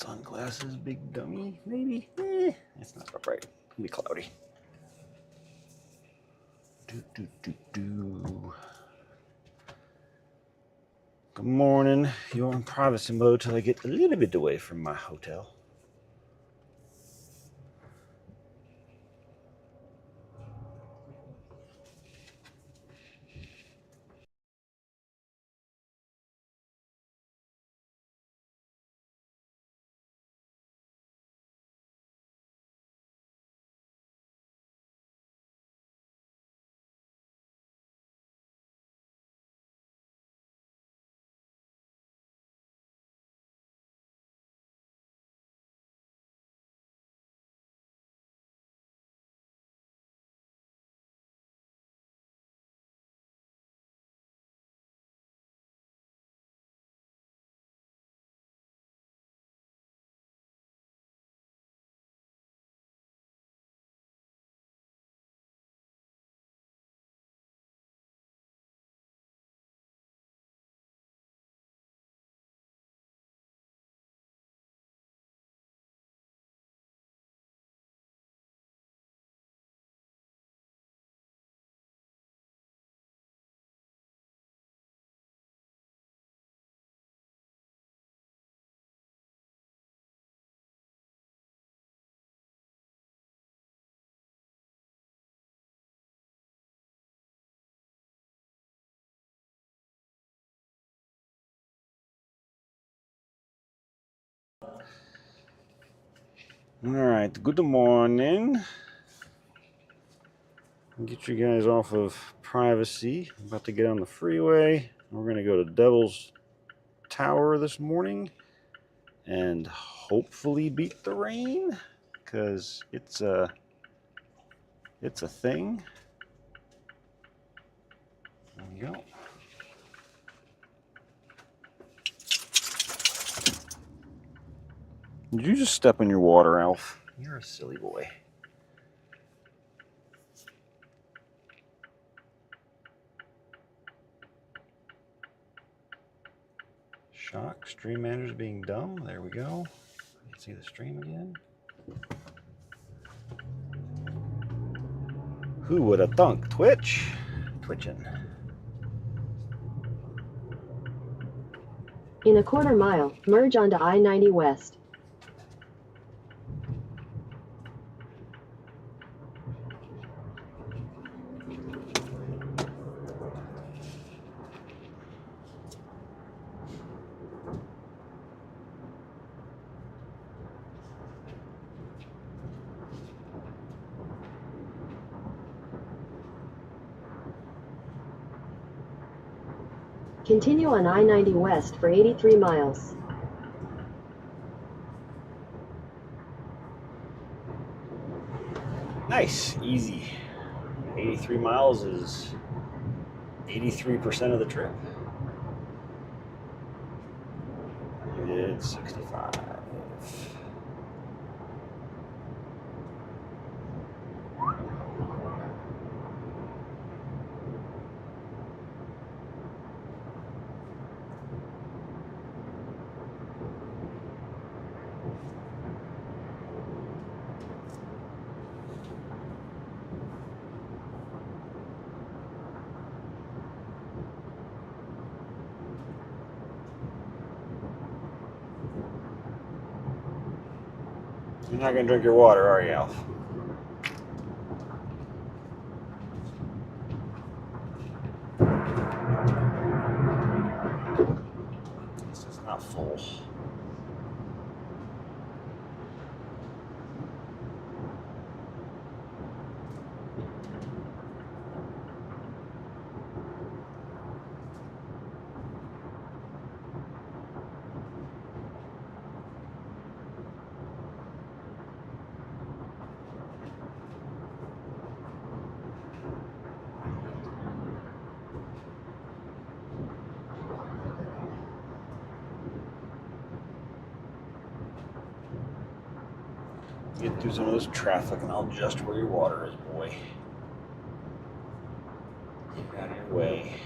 Sunglasses, big dummy, maybe? It's not upright. It's gonna be cloudy. Good morning. You're in privacy mode till I get a little bit away from my hotel. All right, good morning. Get you guys off of privacy. I'm about to get on the freeway. We're gonna go to Devil's Tower this morning and hopefully beat the rain, because it's a thing. There we go. Did you just step in your water, Alf? You're a silly boy. Shock, stream manager's being dumb. There we go. You can see the stream again. Who would have thunk? Twitch? Twitching. In a quarter mile, merge onto I-90 West. Continue on I-90 West for 83 miles. Nice, easy. 83 miles is 83% of the trip. You did 65. You're not going to drink your water, are you, Alf? This is not full. Get through some of this traffic and I'll adjust where your water is, boy. Get out of your way.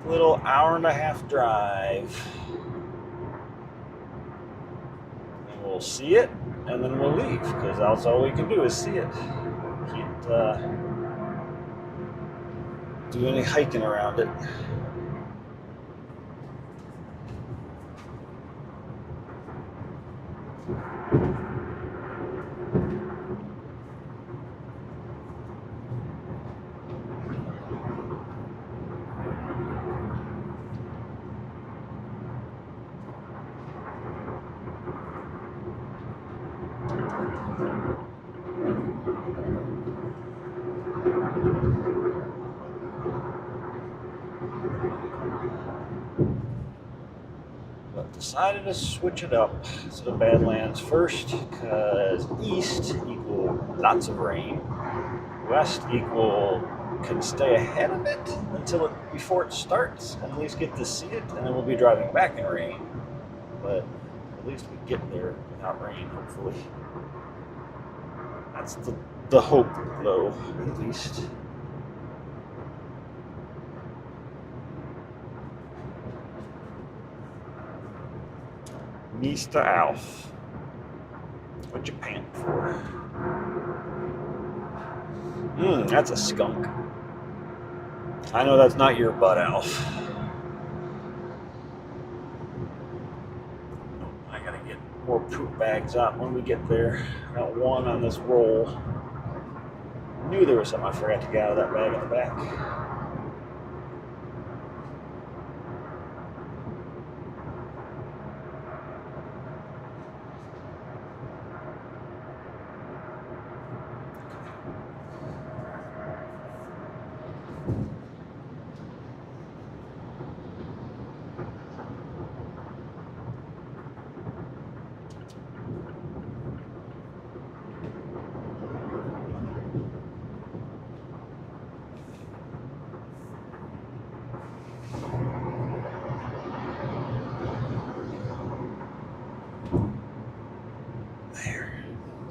little hour and a half drive. And we'll see it, and then we'll leave, because that's all we can do is see it. Can't do any hiking around it. But decided to switch it up to the Badlands first, because east equal lots of rain, west equal can stay ahead of it before it starts, and at least get to see it, and then we'll be driving back in rain. But at least we get there without rain, hopefully. That's the hope, though, at least. Mr. Alf. What you pant for? That's a skunk. I know that's not your butt, Alf. I gotta get more poop bags out when we get there. Got one on this roll. Knew there was something I forgot to get out of that bag in the back.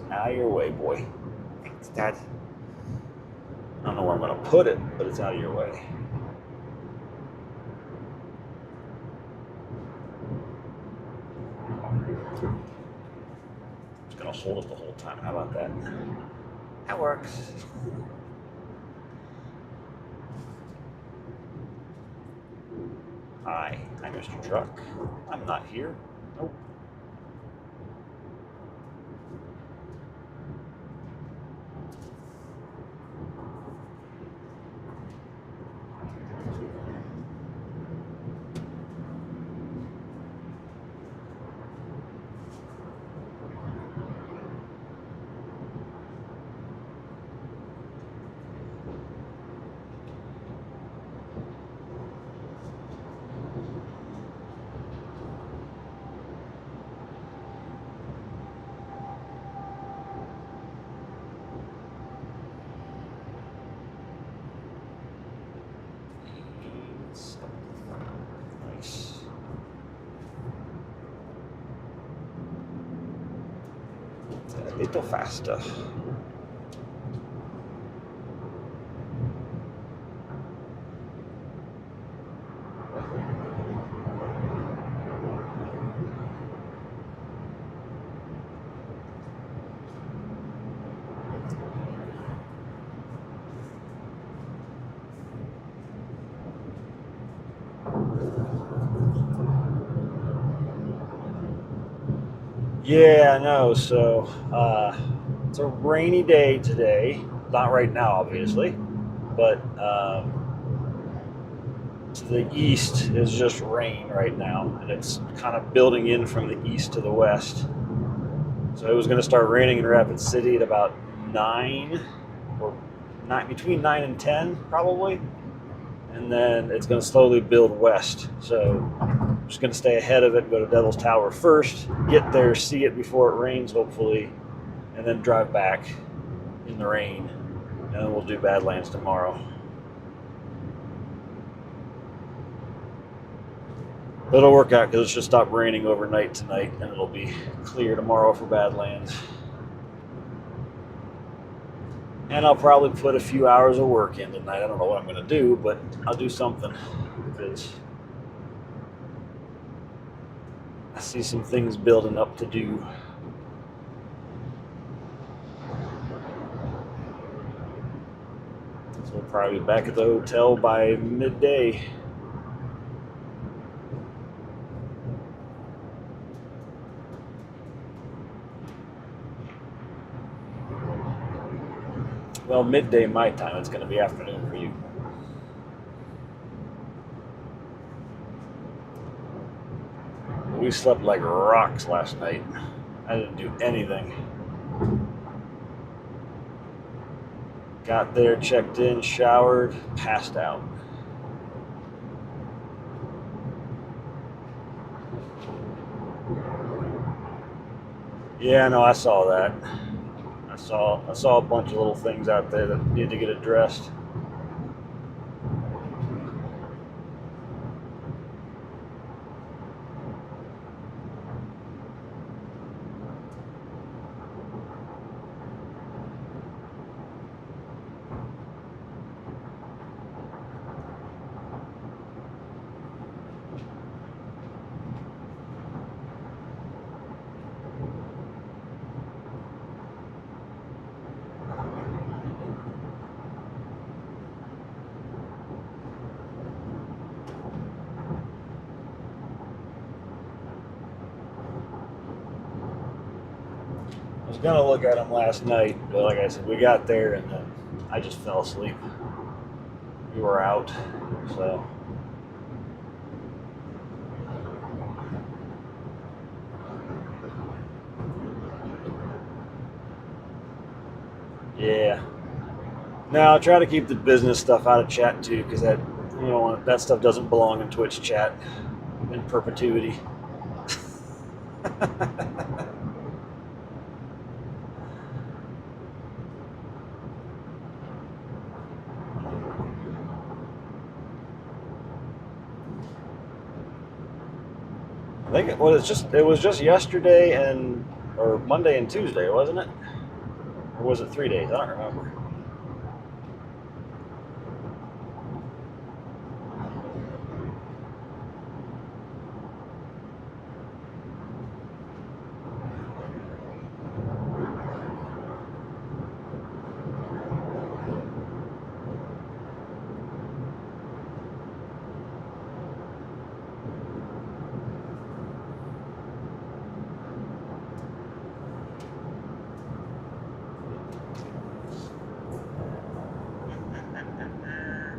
Out of your way, boy. Thanks, Dad. I don't know where I'm going to put it, but it's out of your way. I'm just going to hold it the whole time. How about that? That works. Hi, Mr. Truck. I'm not here. Nope. Nice. A little faster. Yeah, I know. So it's a rainy day today. Not right now, obviously, but to the east is just rain right now, and it's kind of building in from the east to the west. So it was going to start raining in Rapid City at about 9, or between 9 and 10, probably, and then it's going to slowly build west. So I'm just going to stay ahead of it and go to Devil's Tower first, get there, see it before it rains, hopefully, and then drive back in the rain, and then we'll do Badlands tomorrow. It'll work out because it should stop raining overnight tonight, and it'll be clear tomorrow for Badlands. And I'll probably put a few hours of work in tonight. I don't know what I'm going to do, but I'll do something. because I see some things building up to do. So we'll probably be back at the hotel by midday. Well, midday my time. It's going to be afternoon for you. We slept like rocks last night. I didn't do anything. Got there, checked in, showered, passed out. Yeah, no, I saw that. I saw a bunch of little things out there that need to get addressed. I was gonna look at them last night, but like I said, we got there and then I just fell asleep. We were out, so. Yeah. Now I'll try to keep the business stuff out of chat too, because that, you know, that stuff doesn't belong in Twitch chat in perpetuity. I think it was just yesterday or Monday and Tuesday, wasn't it? Or was it 3 days? I don't remember.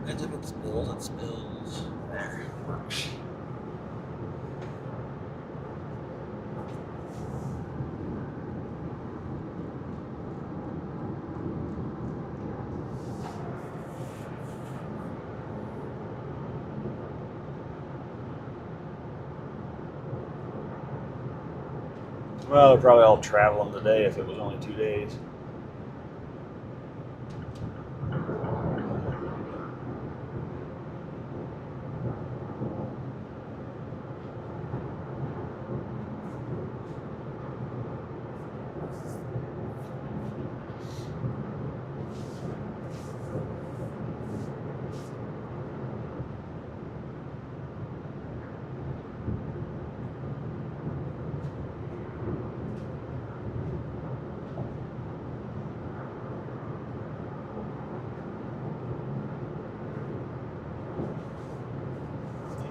And if it spills, it spills. There, it works. Well, they're probably all traveling today if it was only 2 days.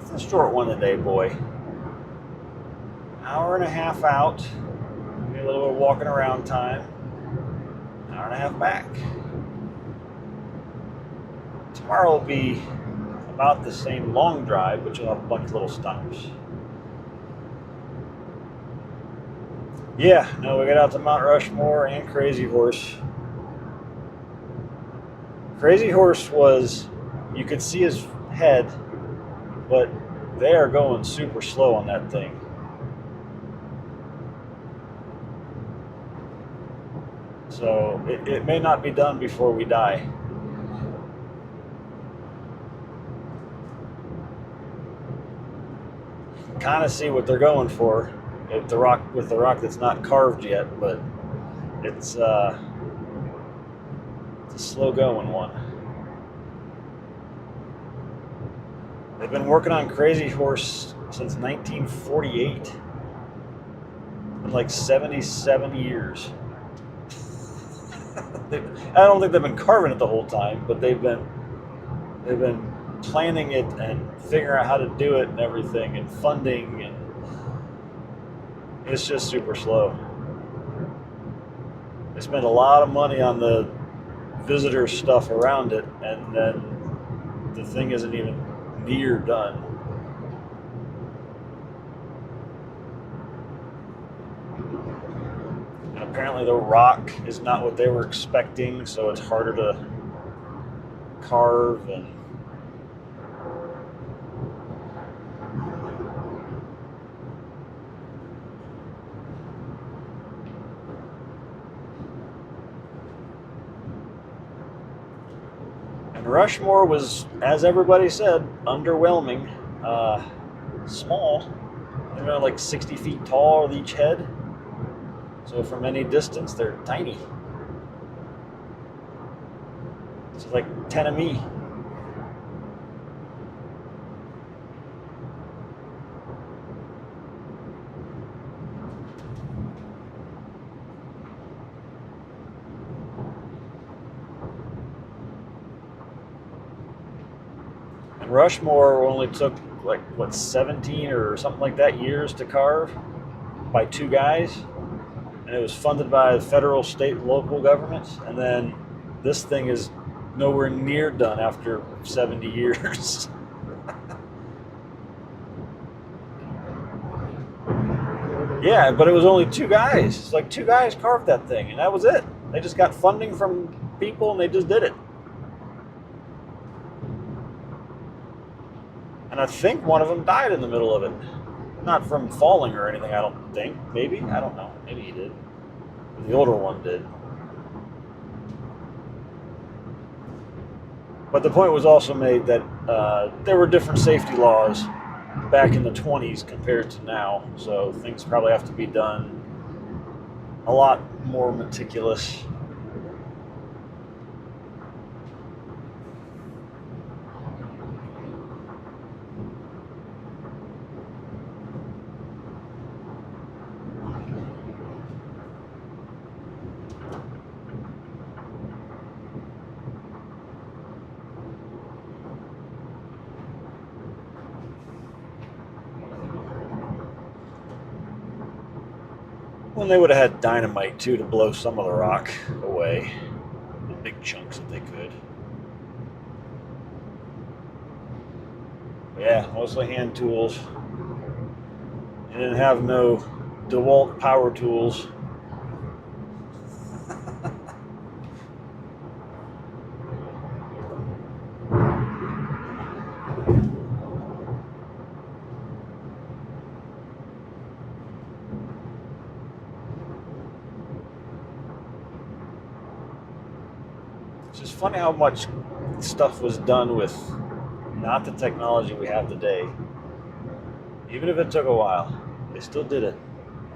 It's a short one today, boy. Hour and a half out. Maybe a little bit of walking around time. Hour and a half back. Tomorrow will be about the same long drive, but you'll have a bunch of little stops. Yeah, no, we got out to Mount Rushmore and Crazy Horse. Crazy Horse was, you could see his head, but they are going super slow on that thing. So it may not be done before we die. Kind of see what they're going for with the rock that's not carved yet, but it's a slow going one. They've been working on Crazy Horse since 1948. In like 77 years. I don't think they've been carving it the whole time, but they've been planning it and figuring out how to do it and everything and funding, and it's just super slow. They spend a lot of money on the visitor stuff around it, and then the thing isn't even near done. And apparently the rock is not what they were expecting, so it's harder to carve. And Rushmore was, as everybody said, underwhelming. Small. They're like 60 feet tall with each head. So from any distance, they're tiny. It's like 10 of me. And Rushmore only took like, what, 17 or something like that years to carve by two guys. And it was funded by the federal, state, and local governments. And then this thing is nowhere near done after 70 years. Yeah, but it was only two guys. It's like two guys carved that thing, and that was it. They just got funding from people, and they just did it. And I think one of them died in the middle of it. Not from falling or anything, I don't think. Maybe? I don't know. Maybe he did. The older one did. But the point was also made that there were different safety laws back in the 20s compared to now. So things probably have to be done a lot more meticulous. Well, they would have had dynamite too to blow some of the rock away, the big chunks that they could. Yeah, mostly hand tools. They didn't have no DeWalt power tools. It's just funny how much stuff was done with not the technology we have today. Even if it took a while, they still did it.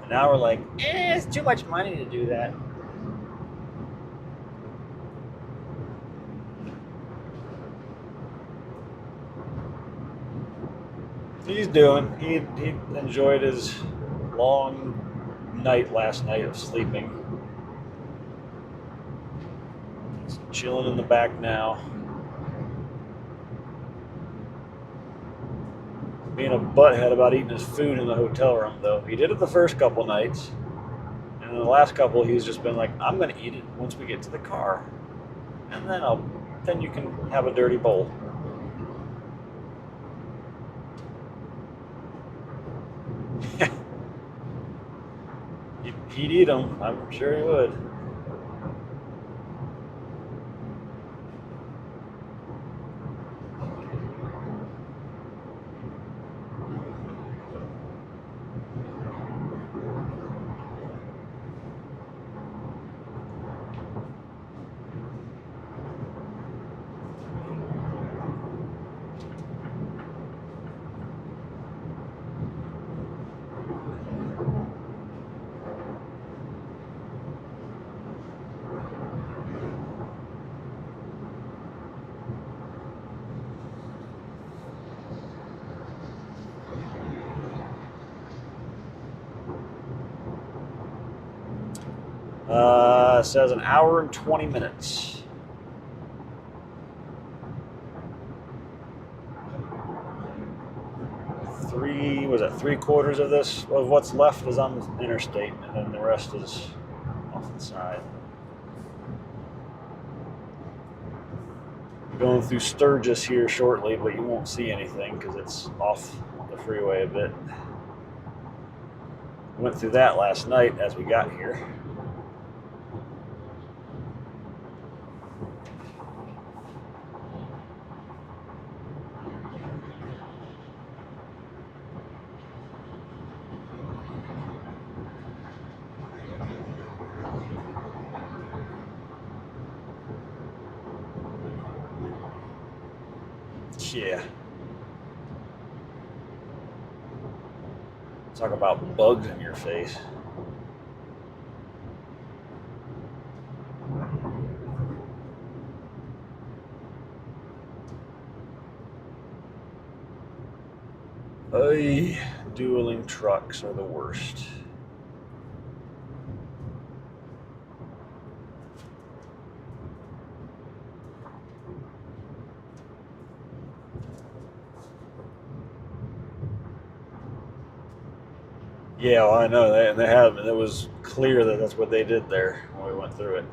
And now we're like, it's too much money to do that. He enjoyed his long night last night of sleeping. He's chilling in the back now. Being a butthead about eating his food in the hotel room, though. He did it the first couple nights. And in the last couple, he's just been like, I'm going to eat it once we get to the car. And then you can have a dirty bowl. He'd eat them. I'm sure he would. It says an hour and 20 minutes. Three-quarters of this, of what's left is on the interstate, and then the rest is off the side. Going through Sturgis here shortly, but you won't see anything because it's off the freeway a bit. Went through that last night as we got here. Yeah. Talk about bugs in your face. Ay, dueling trucks are the worst. Yeah, well, I know they have, and it was clear that that's what they did there when we went through it.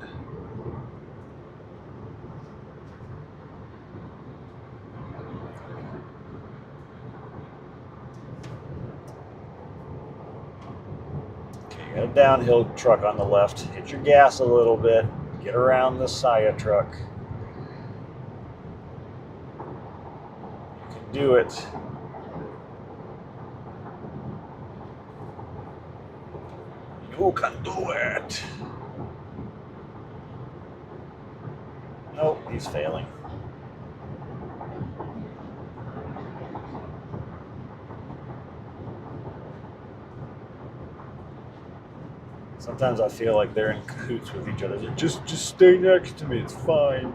Okay, you got a downhill truck on the left. Hit your gas a little bit. Get around the Saya truck. You can do it. You can do it. Nope, he's failing. Sometimes I feel like they're in cahoots with each other. Just stay next to me. It's fine.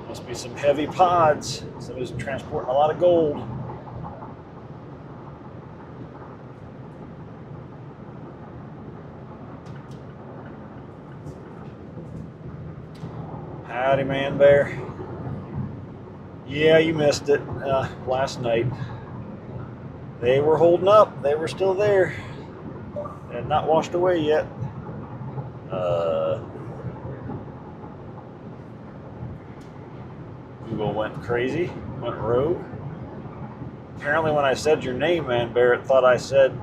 Must be some heavy pods. Somebody's transporting a lot of gold. Howdy, man bear. Yeah, you missed it last night. They were holding up. They were still there. They had not washed away yet. Google went crazy, went rogue. Apparently, when I said your name, man bear, it thought I said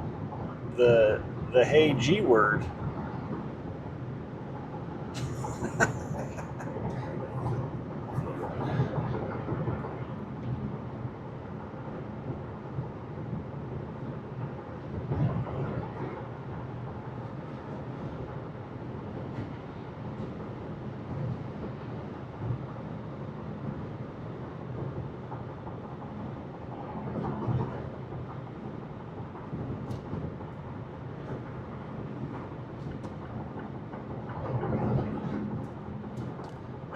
the hey G word.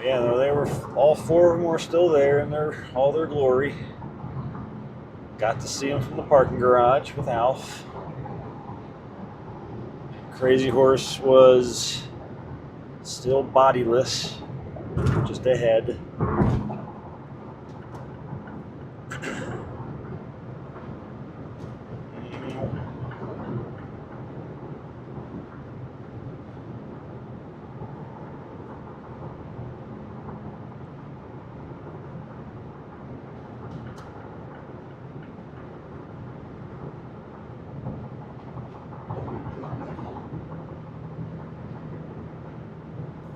Yeah, no, they were all four of them were still there in all their glory. Got to see them from the parking garage with Alf. Crazy Horse was still bodiless, just ahead.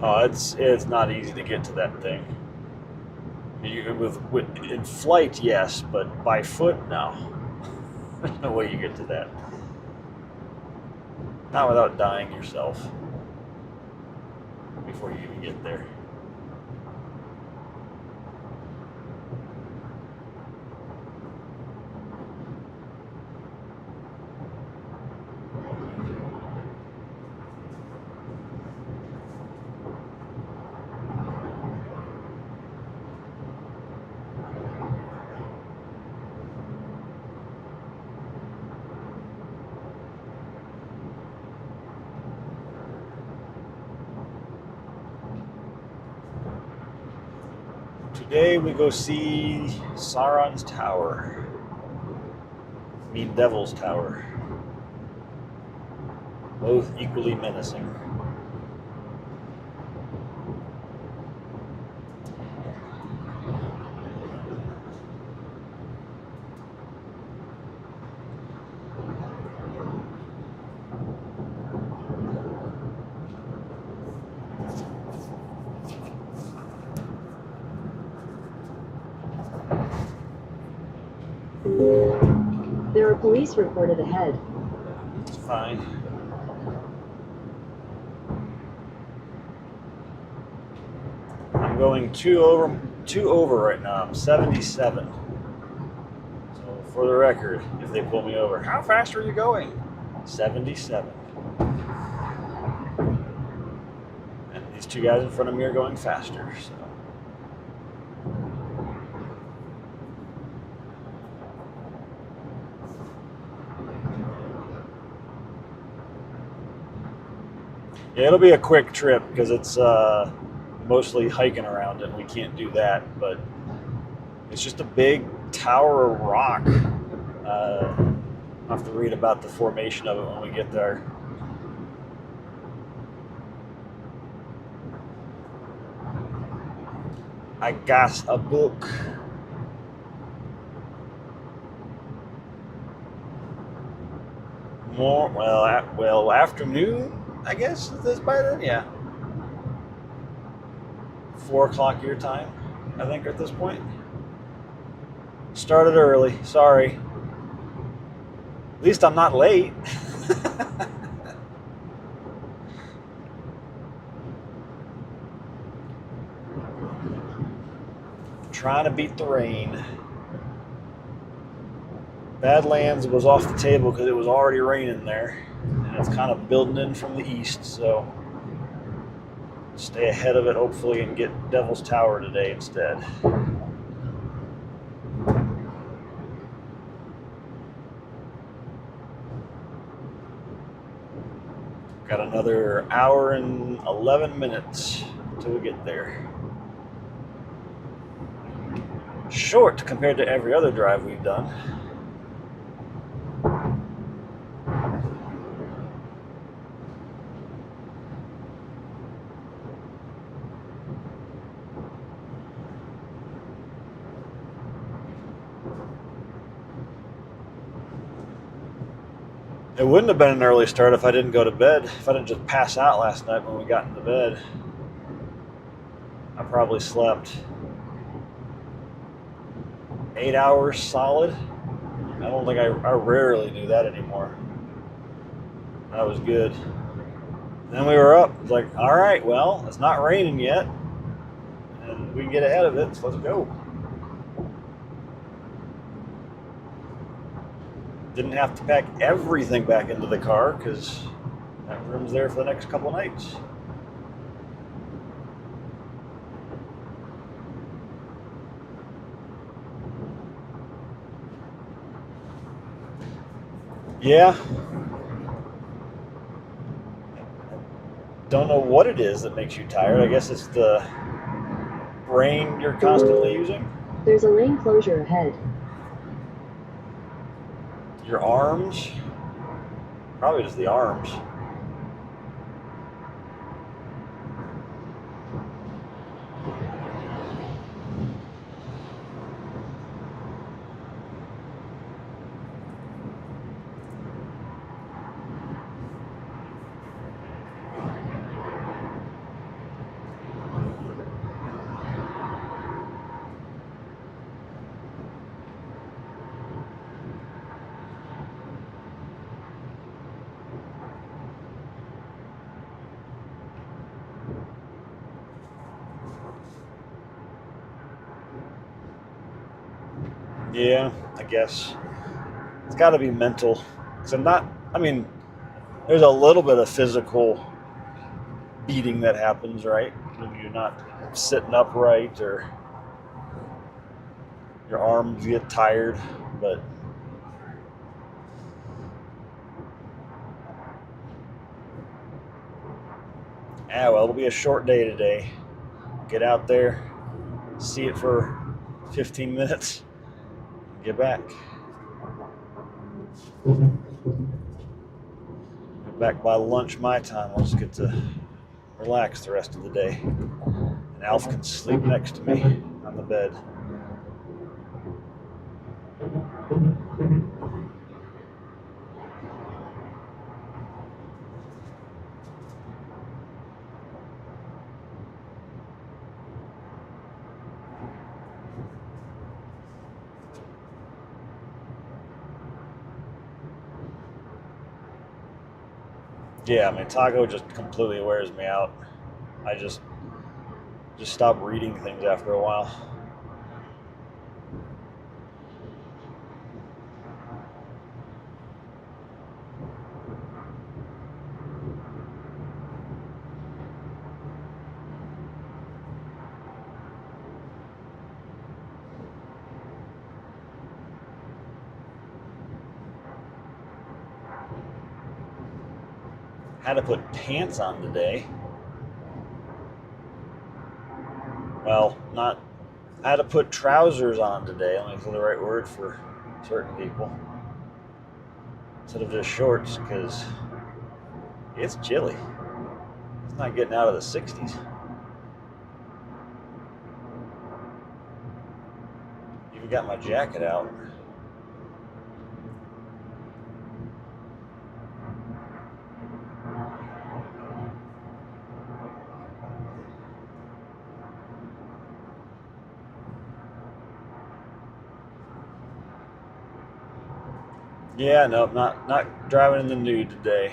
Oh, it's not easy to get to that thing. In flight, yes, but by foot, no. There's no way you get to that. Not without dying yourself before you even get there. Today we go see Sauron's Tower. I mean Devil's Tower. Both equally menacing. There are police reported ahead. It's fine. I'm going two over right now. I'm 77. So for the record, if they pull me over, how fast are you going? 77. And these two guys in front of me are going faster. So. Yeah, it'll be a quick trip because it's mostly hiking around and we can't do that, but it's just a big tower of rock. I'll have to read about the formation of it when we get there. I got a book. Well, afternoon, I guess it is by then, yeah. 4 o'clock your time, I think, at this point. Started early, sorry. At least I'm not late. Trying to beat the rain. Badlands was off the table because it was already raining there. And it's kind of building in from the east, so stay ahead of it, hopefully, and get Devil's Tower today instead. Got another hour and 11 minutes till we get there. Short compared to every other drive we've done. It wouldn't have been an early start if I didn't go to bed. If I didn't just pass out last night when we got into bed. I probably slept 8 hours solid. I don't think I rarely do that anymore. That was good. Then we were up. It's like, all right, well, it's not raining yet. And we can get ahead of it, so let's go. Didn't have to pack everything back into the car because that room's there for the next couple of nights. Yeah. Don't know what it is that makes you tired. I guess it's the brain you're constantly using. There's a lane closure ahead. Your arms? Probably just the arms. Yeah, I guess. It's got to be mental. Because I mean, there's a little bit of physical beating that happens, right? When you're not sitting upright or your arms get tired, but well, it'll be a short day today. Get out there, see it for 15 minutes, get back. Get back by lunch my time. I'll just get to relax the rest of the day. And Alf can sleep next to me on the bed. Yeah, I mean, Taco just completely wears me out. I just stop reading things after a while. Had to put pants on today. Well, not. I had to put trousers on today. I mean, it's the right word for certain people. Instead of just shorts, because it's chilly. It's not getting out of the 60s. Even got my jacket out. Yeah, no, not driving in the nude today.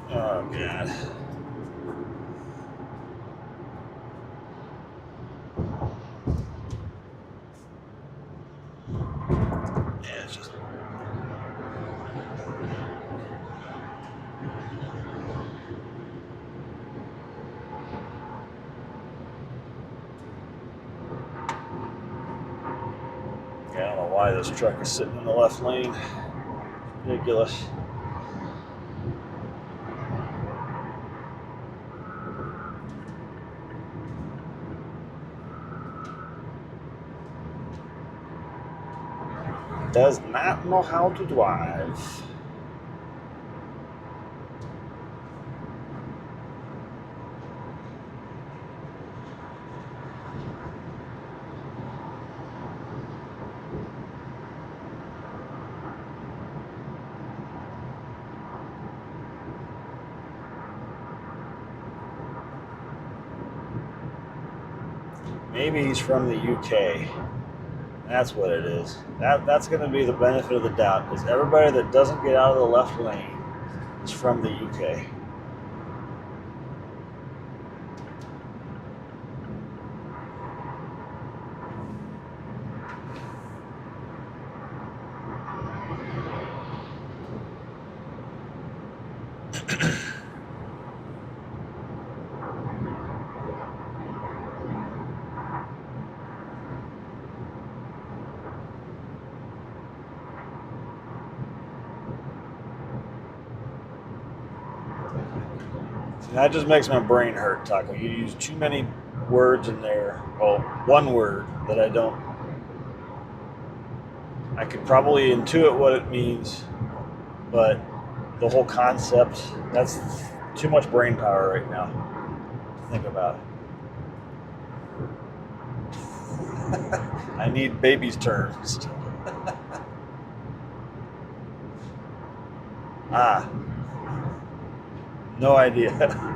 Oh, God. Yeah, it's just... Yeah, I don't know why this truck is sitting in the left lane. Ridiculous. Does not know how to drive. Maybe he's from the UK. That's what it is. That's going to be the benefit of the doubt. Is everybody that doesn't get out of the left lane is from the UK. That just makes my brain hurt, Taco. You use too many words in there. Well, one word that I could probably intuit what it means, but the whole concept, that's too much brain power right now to think about it. I need baby's terms. No idea.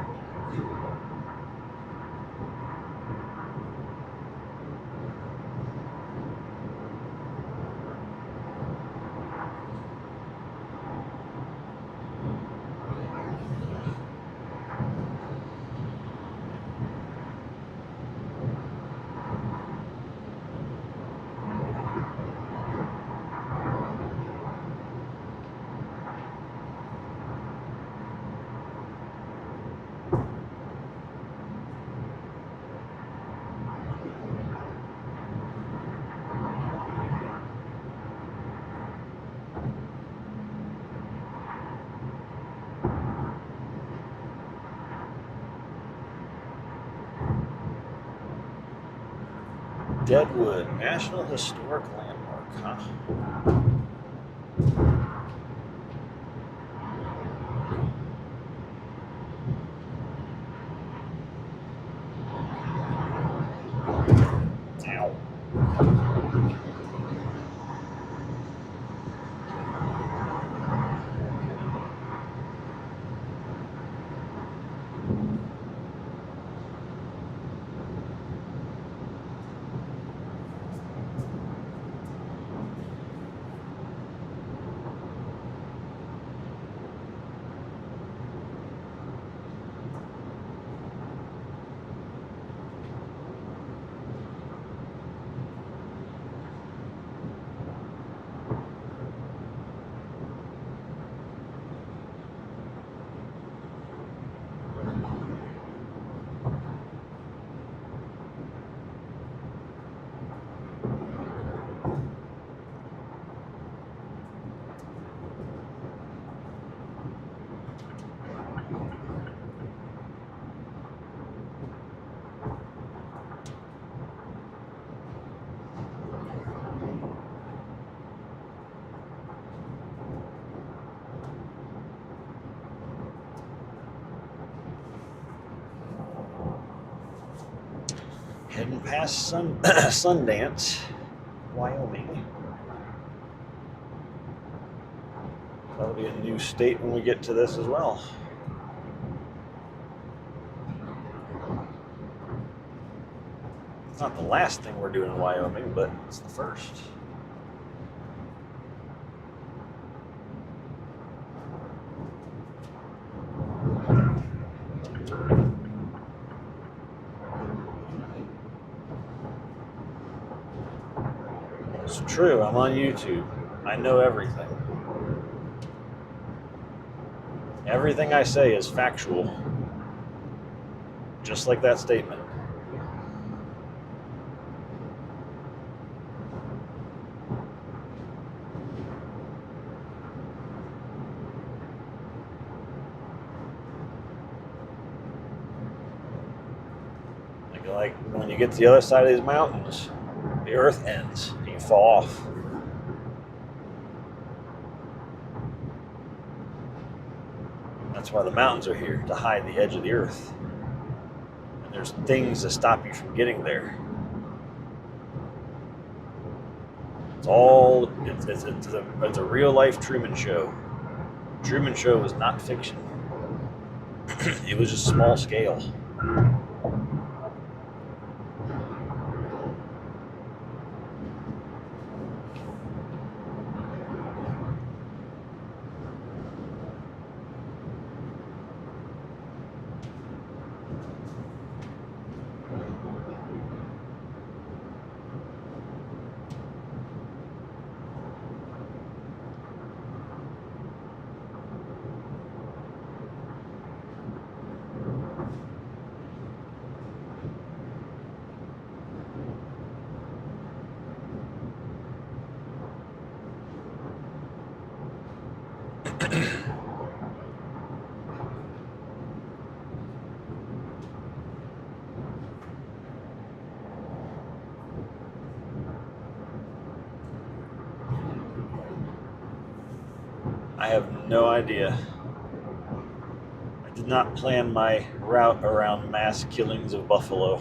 Deadwood, National Historic Landmark, huh? Ow. Heading past Sundance, Wyoming. That'll be a new state when we get to this as well. It's not the last thing we're doing in Wyoming, but it's the first. It's true, I'm on YouTube. I know everything. Everything I say is factual. Just like that statement. Like when you get to the other side of these mountains, the earth ends. You fall off. That's why the mountains are here, to hide the edge of the earth. And there's things that stop you from getting there. It's a real life Truman Show. Truman Show was not fiction. It was just small scale. I have no idea. I did not plan my route around mass killings of buffalo.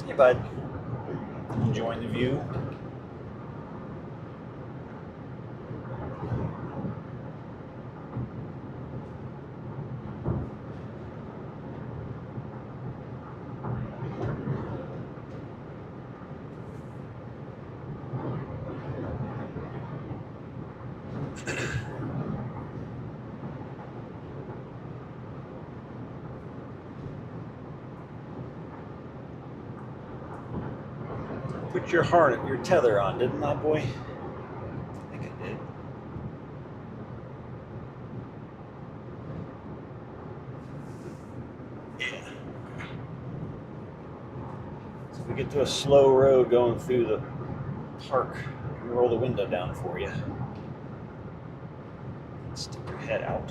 Hey, bud. Enjoying the view? Put your tether on, didn't I, boy? I think I did. Yeah. So if we get to a slow road going through the park, I'll roll the window down for you. Stick your head out.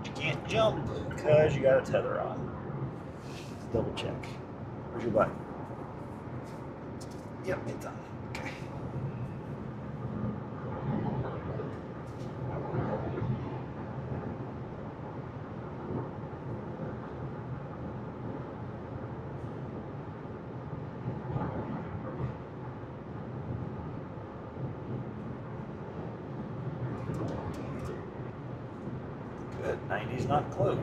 You can't jump because you got a tether on. Let's double check. Where's your butt? Yep, it's on. Okay. Good. 90's not close.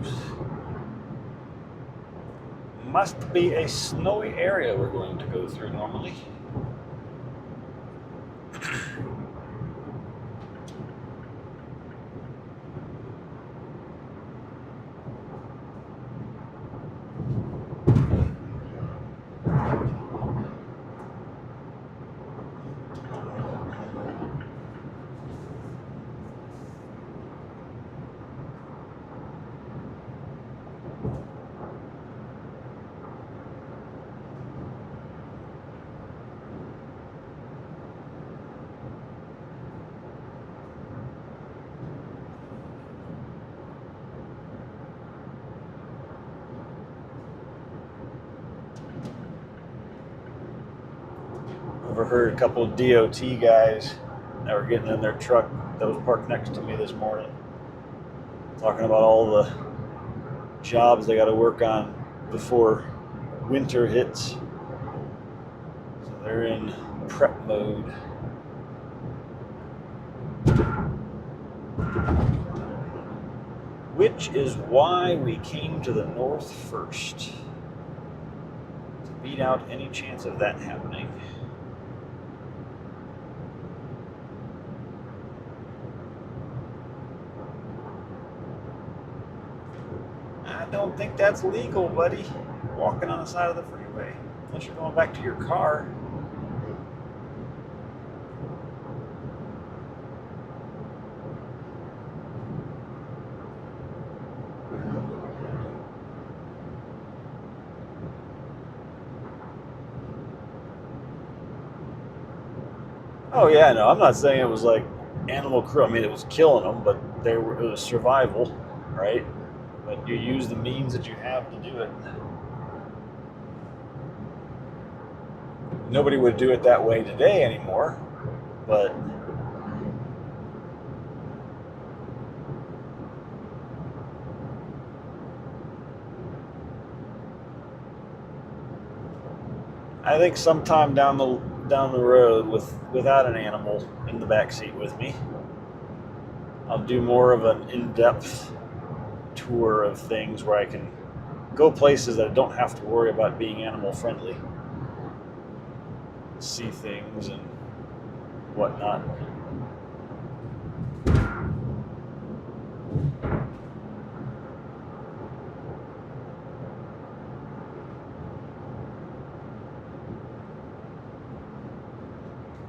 Must be a snowy area we're going to go through normally. Overheard a couple of DOT guys that were getting in their truck that was parked next to me this morning, talking about all the jobs they got to work on before winter hits. So they're in prep mode. Which is why we came to the north first, to beat out any chance of that happening. I don't think that's legal, buddy. Walking on the side of the freeway, unless you're going back to your car. Oh yeah, no, I'm not saying it was like animal cruelty. I mean, it was killing them, but it was survival, right? But you use the means that you have to do it. Nobody would do it that way today anymore, but I think sometime down the road without an animal in the back seat with me, I'll do more of an in-depth tour of things where I can go places that I don't have to worry about being animal friendly. See things and whatnot.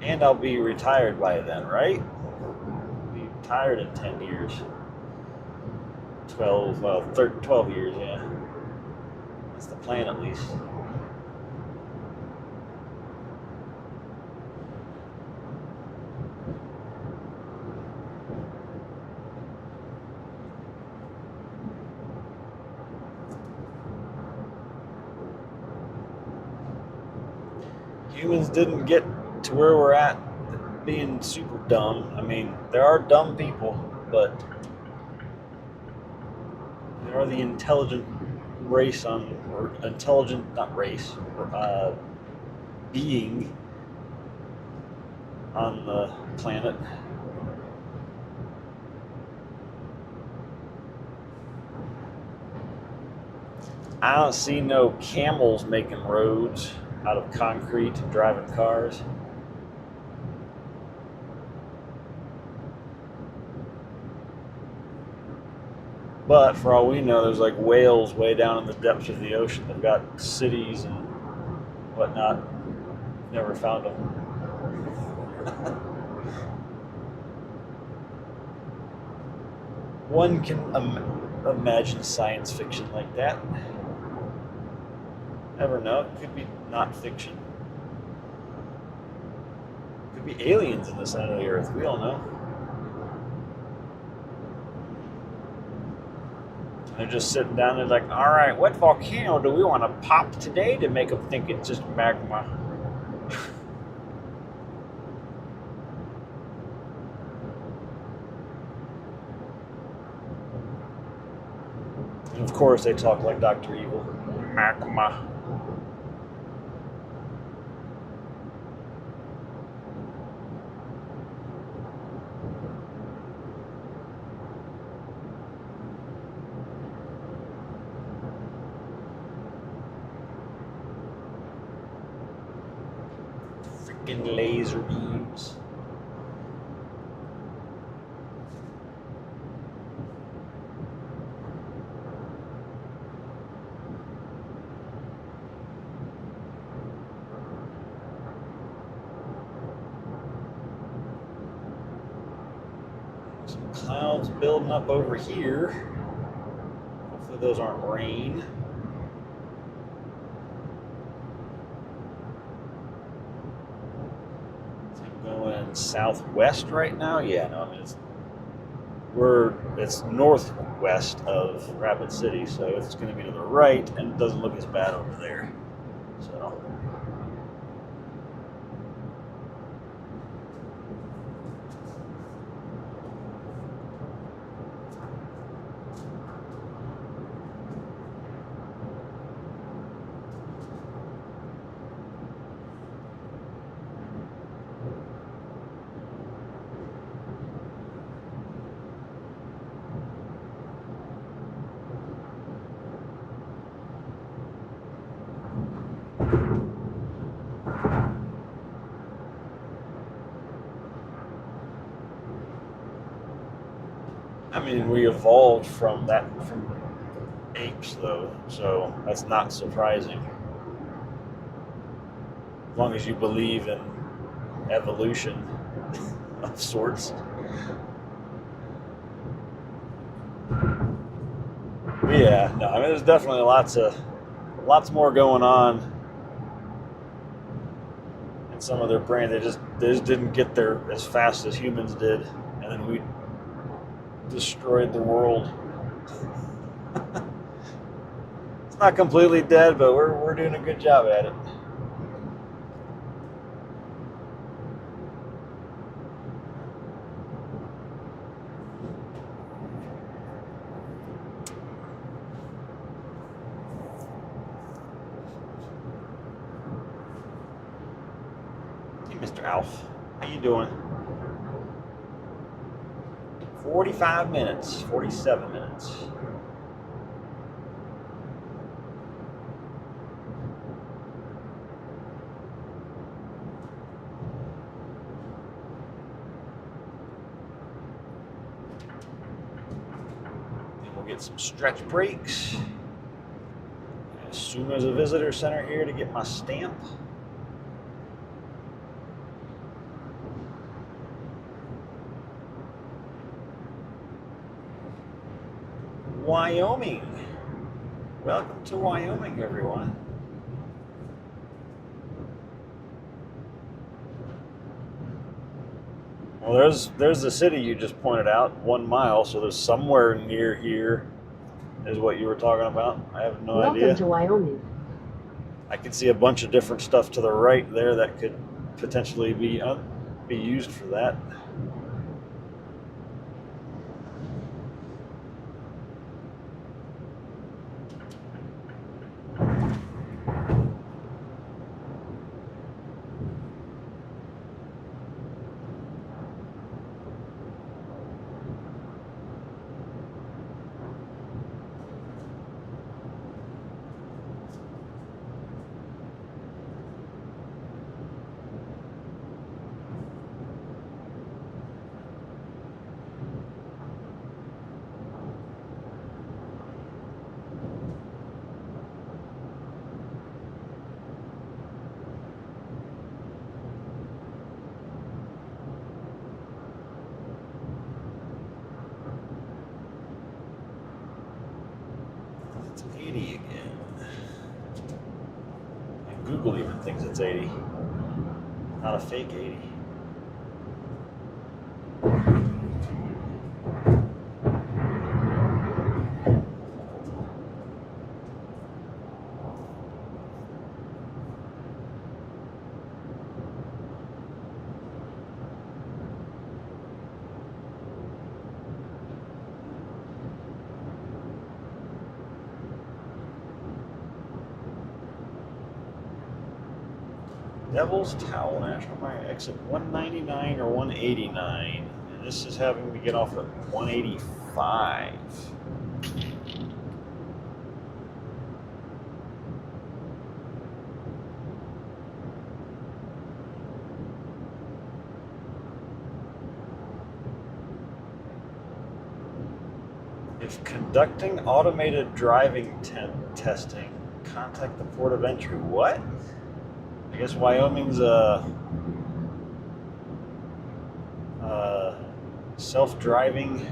And I'll be retired by then, right? I'll be retired in 10 years. 12 years, yeah. That's the plan at least. Humans didn't get to where we're at being super dumb. I mean, there are dumb people, but there are the intelligent race or intelligent, not race, being on the planet. I don't see no camels making roads out of concrete and driving cars. But for all we know, there's like whales way down in the depths of the ocean. They've got cities and whatnot. Never found them. One can imagine science fiction like that. Never know. It could be not fiction. It could be aliens in the center of the earth. We don't know. They're just sitting down there like, all right, what volcano do we want to pop today to make them think it's just magma? And of course, they talk like Dr. Evil. Magma. Freaking laser beams. Some clouds building up over here. Hopefully those aren't rain. Going southwest right now. Yeah, no, I mean it's northwest of Rapid City, so it's going to be to the right, and it doesn't look as bad over there. So. I mean, we evolved from apes, though, so that's not surprising. As long as you believe in evolution of sorts. But yeah, no, I mean, there's definitely lots more going on in some of their brain. They just didn't get there as fast as humans did, and then we destroyed the world. It's not completely dead, but we're doing a good job at it. Hey, Mr. Alf. How you doing? 45 minutes, 47 minutes. And we'll get some stretch breaks. As soon as a visitor center here to get my stamp. Wyoming. Welcome to Wyoming, everyone. Well, there's the city you just pointed out, 1 mile. So there's somewhere near here is what you were talking about. I have no idea. Welcome to Wyoming. I can see a bunch of different stuff to the right there that could potentially be used for that. It's 80 again. And Google even thinks it's 80. Not a fake 80. Devil's Towel National Park, exit 199 or 189. And this is having me get off at 185. If conducting automated driving testing, contact the port of entry. What? I guess Wyoming's a self-driving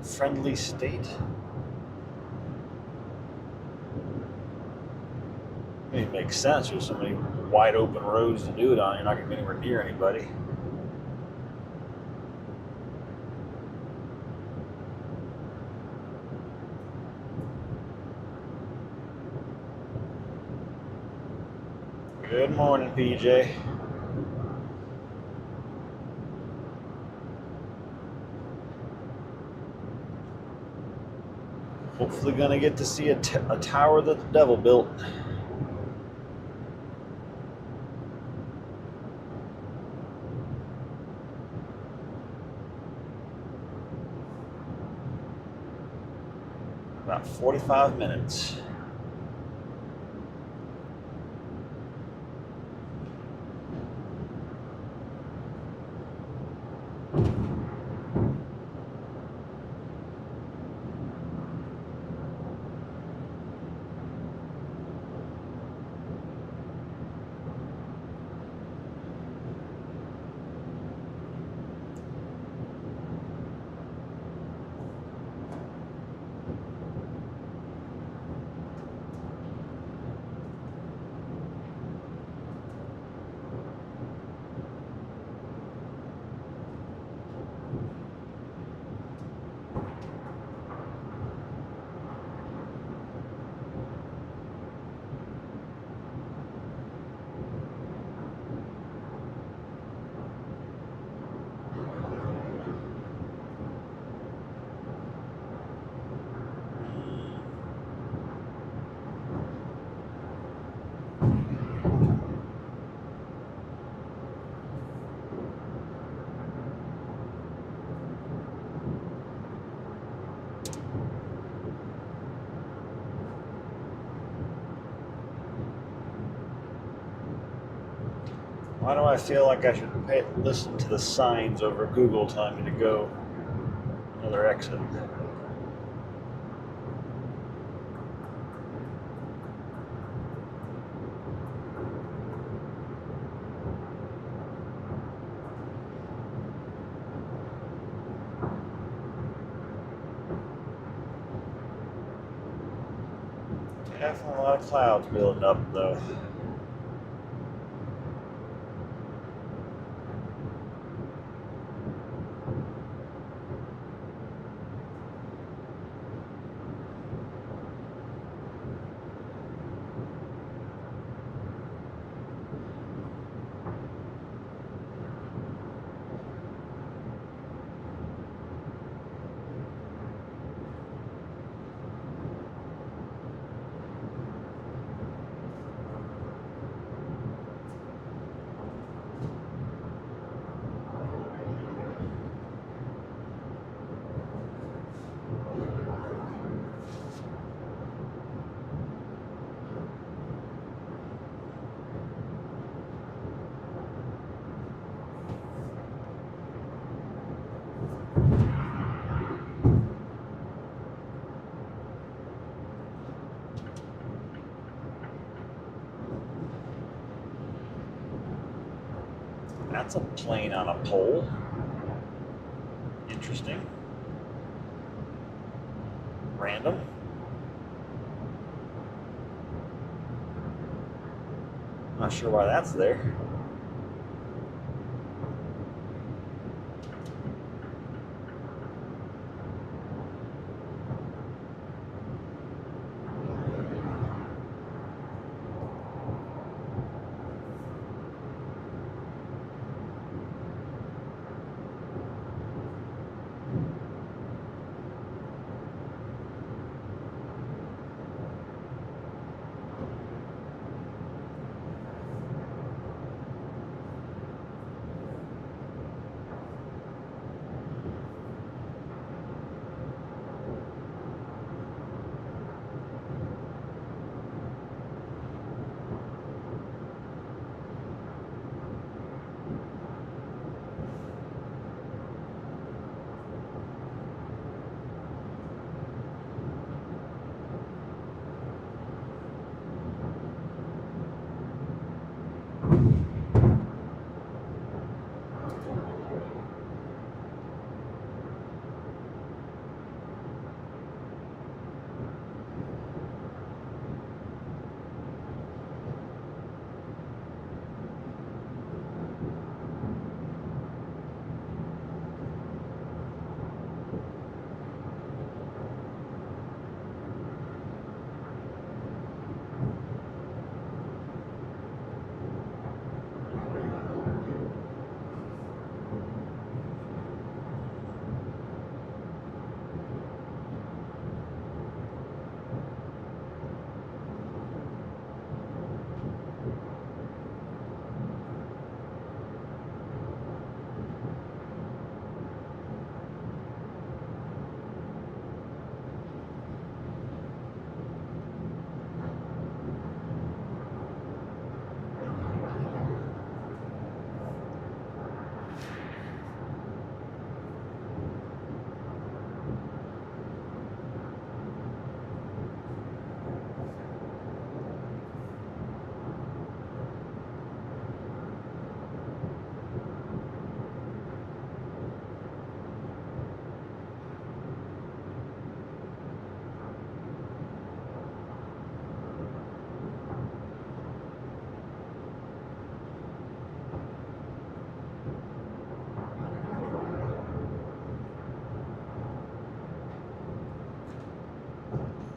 friendly state. I mean, it makes sense. There's so many wide open roads to do it on. You're not going to be anywhere near anybody. Good morning, PJ. Hopefully gonna get to see a tower that the devil built. About 45 minutes. Why do I feel like I should listen to the signs over Google telling me to go another exit? Definitely a lot of clouds building up, though. That's a plane on a pole. Interesting. Random. Not sure why that's there.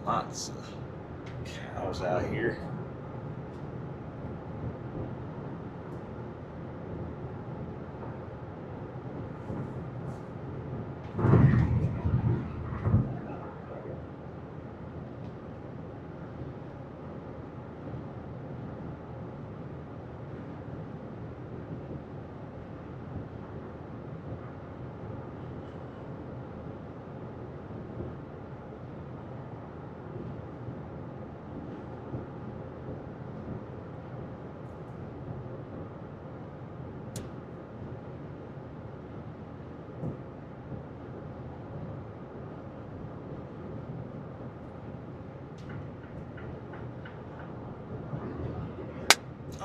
Lots of cows out here.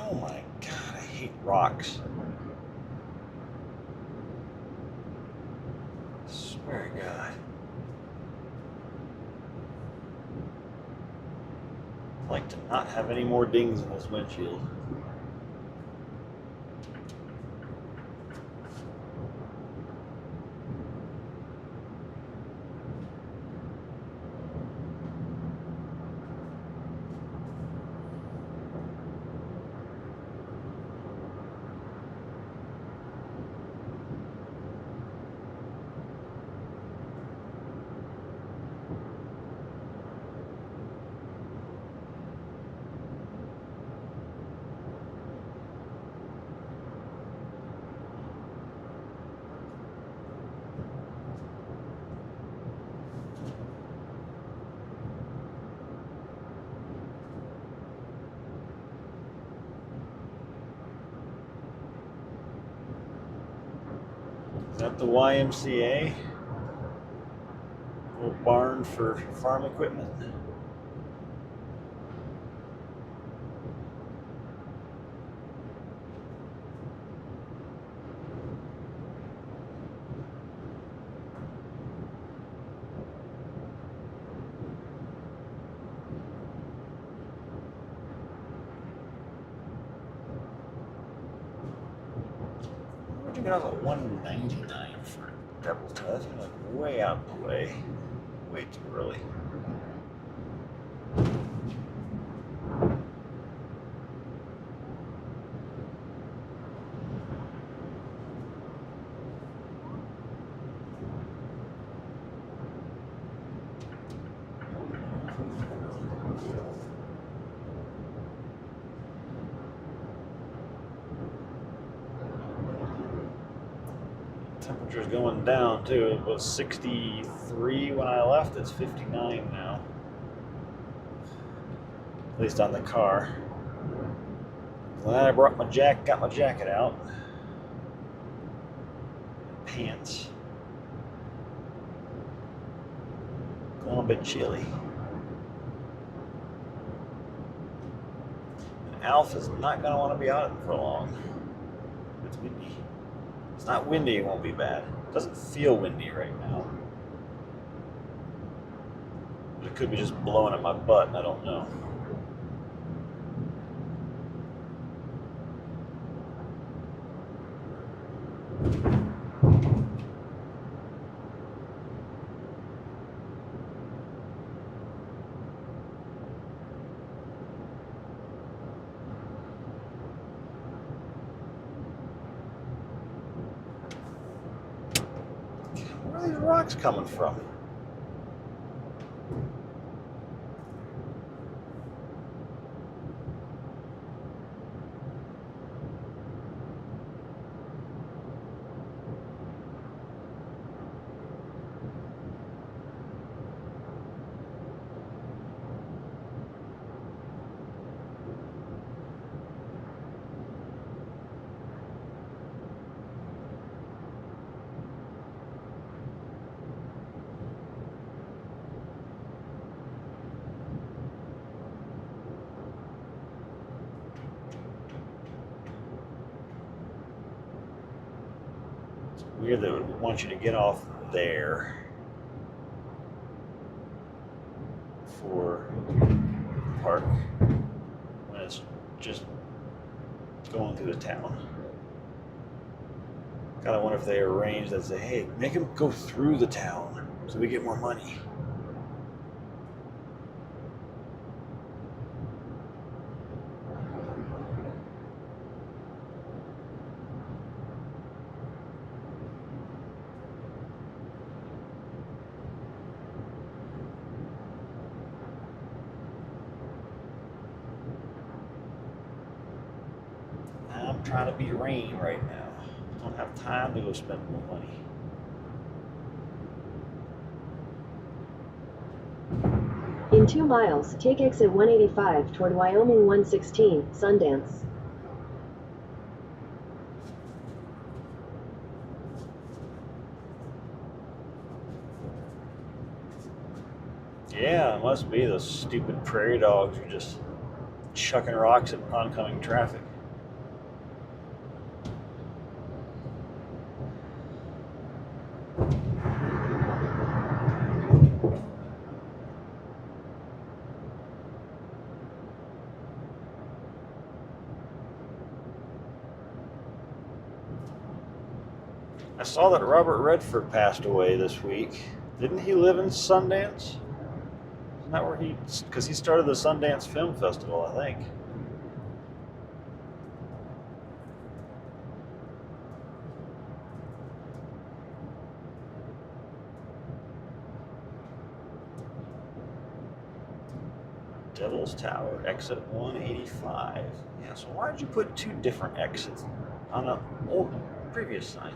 Oh my God, I hate rocks. I swear to God. I'd like to not have any more dings in this windshield. Is that the YMCA? A little barn for farm equipment. Where'd you get off at 199 for Devilton? That's like way out of the way. Way too early. Temperature's going down too. It was 63 when I left. It's 59 now. At least on the car. Glad I brought my got my jacket out. Pants. Going a bit chilly. And Alf is not going to want to be out for long. It's windy. It's not windy, it won't be bad. It doesn't feel windy right now. But it could be just blowing at my butt, and I don't know. Where are these rocks coming from? Weird that it would want you to get off there for the park when it's just going through the town. Gotta wonder if they arrange that, say, hey, make him go through the town so we get more money. I'm trying to beat rain right now. Don't have time to go spend more money. In 2 miles, take exit 185 toward Wyoming 116, Sundance. Yeah, it must be those stupid prairie dogs who are just chucking rocks at oncoming traffic. I saw that Robert Redford passed away this week. Didn't he live in Sundance? Isn't that where because he started the Sundance Film Festival, I think. Devil's Tower, exit 185. Yeah, so why did you put two different exits on the previous sign?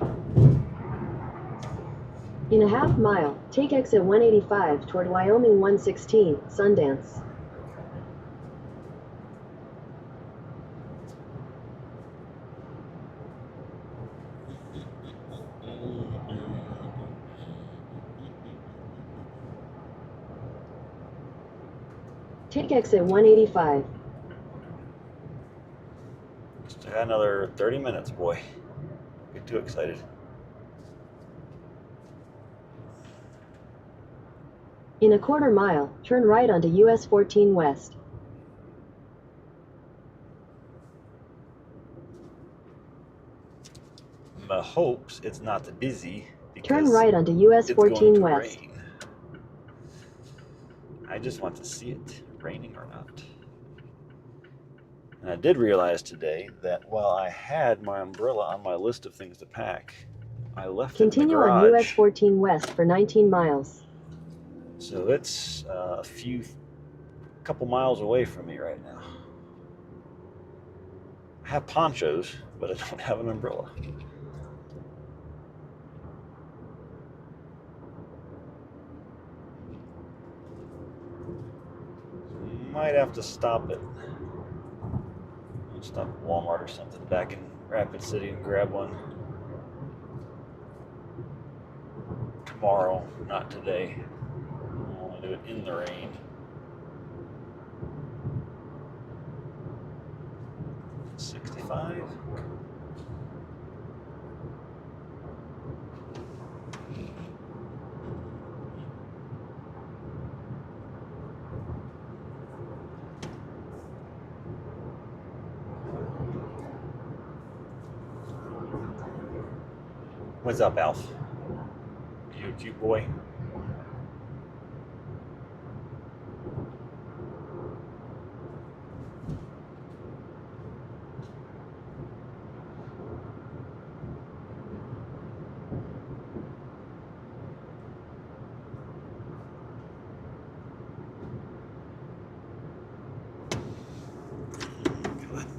In a half mile, take exit 185 toward Wyoming 116, Sundance. Take exit 185. Just got another 30 minutes, boy. Get too excited. In a quarter mile, turn right onto US 14 West. My hopes it's not busy because Turn right onto US 14 West. Rain. I just want to see it, raining or not. And I did realize today that while I had my umbrella on my list of things to pack, I left it in the Continue garage. on US 14 West for 19 miles. So it's couple miles away from me right now. I have ponchos, but I don't have an umbrella. Might have to stop at Walmart or something back in Rapid City and grab one tomorrow, not today. I want to do it in the rain. $65. What's up, Alf? You a cute boy?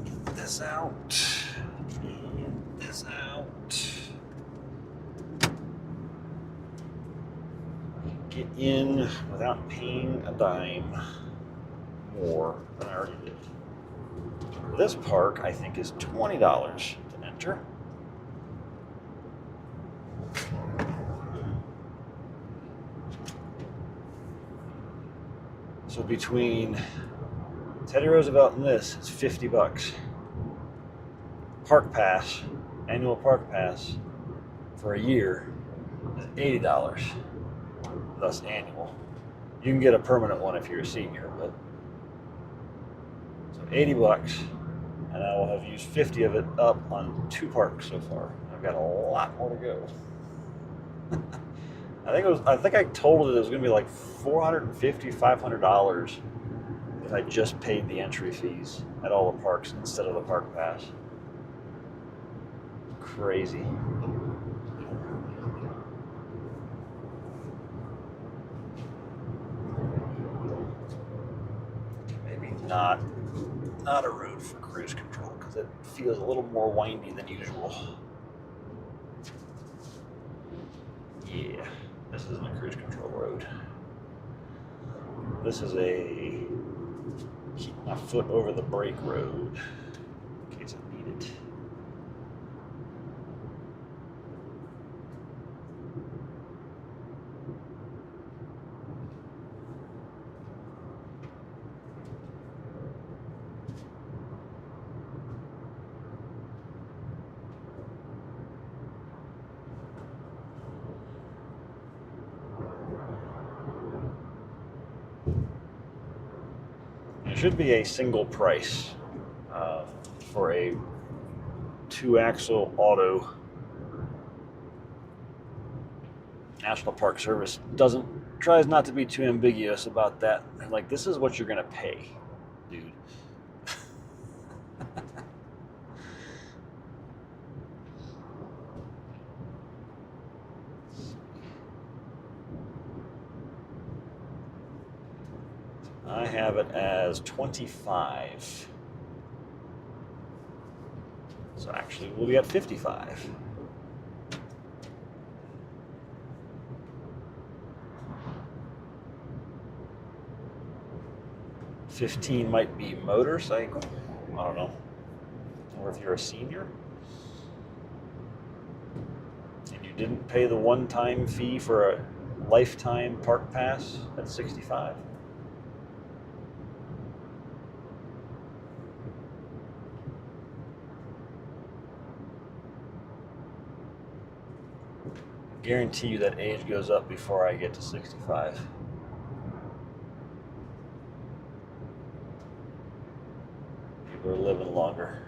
Get this out. Get this out. Get in without paying a dime more than I already did. This park, I think, is $20 to enter. So between Teddy Roosevelt and this, it's $50. Park pass, annual park pass for a year is $80. Thus annual. You can get a permanent one if you're a senior, but so $80, and I will have used 50 of it up on 2 parks so far. I've got a lot more to go. I think I told it was going to be like $450, $500 if I just paid the entry fees at all the parks instead of the park pass. Crazy. Maybe not a road for cruise control because it feels a little more windy than usual. Yeah, this isn't a cruise control road. This is a keep my foot over the brake road in case I need it. It should be a single price for a 2-axle auto National Park Service tries not to be too ambiguous about that. Like, this is what you're gonna pay, dude. I have it as 25. So actually, we'll be at 55. $15 might be motorcycle. I don't know. Or if you're a senior and you didn't pay the one-time fee for a lifetime park pass at 65. Guarantee you that age goes up before I get to 65. People are living longer.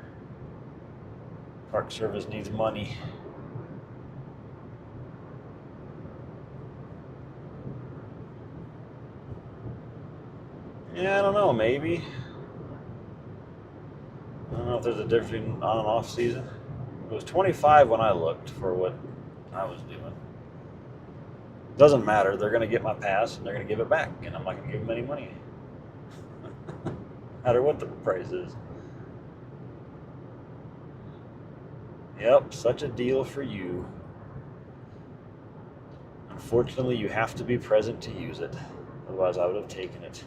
Park Service needs money. Yeah, I don't know, maybe. I don't know if there's a difference between on and off season. It was 25 when I looked for what I was doing. Doesn't matter. They're going to get my pass and they're going to give it back, and I'm not going to give them any money. No matter what the price is. Yep, such a deal for you. Unfortunately, you have to be present to use it. Otherwise, I would have taken it.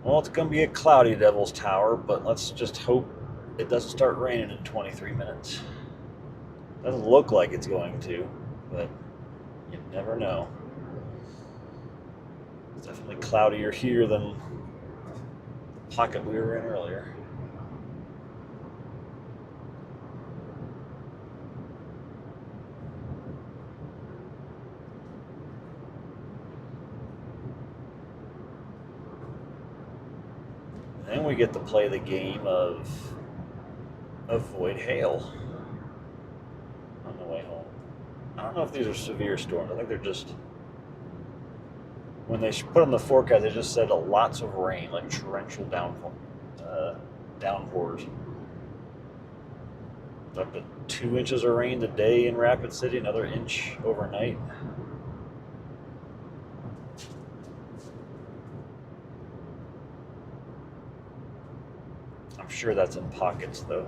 Well, it's going to be a cloudy Devil's Tower, but let's just hope it doesn't start raining in 23 minutes. Doesn't look like it's going to, but you never know. It's definitely cloudier here than the pocket we were in earlier. Then we get to play the game of avoid hail on the way home. I don't know if these are severe storms. I think they're just, when they put on the forecast, they just said lots of rain, like torrential downpours. Up to 2 inches of rain today in Rapid City, another inch overnight. I'm sure that's in pockets, though.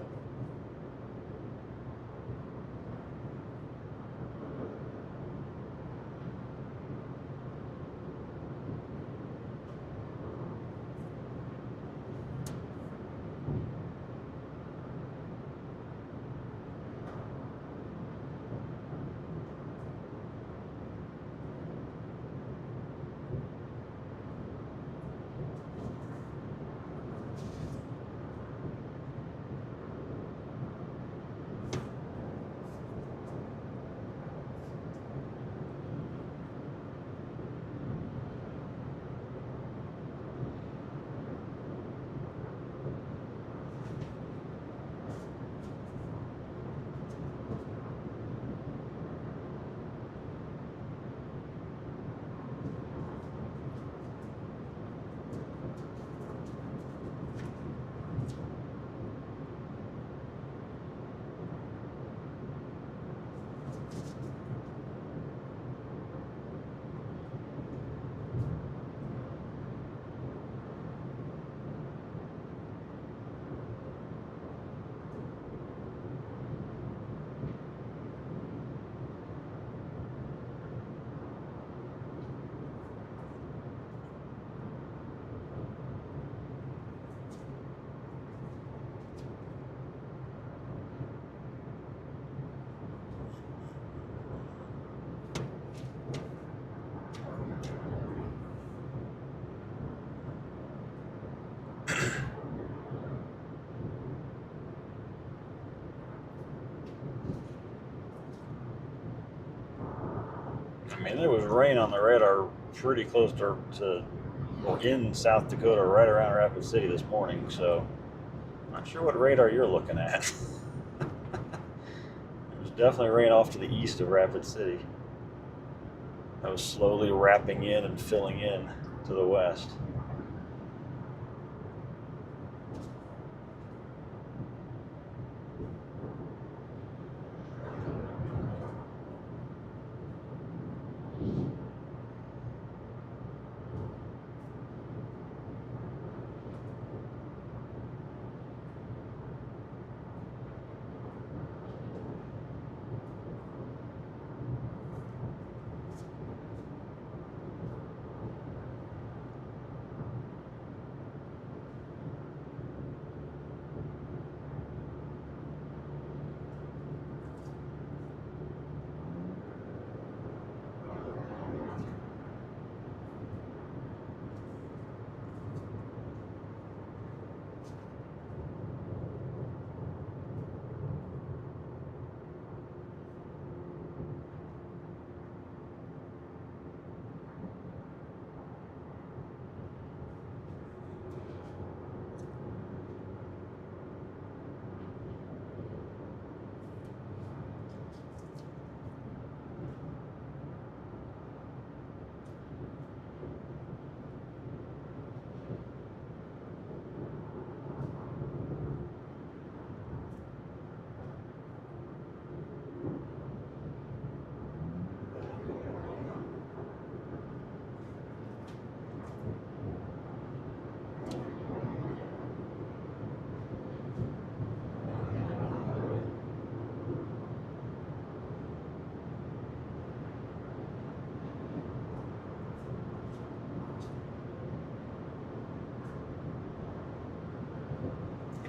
mean, there was rain on the radar pretty close to or in South Dakota, right around Rapid City this morning. So, not sure what radar you're looking at. There's definitely rain off to the east of Rapid City. That was slowly wrapping in and filling in to the west.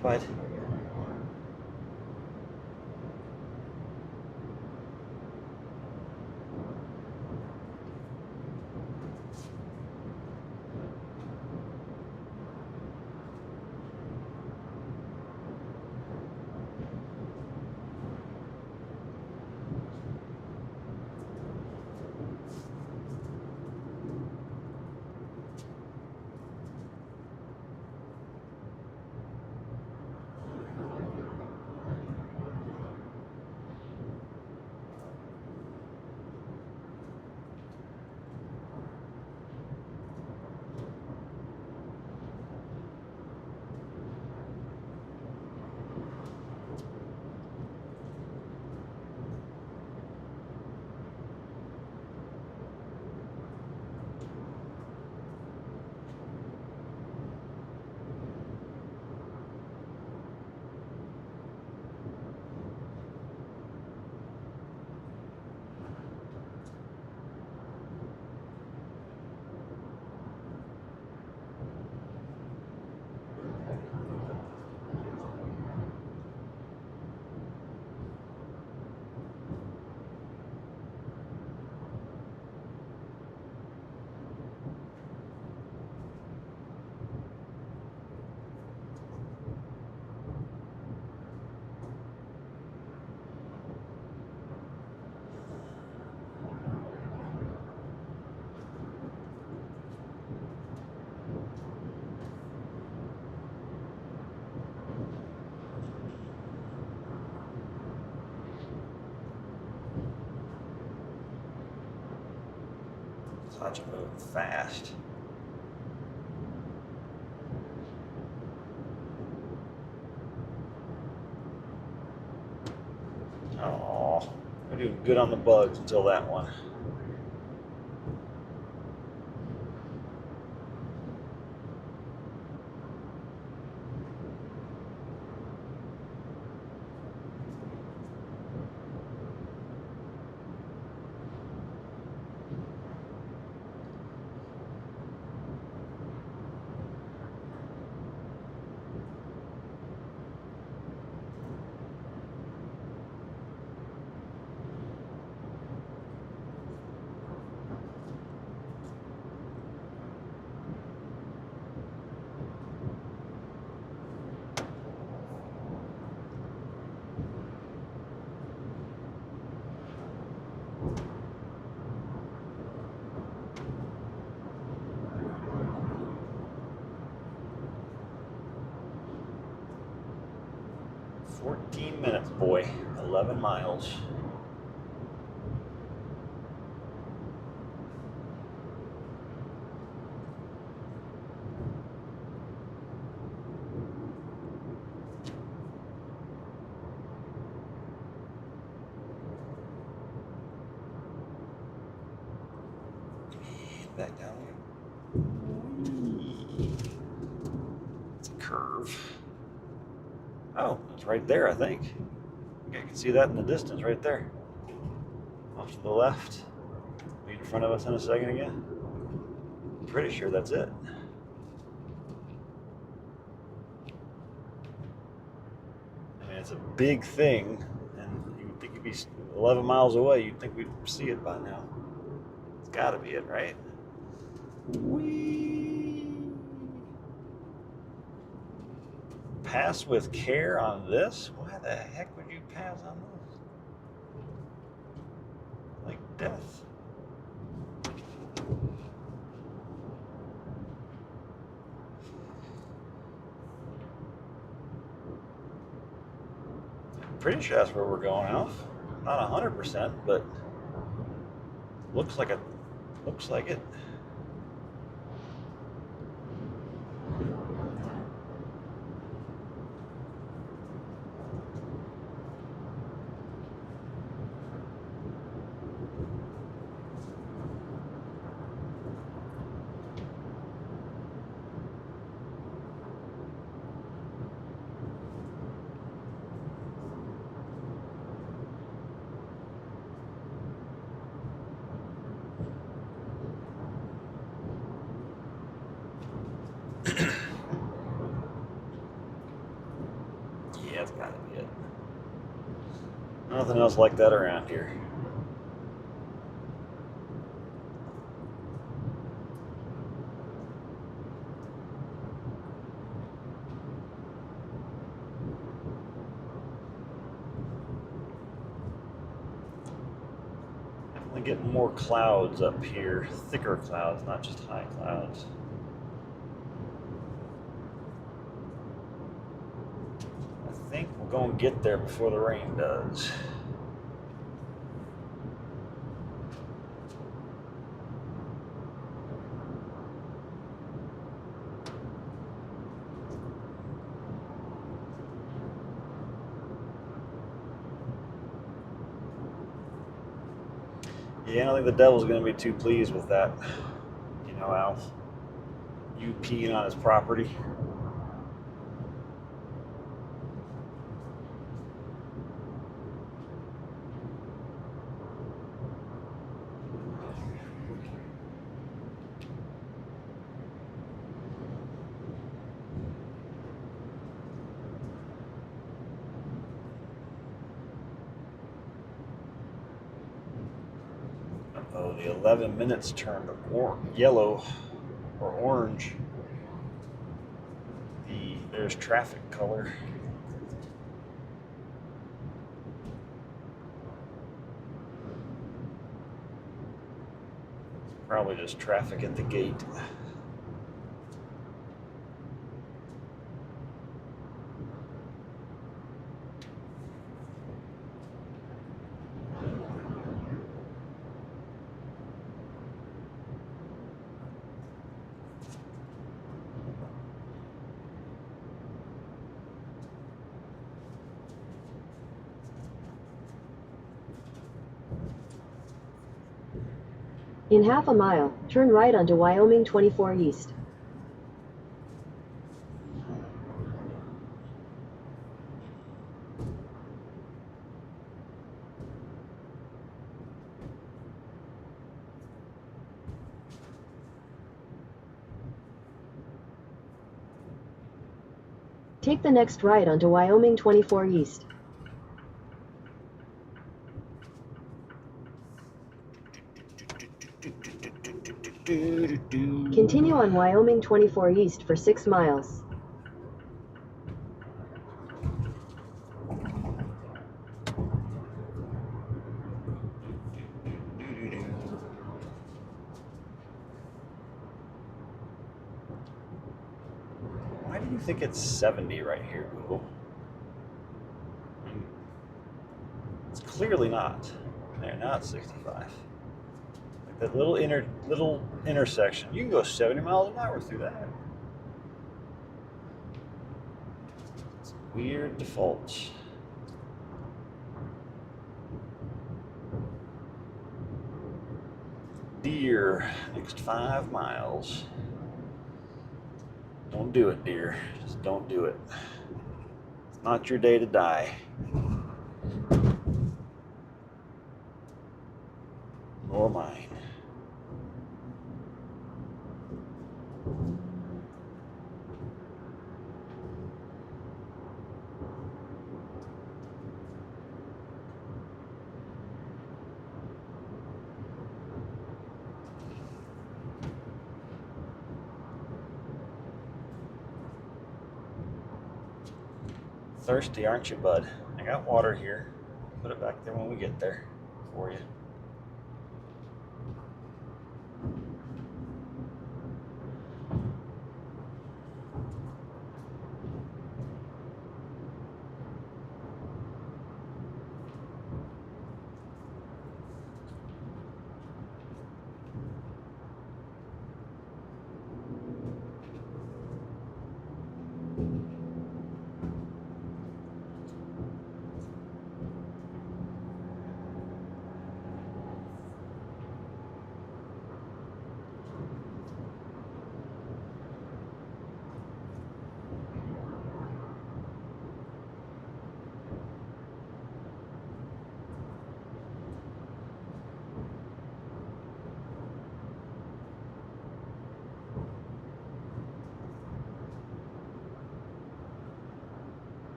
But such moving fast. Oh, we're doing good on the bugs until that one. 14 minutes, boy. 11 miles. Back down here. It's a curve. Oh, it's right there, I think. I can see that in the distance right there. Off to the left. Be in front of us in a second again. Pretty sure that's it. I mean, it's a big thing, and you would think you'd be 11 miles away. You'd think we'd see it by now. It's got to be it, right? Whee! Pass with care on this? Why the heck would you pass on this? Like death. Pretty sure that's where we're going, Alf. Not 100%, but looks like it. Looks like it. Yeah, it's gotta be it. Nothing else like that around here. Definitely getting more clouds up here. Thicker clouds, not just high clouds. I think we're going to get there before the rain does. Yeah, I don't think the devil's going to be too pleased with that. You know, Alf. You peeing on his property. Oh, the 11 minutes turned yellow or orange. There's traffic color. Probably just traffic at the gate. In half a mile, turn right onto Wyoming 24 East. Take the next right onto Wyoming 24 East. Continue on Wyoming 24 East for 6 miles. Why do you think it's 70 right here, Google? clearly not. They're not 65. Like that little intersection, you can go 70 miles an hour through that. It's weird defaults. Deer, next 5 miles. Don't do it, deer. Just don't do it. It's not your day to die. Nor mine. Thirsty, aren't you, bud? I got water here. Put it back there when we get there for you.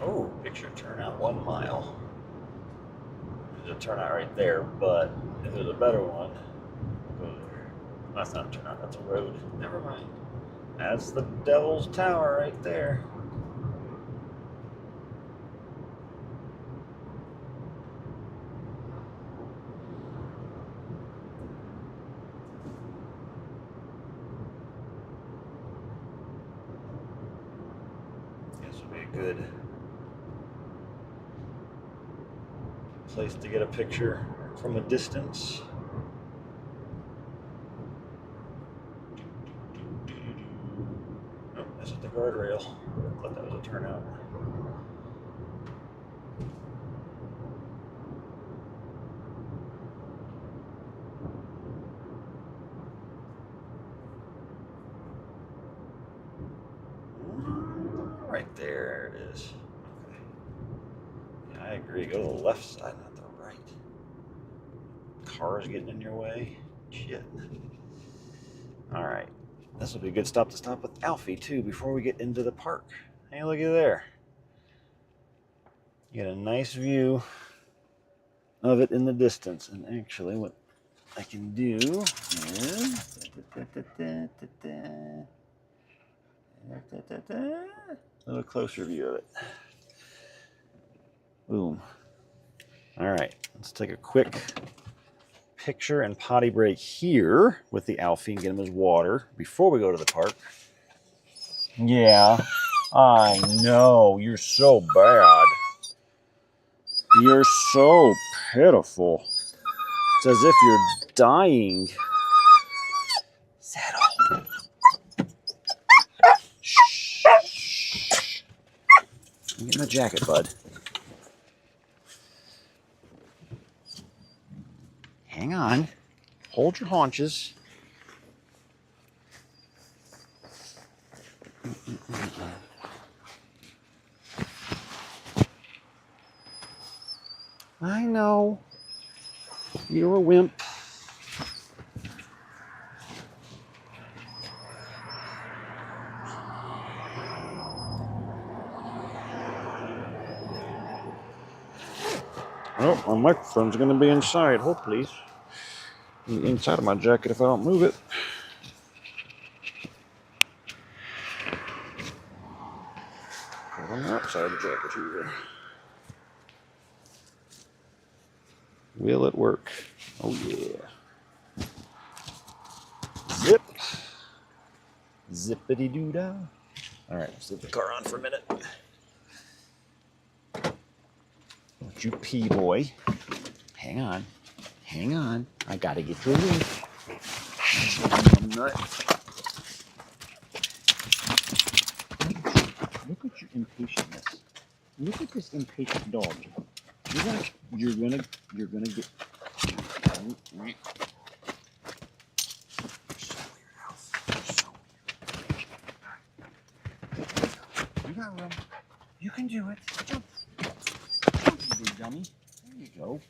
Oh, picture turnout 1 mile. There's a turnout right there, but if there's a better one, go there. That's not a turnout, that's a road. Never mind. That's the Devil's Tower right there. This would be a good place to get a picture from a distance. Oh, this is the guardrail. I thought that was a turnout. Right there it is. Okay. Yeah, I agree. Go to the left side, not the right. Cars getting in your way. Shit. All right. This will be a good stop to stop with Alfie too before we get into the park. Hey, looky there. You get a nice view of it in the distance. And actually, what I can do is a little closer view of it. Boom. All right, let's take a quick picture and potty break here with the Alfie and get him his water before we go to the park. Yeah, I know. You're so bad. You're so pitiful. It's as if you're dying. Settle. Shh. my jacket, bud. Hang on. Hold your haunches. I know. You're a wimp. Oh, my microphone's going to be inside. Hold, please. Inside of my jacket if I don't move it. Put it on the outside of the jacket here. Will it work? Oh, yeah. Zip. Zippity-doo-dah. All right, let's leave the car on for a minute. Don't you pee, boy. Hang on. Hang on. I got to get your leash. Nut. Look at your impatientness. Look at this impatient dog. You're gonna get. You got room. You can do it. Jump. Jump, you big dummy. There you go.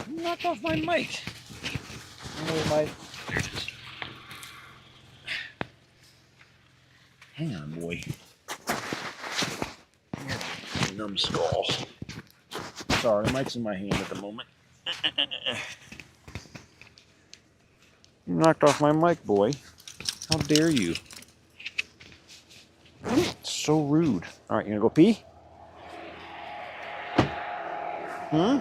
You knocked off my mic. There it is. Hang on, boy. Numbskull. Sorry, the mic's in my hand at the moment. You knocked off my mic, boy. How dare you? So rude. All right, you gonna go pee? Hmm?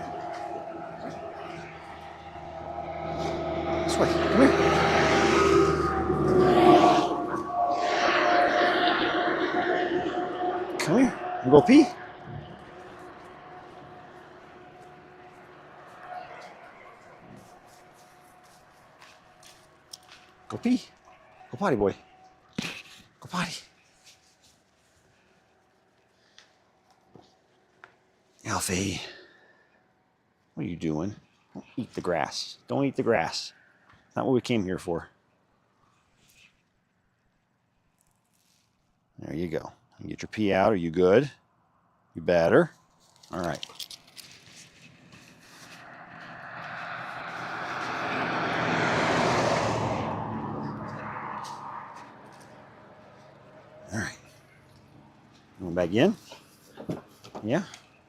This way. Come here. Come here. You go pee? Go pee. Go potty, boy. Go potty. Alfie. What are you doing? Don't eat the grass. Don't eat the grass. Not what we came here for. There you go. You get your pee out. Are you good? You better. All right. All right. Going back in? Yeah.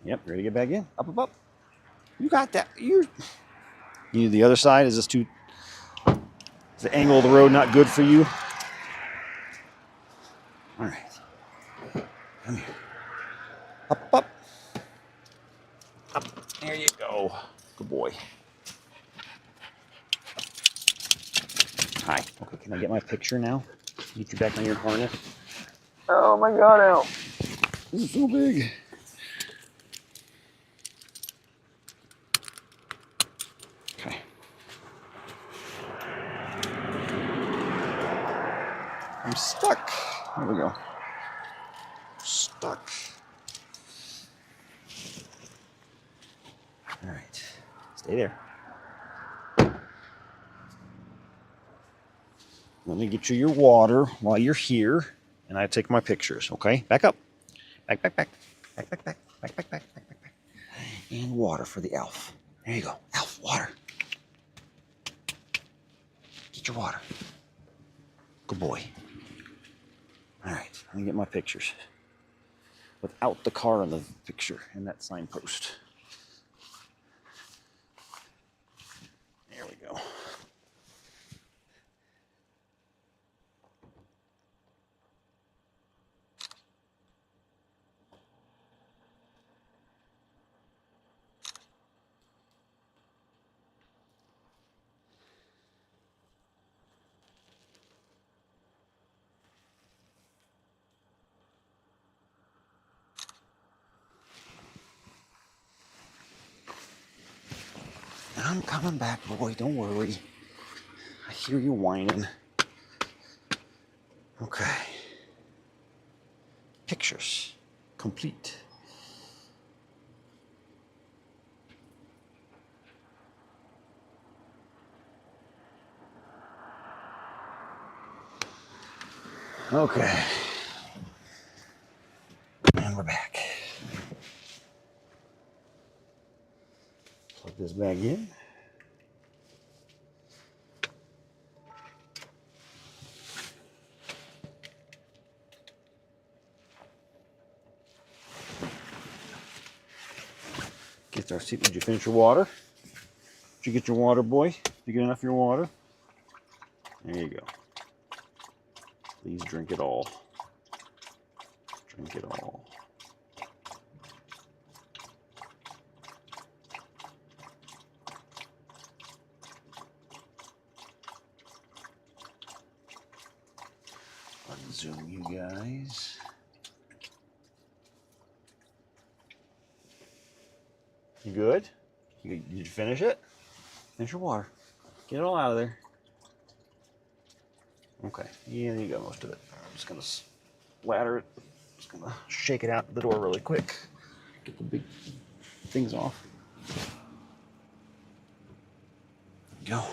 Yep. Ready to get back in? Up, up, up. You got that. You need the other side? Is this too... Is the angle of the road not good for you? All right. Come here. Up, up. Up. There you go. Good boy. Hi. Okay, can I get my picture now? Get you back on your harness. Oh my God, Al. This is so big. Okay. I'm stuck. There we go. Stuck. All right. Stay there. Let me get you your water while you're here, and I take my pictures, okay? Back up. Back, back, back. Back, back, back. Back, back, back. Back, back, back. And water for the elf. There you go. Elf, water. Get your water. Good boy. All right, let me get my pictures. Without the car in the picture and that signpost. There we go. I'm coming back, boy. Don't worry. I hear you whining. Okay. Pictures. complete. Okay. And we're back. Plug this back in. Get our seat. Did you finish your water? Did you get your water, boy? Did you get enough of your water? There you go. Please drink it all. Drink it all. Unzoom you guys. You good? Did you finish it? Finish your water. Get it all out of there. Okay. Yeah, there you go, most of it. I'm just gonna splatter it. Just gonna shake it out the door really quick. Get the big things off. Go. All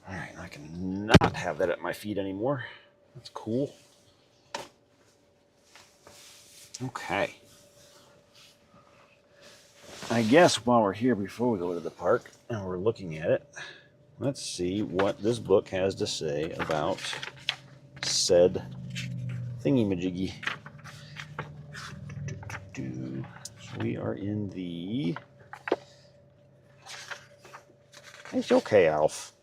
right, I can not have that at my feet anymore. That's cool. Okay. I guess while we're here, before we go to the park and we're looking at it, let's see what this book has to say about said thingy-majiggy. So we are in the... It's okay, Alf.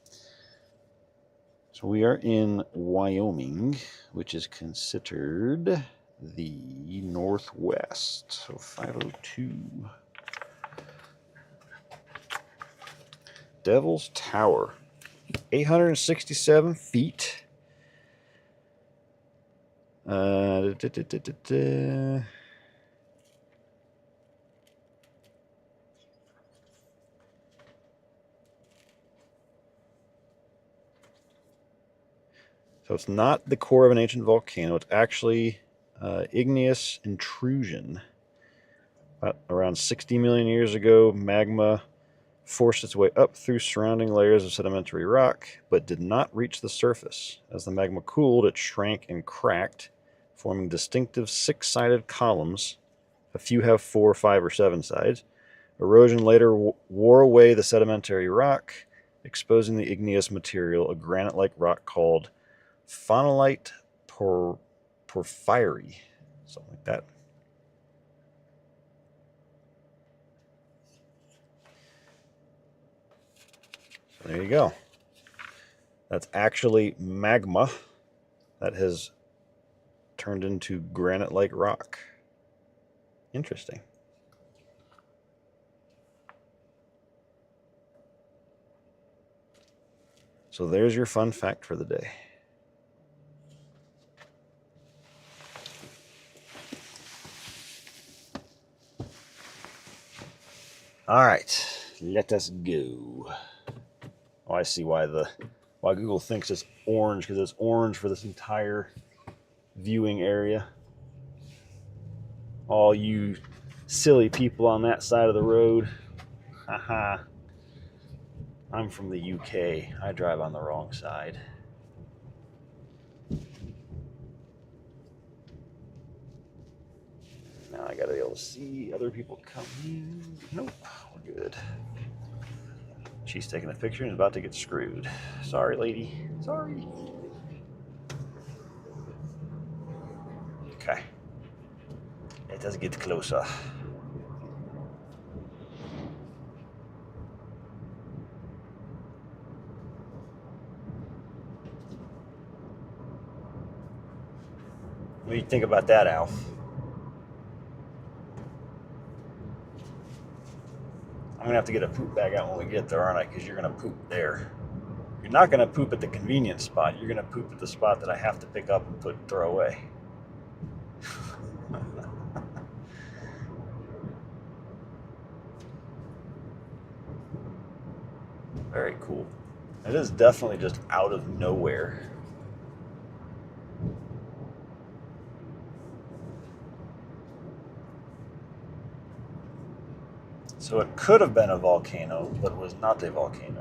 So we are in Wyoming, which is considered the Northwest. So 502. Devil's Tower, 867 feet. So it's not the core of an ancient volcano. It's actually igneous intrusion. Around 60 million years ago, magma forced its way up through surrounding layers of sedimentary rock, but did not reach the surface. As the magma cooled, it shrank and cracked, forming distinctive six-sided columns. A few have 4, 5, or 7 sides. Erosion later wore away the sedimentary rock, exposing the igneous material, a granite-like rock called phonolite porphyry, something like that. So there you go. That's actually magma that has turned into granite-like rock. Interesting. So there's your fun fact for the day. All right, let us go. Oh, I see why Google thinks it's orange, because it's orange for this entire viewing area. All you silly people on that side of the road. Haha. I'm from the UK. I drive on the wrong side. Now I gotta be able to see other people coming. Nope, we're good. She's taking a picture and is about to get screwed. Sorry, lady. Sorry. Okay. Let us get closer. What do you think about that, Alf? I'm gonna have to get a poop bag out when we get there, aren't I? Because you're gonna poop there. You're not gonna poop at the convenience spot. You're gonna poop at the spot that I have to pick up and throw away. Very cool. It is definitely just out of nowhere. So it could have been a volcano, but it was not a volcano.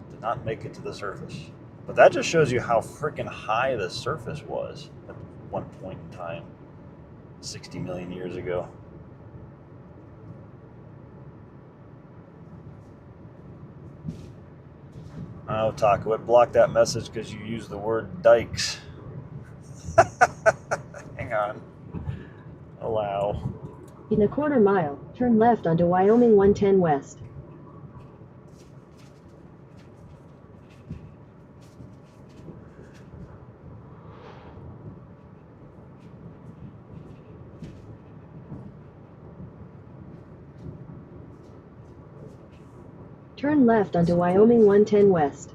It did not make it to the surface. But that just shows you how freaking high the surface was at one point in time, 60 million years ago. Oh, Taco, it blocked that message because you used the word dikes. Hang on. Allow. In a quarter mile, turn left onto Wyoming 110 West. Turn left onto Wyoming 110 West.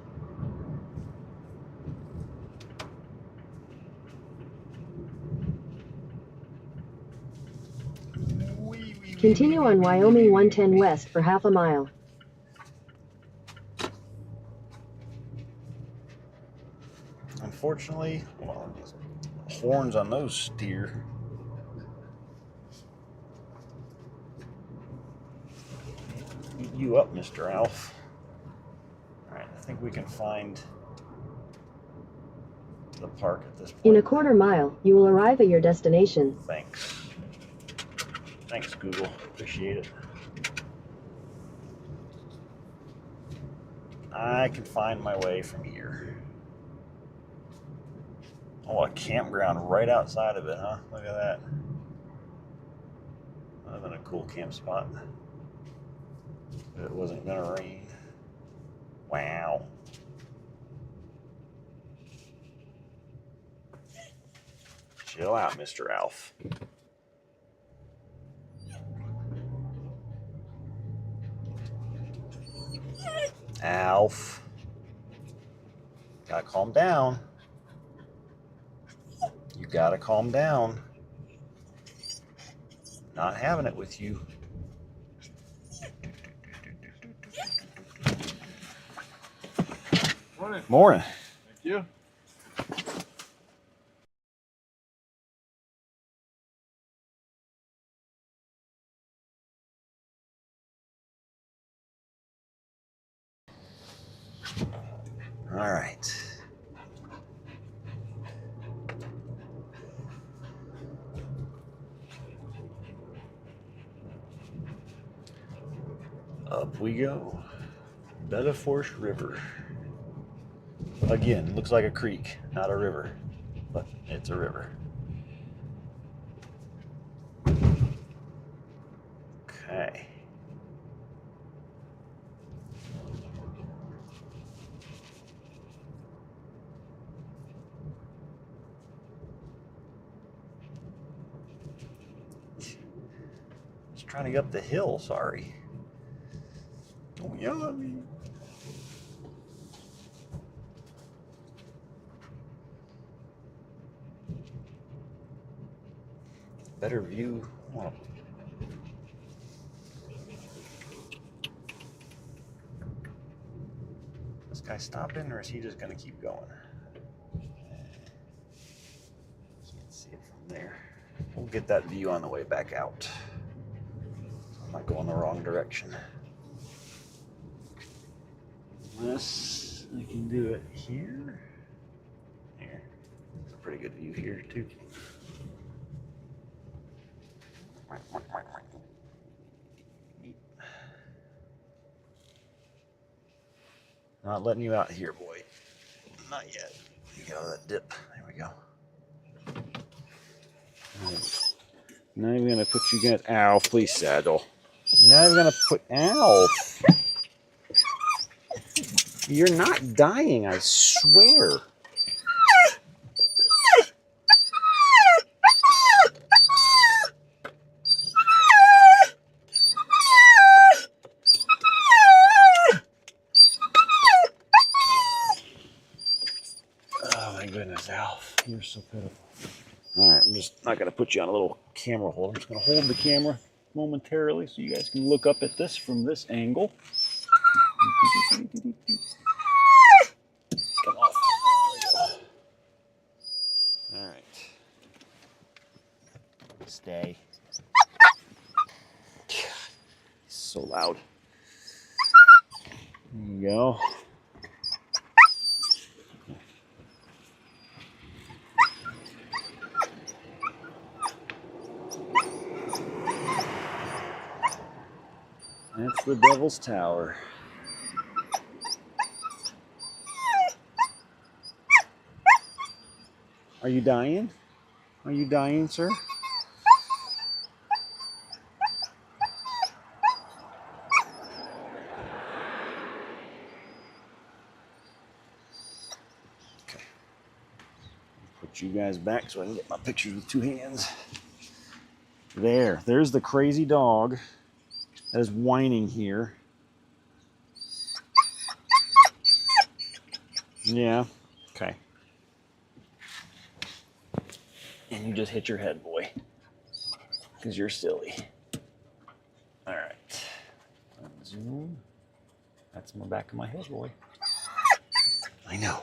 Continue on Wyoming 110 West for half a mile. Unfortunately, well, horns on those steer. Eat you up, Mr. Alf. Alright, I think we can find the park at this point. In a quarter mile, you will arrive at your destination. Thanks. Thanks, Google. Appreciate it. I can find my way from here. Oh, a campground right outside of it, huh? Look at that. That would have been a cool camp spot. But it wasn't gonna rain. Wow. Chill out, Mr. Alf. Alf. Gotta calm down. You gotta calm down. Not having it with you. Morning. Morning. Thank you. All right. Up we go. Bettaforce River. Again, looks like a creek, not a river, but it's a river. Okay. Just trying to get up the hill, sorry. Don't yell at me. Better view. Oh. This guy stopping, or is he just gonna keep going? Can't see it from there. We'll get that view on the way back out. I might go in the wrong direction. Unless I can do it here. Here. It's a pretty good view here too. Not letting you out here, boy. Not yet. You get out of that dip. There we go. Right. Now I'm gonna put you guys. Ow, please saddle. Now I'm gonna put. Ow! You're not dying, I swear. Oh my goodness, Alf. You're so pitiful. Alright, I'm just not going to put you on a little camera hold. I'm just going to hold the camera momentarily so you guys can look up at this from this angle. Come off. Alright. Stay. God, so loud. you go. That's the Devil's Tower. Are you dying? Are you dying, sir? Okay. Put you guys back so I can get my pictures with two hands. There's the crazy dog that is whining here. Yeah, okay. And you just hit your head, boy, because you're silly. All right. Zoom. That's my back of my head, boy. I know.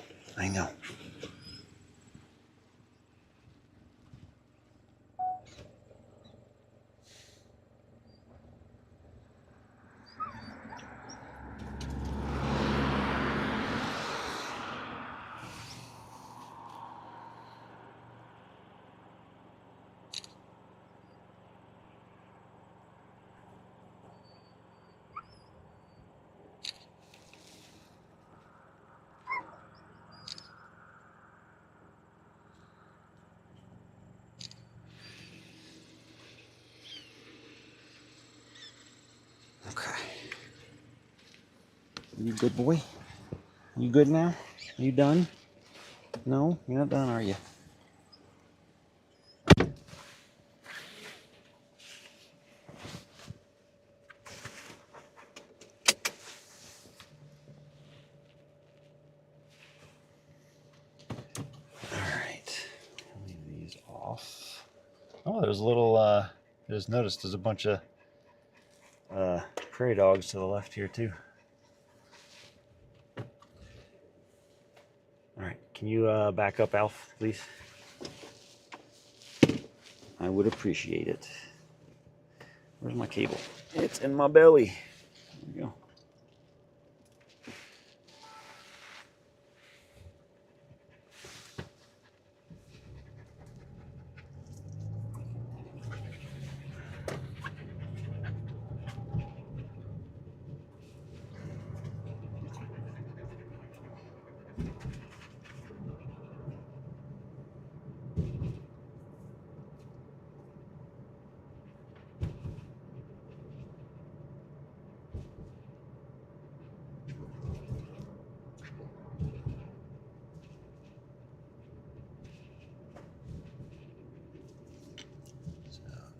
Okay. You good, boy? You good now? You done? No, you're not done, are you? All right. Leave these off. Oh, there's a little. I just noticed there's a bunch of prairie dogs to the left here too. All right, can you back up, Alf, please? I would appreciate it. Where's my cable? It's in my belly. There we go.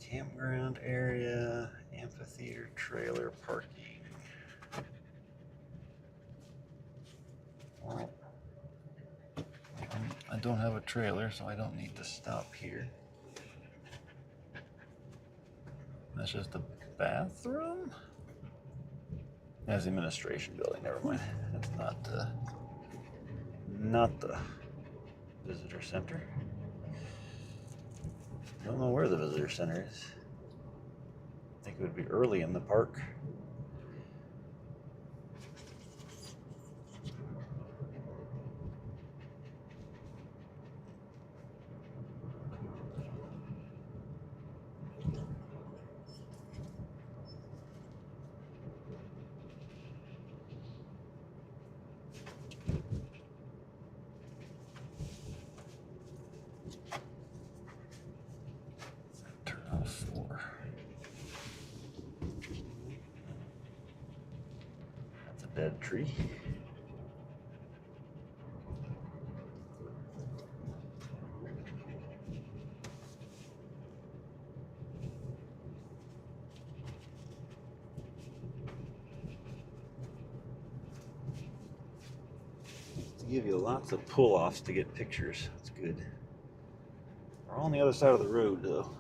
Campground area, amphitheater, trailer, parking. Well, I don't have a trailer, so I don't need to stop here. That's just the bathroom? That's the administration building, never mind. That's not the visitor center. Don't know where the visitor center is. I think it would be early in the park. Turn off 4. That's a dead tree. Give you lots of pull-offs to get pictures. That's good. We're on the other side of the road, though.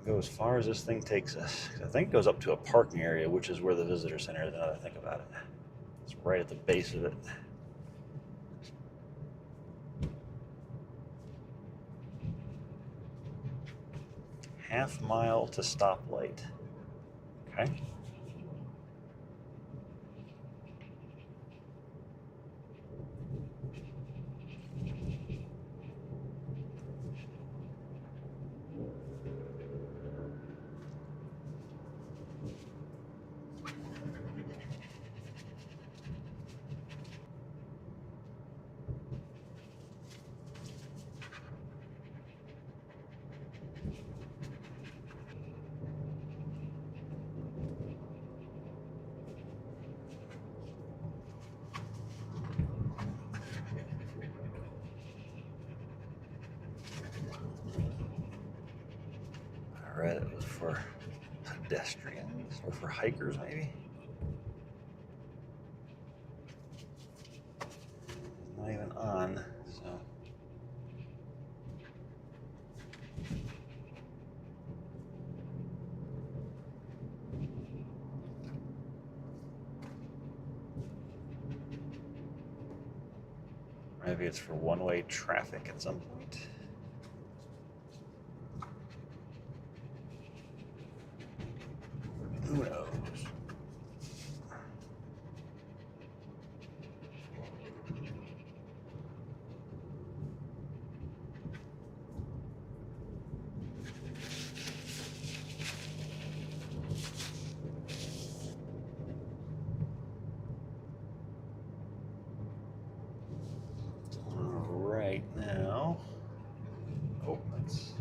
Go as far as this thing takes us. I think it goes up to a parking area, which is where the visitor center is. Now that I think about it, it's right at the base of it. Half mile to stoplight. Okay. for pedestrians or for hikers, maybe. Not even on, so. Maybe it's for one-way traffic at some point. Who knows? Right now. Oh, that's.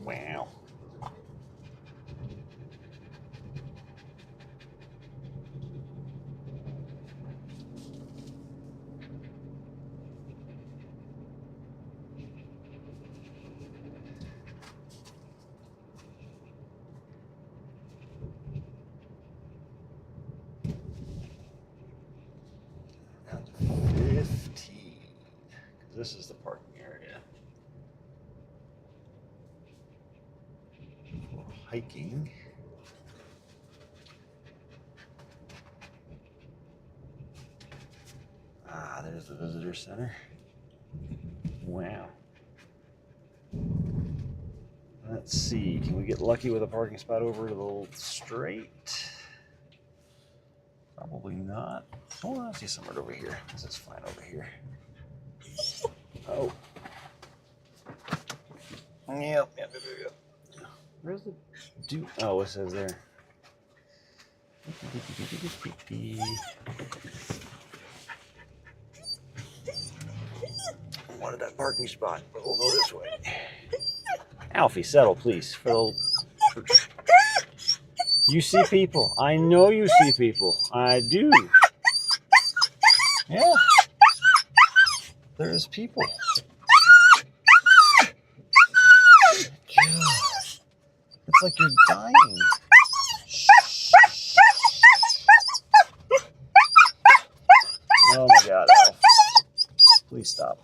Wow. Down to 15. Because this is the parking area. For hiking. Ah, there's the visitor center. Wow. Let's see, can we get lucky with a parking spot over to the old straight? Probably not. Oh, I see somewhere over here. This is fine over here. Oh. Yep. Where's the do? Oh, it says there. Wanted that parking spot, but we'll go this way. Alfie, settle, please. You see people. I know you see people. I do. Yeah. There's people. Gosh. It's like you're dying. Oh my God, Alf. Please stop.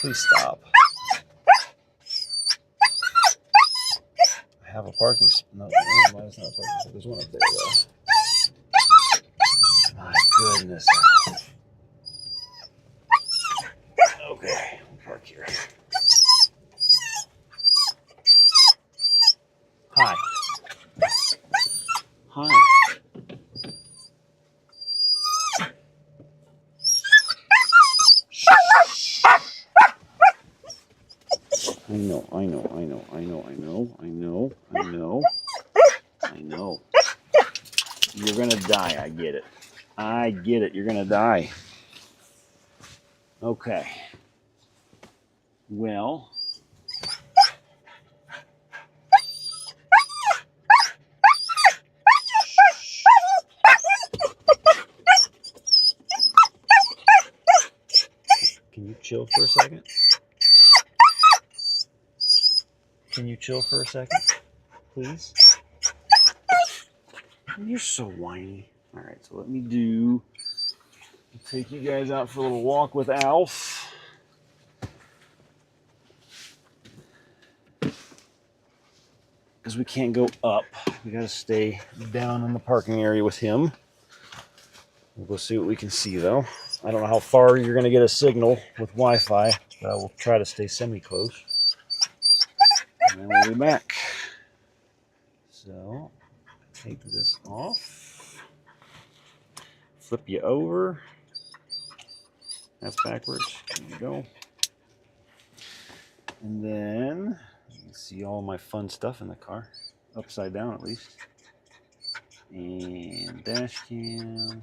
Please stop. I have a parking spot. No, why is not a parking spot? There's one up there, though. My goodness. Okay, we'll park here. Hi. Hi. I know. You're gonna die, I get it. You're gonna die. Okay. Well. Can you chill for a second? Can you chill for a second, please? You're so whiny. All right, so let me take you guys out for a little walk with Alf. Because we can't go up. We got to stay down in the parking area with him. We'll go see what we can see, though. I don't know how far you're going to get a signal with Wi-Fi, but I will try to stay semi-close. And then we'll be back. So, take this off. Flip you over. That's backwards. There you go. And then you can see all my fun stuff in the car. Upside down, at least. And dash cam.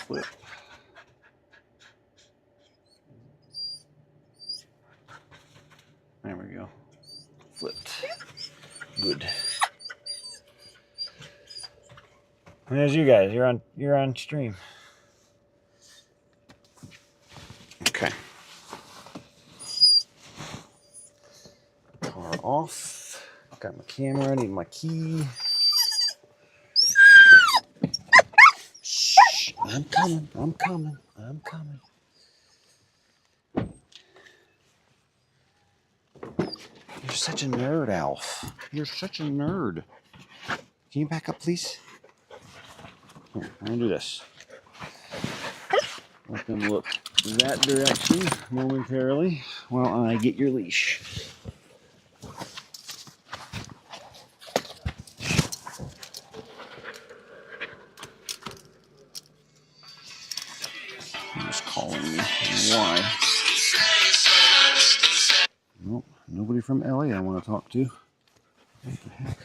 Flip. There's you guys. You're on stream. Okay. Car off. Got my camera. Need my key. Shh. I'm coming. I'm coming. I'm coming. You're such a nerd, Alf. You're such a nerd. Can you back up, please? Here, I'm gonna do this. Let them look that direction momentarily while I get your leash. I'm just calling me. Why? Nope, nobody from LA I want to talk to. What the heck?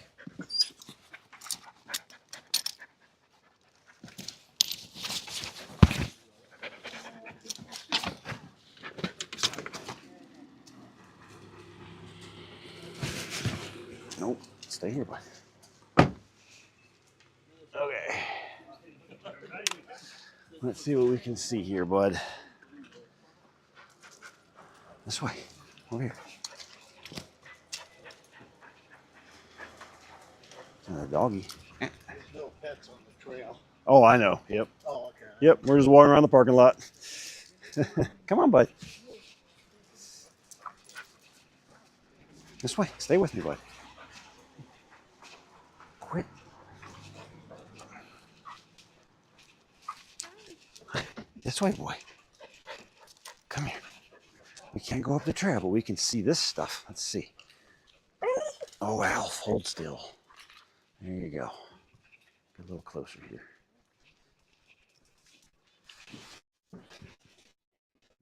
Nope, stay here, bud. Okay. Let's see what we can see here, bud. This way. Over here. Doggy. There's no pets on the trail. Oh, I know. Yep. Oh, okay. Yep. We're just walking around the parking lot. Come on, bud. This way. Stay with me, bud. Quit. This way, boy. Come here. We can't go up the trail, but we can see this stuff. Let's see. Oh, Alf, hold still. There you go. Get a little closer here.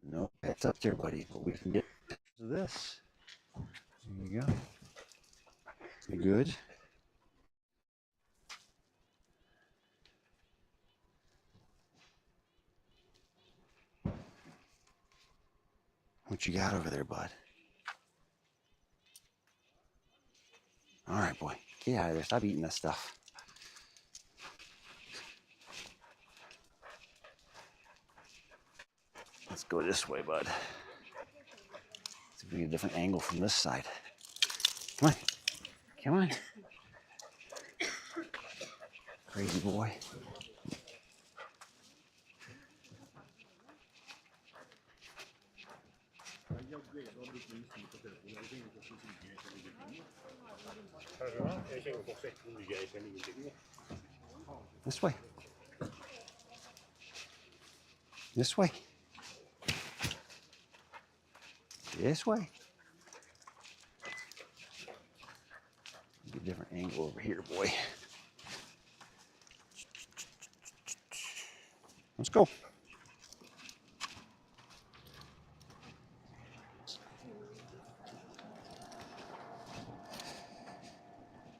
No pets up there, buddy, but we can get to this. There you go. You good? What you got over there, bud? All right, boy. Get out of there. Stop eating that stuff. Let's go this way, bud. See if we get a different angle from this side. Come on. Come on. Crazy boy. This way. This way. This way. Get a different angle over here, boy. Let's go.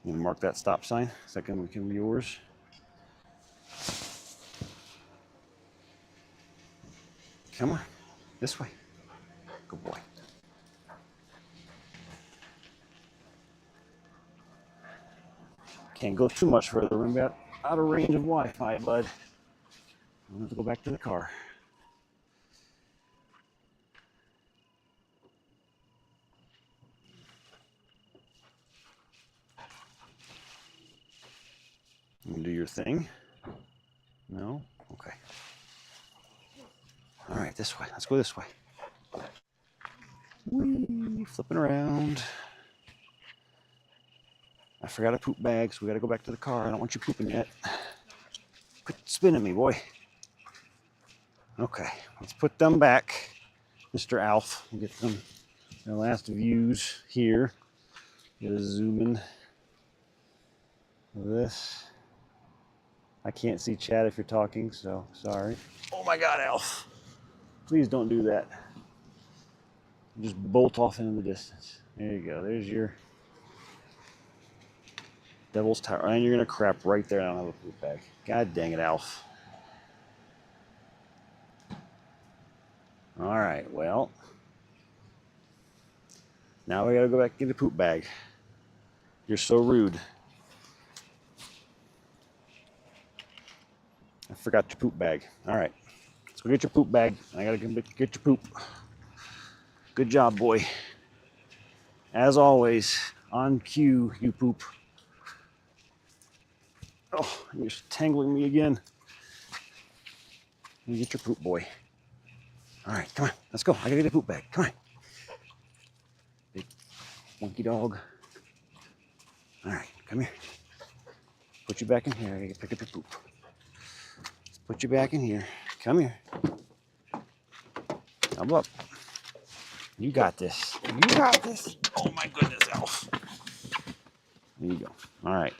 You gonna mark that stop sign? Is that gonna become yours? Come on. This way. Good boy. Can't go too much further. We're about out of range of Wi-Fi, bud. I'll have to go back to the car. You can do your thing. No? Okay. All right, this way. Let's go this way. Whee, flipping around. I forgot a poop bag, so we gotta go back to the car. I don't want you pooping yet. Quit spinning me, boy. Okay, let's put them back. Mr. Alf, we'll get them their last views here. Get a zoom in. This. I can't see chat if you're talking, so sorry. Oh my God, Alf. Please don't do that. Just bolt off into the distance. There you go. There's your Devil's Tower. And you're going to crap right there. I don't have a poop bag. God dang it, Alf. All right, well. Now we got to go back and get the poop bag. You're so rude. forgot your poop bag. All right, let's go get your poop bag. I gotta get your poop. Good job, boy. As always, on cue, you poop. Oh, you're tangling me again. You get your poop, boy. All right, come on, let's go. I gotta get a poop bag. Come on. Big monkey dog. All right, come here. Put you back in here. I gotta pick up your poop. Let's put you back in here. Come here. Come up. You got this. You got this. Oh my goodness, Elf. There you go. All right.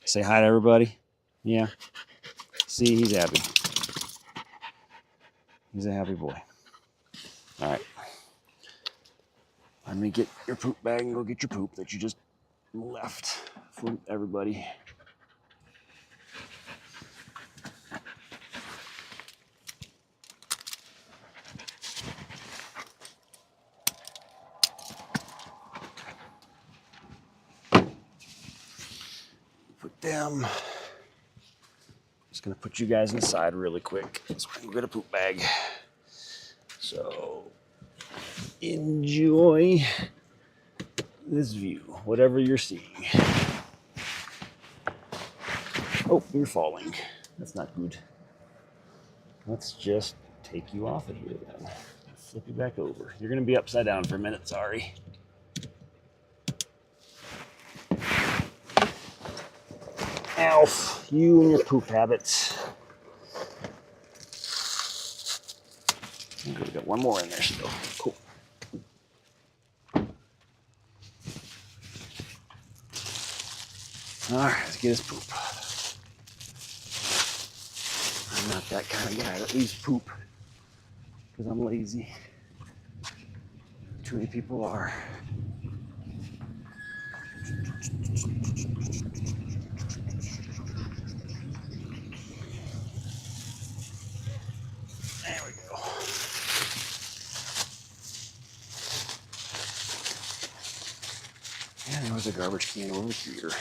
Say hi to everybody. Yeah. See, he's happy. He's a happy boy. All right. Let me get your poop bag and go get your poop that you just left for everybody. Put them. Just gonna put you guys inside really quick so I can get a poop bag. So enjoy this view, whatever you're seeing. Oh, you're falling. That's not good. Let's just take you off of here then. Flip you back over. You're gonna be upside down for a minute, sorry. Alf, you and your poop habits. Okay, we got one more in there still. Cool. All right, let's get his poop. I'm not that kind of guy that leaves poop because I'm lazy. Too many people are. There we go. And there was a garbage can over here.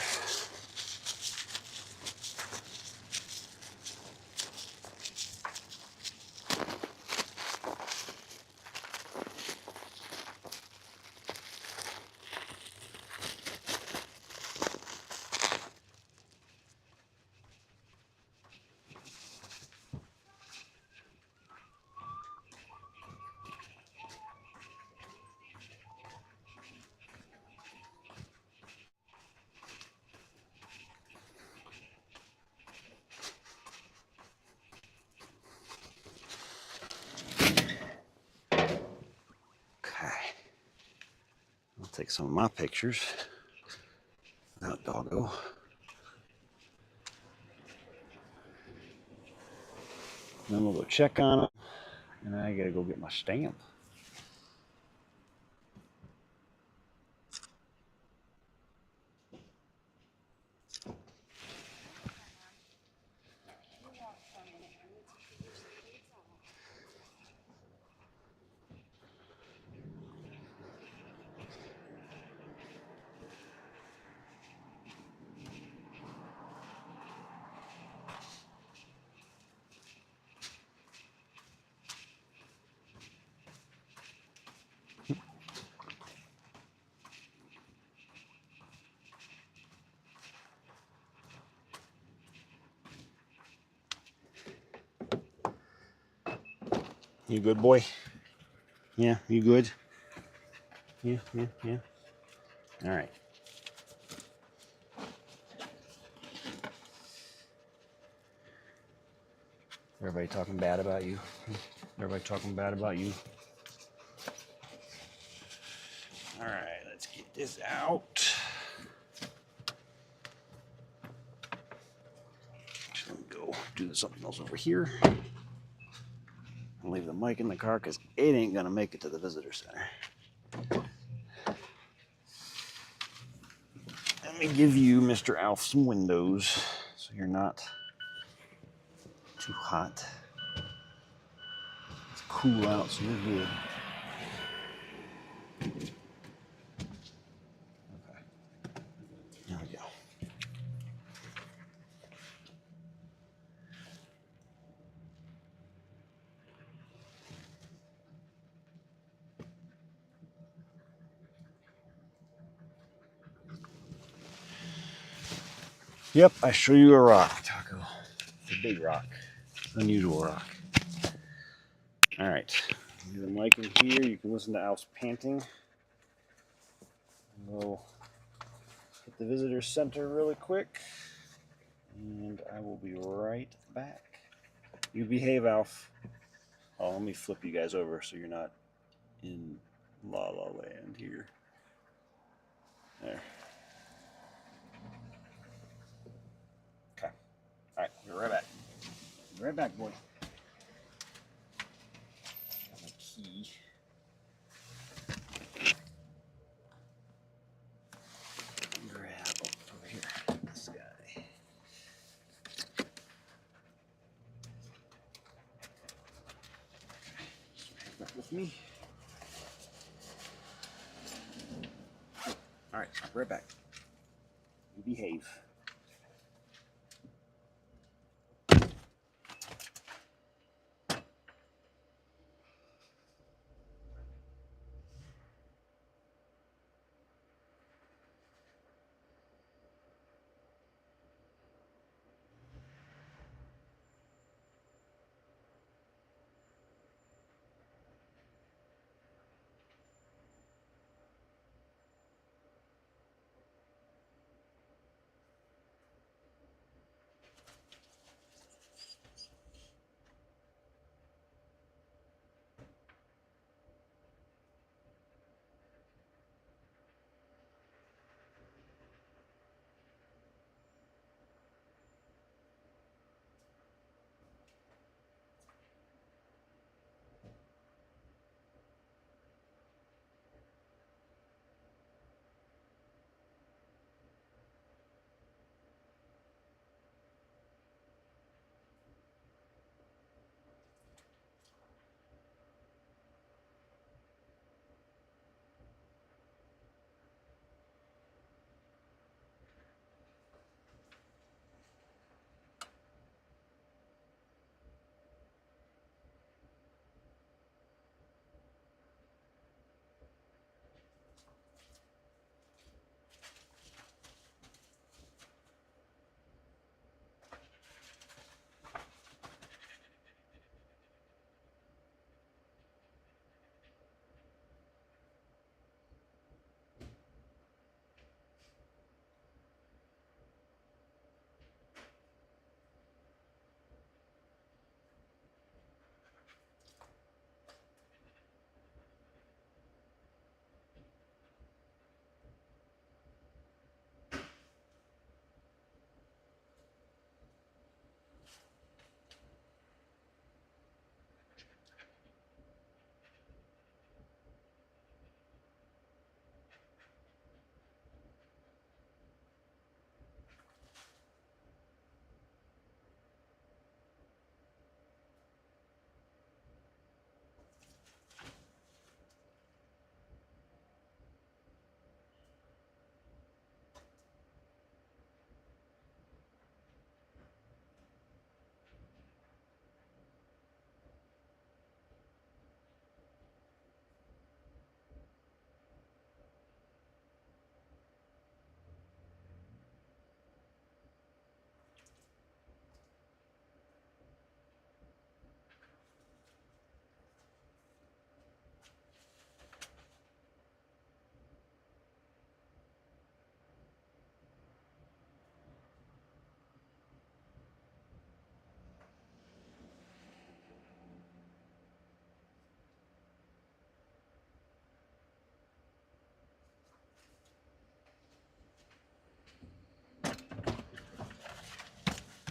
Take some of my pictures without Doggo. Then we'll go check on him, and I gotta go get my stamp. You good, boy? Yeah, you good? Yeah. All right. Everybody talking bad about you? Everybody talking bad about you? All right, let's get this out. Let me go do something else over here. I'll leave the mic in the car because it ain't gonna make it to the visitor center. Let me give you, Mr. Alf, some windows so you're not too hot. It's cool out, so you're good. Okay. There we go. Yep, I show you a rock, Taco. It's a big rock. Unusual rock. All right. Leave the mic in here. You can listen to Alf's panting. We'll hit the visitor center really quick. And I will be right back. You behave, Alf. Oh, let me flip you guys over so you're not in La La Land here. There. Okay. All right, we'll be right back. Be right back, boy. Got my key. Grab over here. This guy. Back with me. All right, I'll be right back. You behave.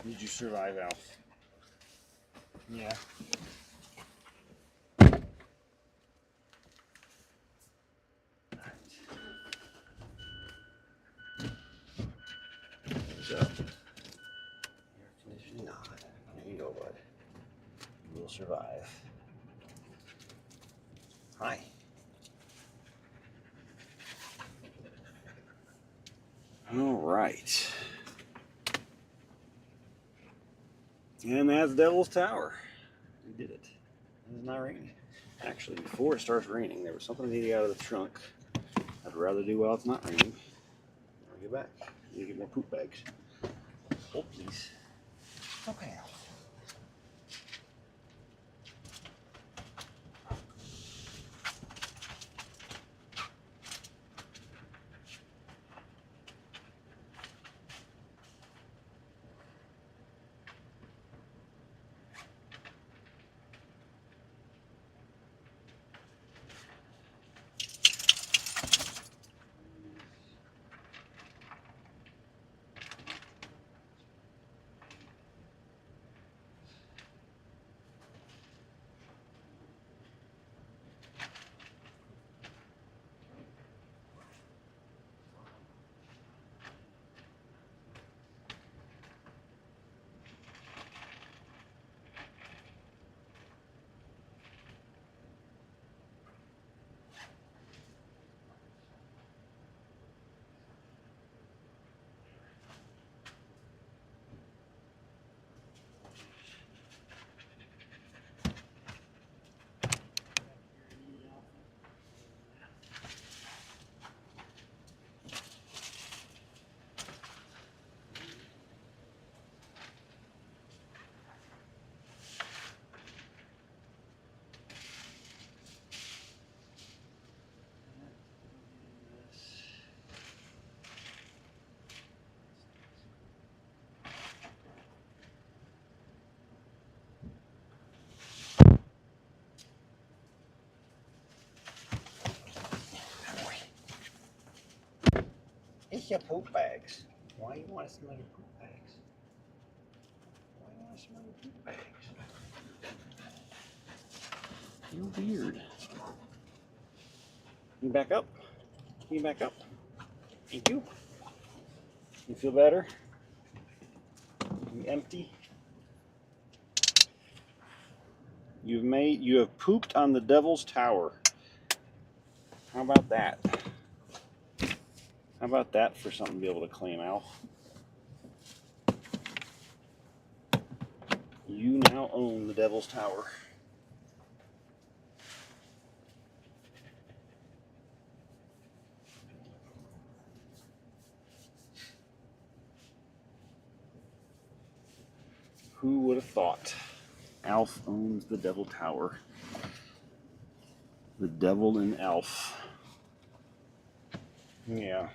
Did you survive, Alf? Yeah. So, air conditioning on. There you go, bud. You will survive. Hi. All right. And that's Devil's Tower. We did it. It's not raining. Actually, before it starts raining, there was something I need to get out of the trunk. I'd rather do while it's not raining. I'll get back. I need to get more poop bags. Hold please. Okay. It's your poop bags. Why you want to smell your poop bags? Why you want to smell your poop bags? You're weird. Can you back up? Can you back up? Thank you. You feel better? You empty? You have pooped on the Devil's Tower. How about that? How about that for something to be able to claim, Al? You now own the Devil's Tower. Who would have thought? Alf owns the Devil Tower. The Devil and Alf. Yeah.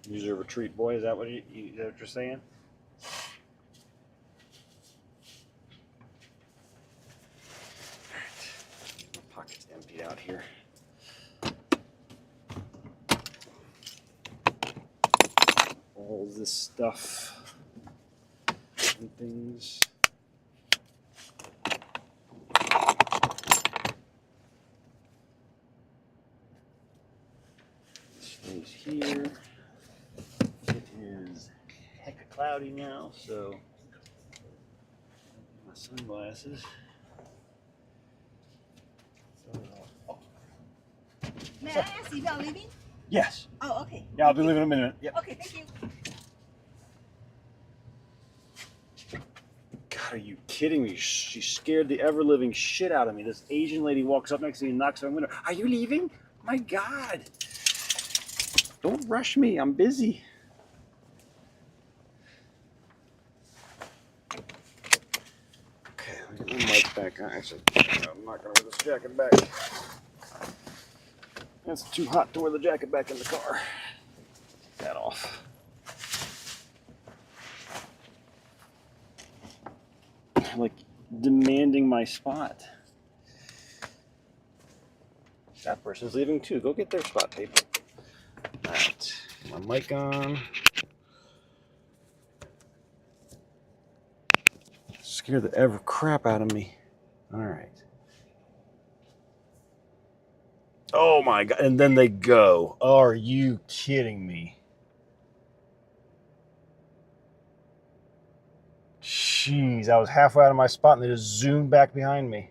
Use a retreat, boy. Is that what you're saying? Alright. My pocket's emptied out here. All this stuff and things. Stays here. It is hecka cloudy now, so my sunglasses. May I ask if you're leaving? Yes. Oh, okay. Yeah, I'll be leaving in a minute. Yep. Okay, thank you. God, are you kidding me? She scared the ever-living shit out of me. This Asian lady walks up next to me and knocks on my window. Are you leaving? My God. Don't rush me. I'm busy. Okay, let me get my mic back on. Actually, I'm not going to wear this jacket back. It's too hot to wear the jacket back in the car. Take that off. Like demanding my spot. That person's leaving too. Go get their spot, people. Alright, my mic on. Scare the ever crap out of me. Alright. Oh my God. And then they go. Are you kidding me? Jeez, I was halfway out of my spot and they just zoomed back behind me.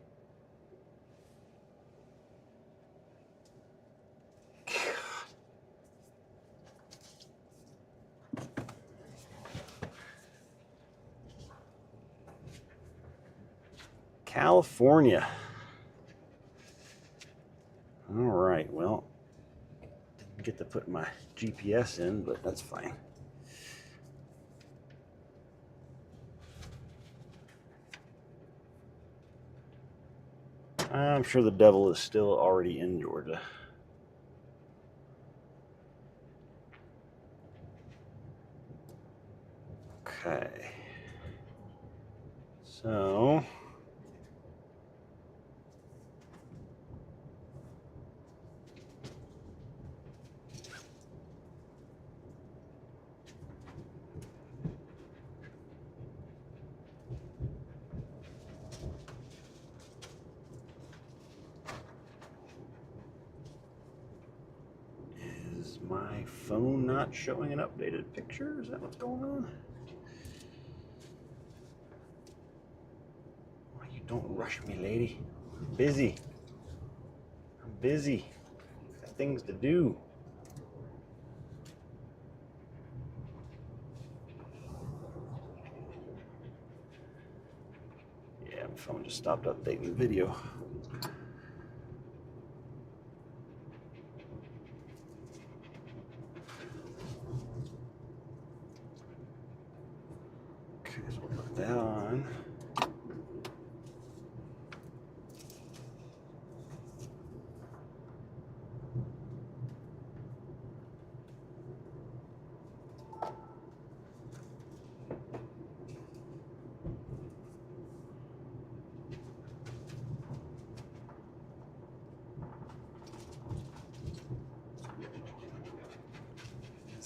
California. All right, well, didn't get to put my GPS in, but that's fine. I'm sure the devil is still already in Georgia. Okay. So is my phone not showing an updated picture? Is that what's going on? Why you don't rush me, lady? I'm busy. I'm busy. Got things to do. Yeah, my phone just stopped updating video. Okay, so we'll put that on.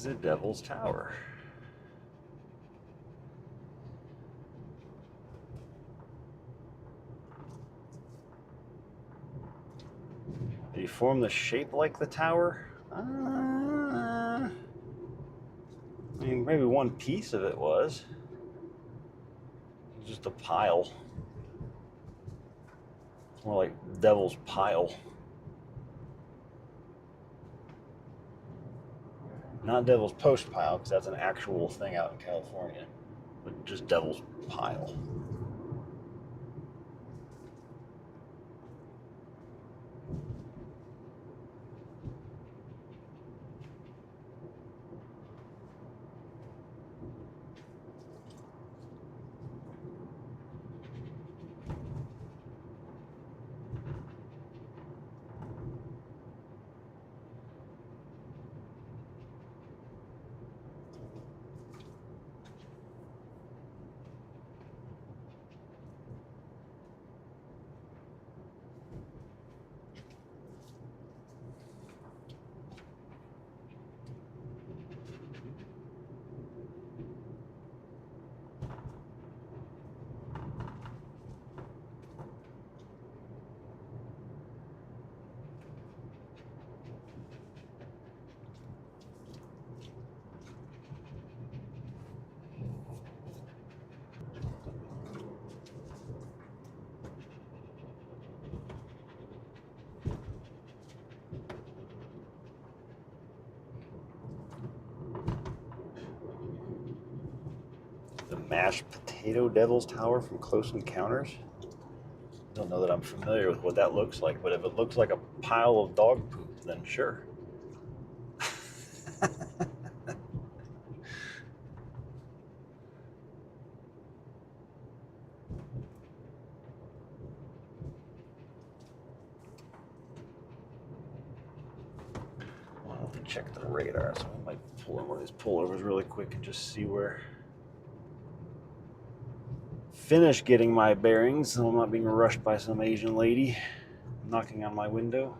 The Devil's Tower. Did he form the shape like the tower? I mean, maybe one piece of it was. It was just a pile. It's more like Devil's Pile. Not Devil's Post Pile, because that's an actual thing out in California, but just Devil's Pile. The mashed potato Devil's Tower from Close Encounters. I don't know that I'm familiar with what that looks like, but if it looks like a pile of dog poop, then sure. I'll have to check the radar, so I might pull in one of these pullovers really quick and just see where. Finish getting my bearings so I'm not being rushed by some Asian lady knocking on my window.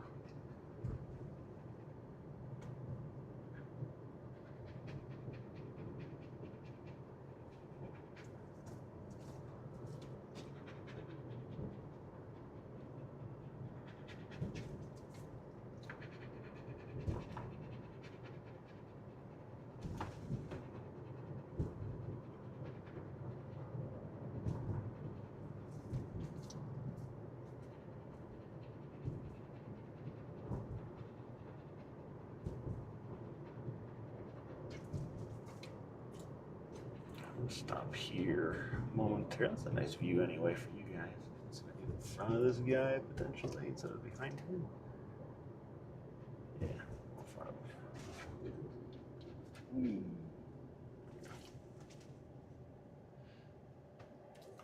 Stop here momentarily. That's a nice view anyway for you guys. It's gonna be in front of this guy potentially instead of behind him. Yeah, in front of him.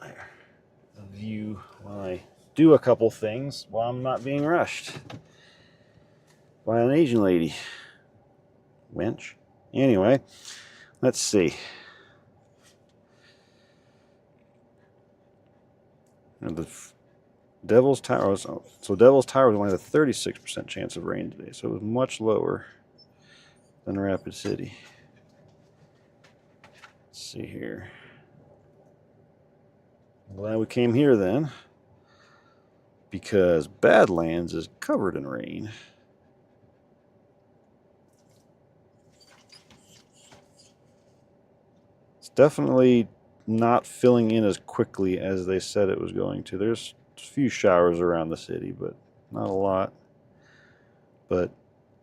There. The view while I do a couple things while I'm not being rushed by an Asian lady. Wench. Anyway, let's see. And the Devil's Tower was, so Devil's Tower only had a 36% chance of rain today, so it was much lower than Rapid City. Let's see here. I'm glad we came here then, because Badlands is covered in rain. It's definitely not filling in as quickly as they said it was going to. There's a few showers around the city, but not a lot. But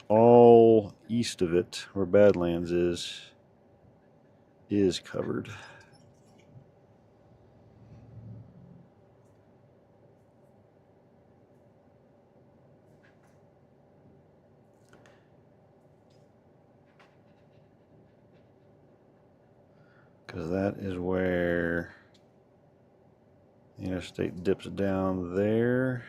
all east of it, where Badlands is covered. Because that is where the interstate dips down there.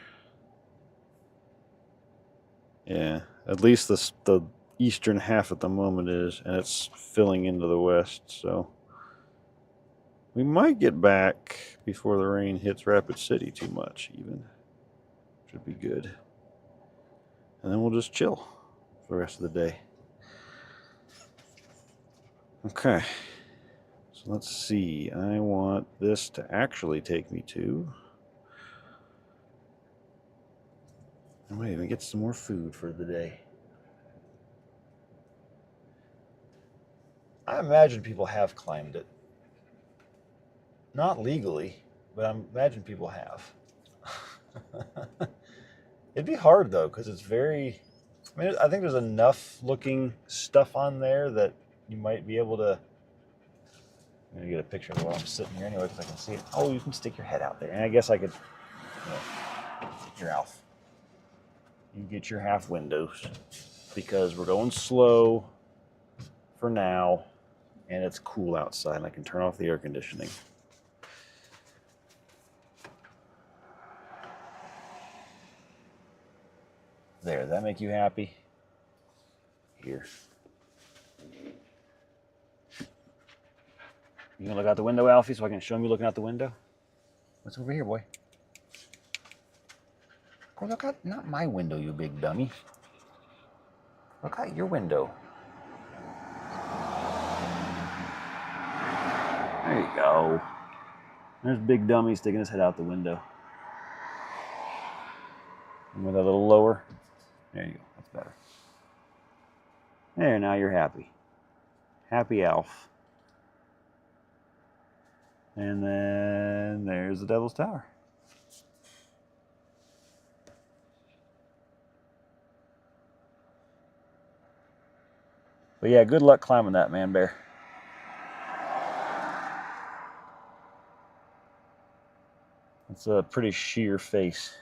Yeah, at least the eastern half at the moment is, and it's filling into the west, so we might get back before the rain hits Rapid City too much, even. Should be good. And then we'll just chill for the rest of the day. Okay. So let's see. I want this to actually take me to. I might even get some more food for the day. I imagine people have climbed it. Not legally, but I imagine people have. It'd be hard though, because it's very. I mean, I think there's enough looking stuff on there that you might be able to. I'm gonna get a picture of it while I'm sitting here anyway, because I can see it. Oh, you can stick your head out there, and I guess I could. Here, Alf. You get your half windows because we're going slow for now, and it's cool outside. And I can turn off the air conditioning. There, does that make you happy? Here. You gonna look out the window, Alfie, so I can show him you looking out the window? What's over here, boy? Go look out, not my window, you big dummy. Look out your window. There you go. There's big dummy sticking his head out the window. And with a little lower. There you go, that's better. There, now you're happy. Happy Alf. And then there's the Devil's Tower. But yeah, good luck climbing that, man bear. It's a pretty sheer face.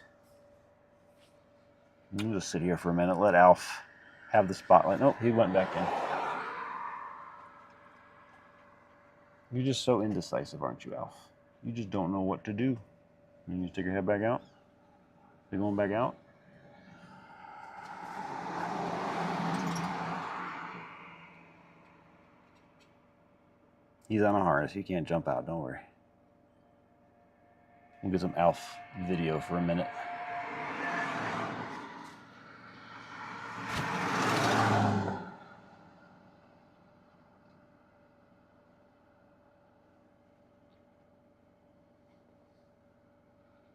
Let me just sit here for a minute, let Alf have the spotlight. Nope, he went back in. You're just so indecisive, aren't you, Alf? You just don't know what to do. You just stick your head back out? You going back out? He's on a harness. He can't jump out. Don't worry. We'll get some Alf video for a minute.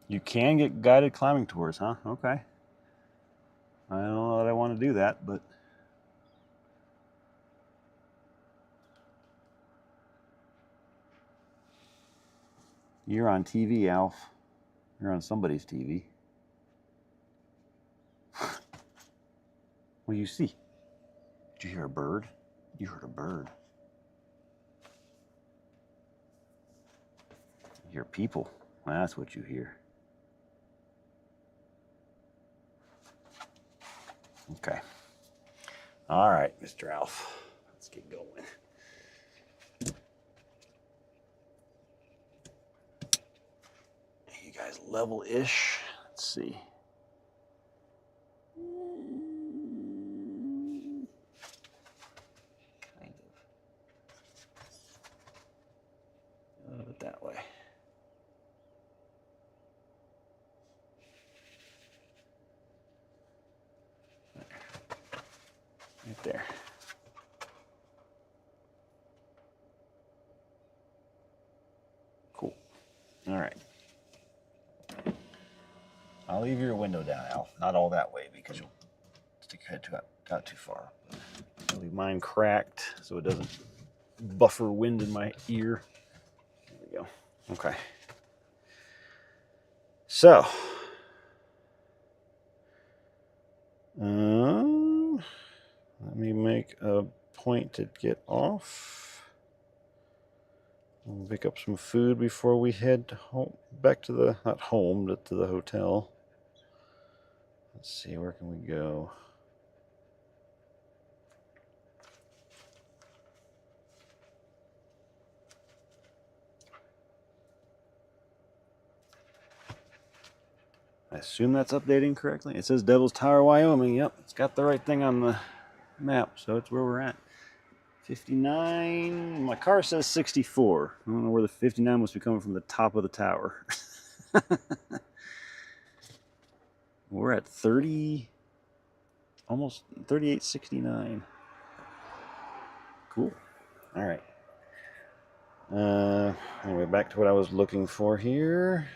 You can get guided climbing tours, huh? Okay. I don't know that I want to do that, but you're on TV, Alf. You're on somebody's TV. What do you see? Did you hear a bird? You heard a bird. You hear people. That's what you hear. Okay. All right, Mr. Alf. Let's get going. You guys level-ish. see. Kind of. A little bit that way. Right there. Cool. All right. I'll leave your window down, Al. Not all that way because you'll stick your head out too far. I'll leave mine cracked so it doesn't buffer wind in my ear. There we go. Okay. So, let me make a point to get off. We'll pick up some food before we head home, back to the, not home, but to the hotel. Let's see, where can we go? I assume that's updating correctly. It says Devil's Tower, Wyoming. Yep, it's got the right thing on the map, so it's where we're at. 59. My car says 64. I don't know where the 59 must be coming from the top of the tower. We're at 30, almost 3869. Cool. All right. Anyway, back to what I was looking for here.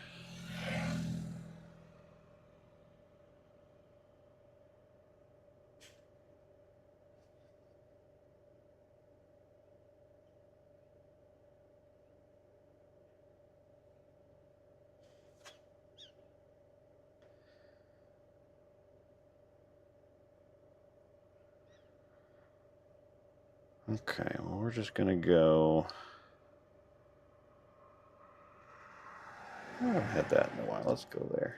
Okay, well, we're just gonna go. I haven't had that in a while. Let's go there.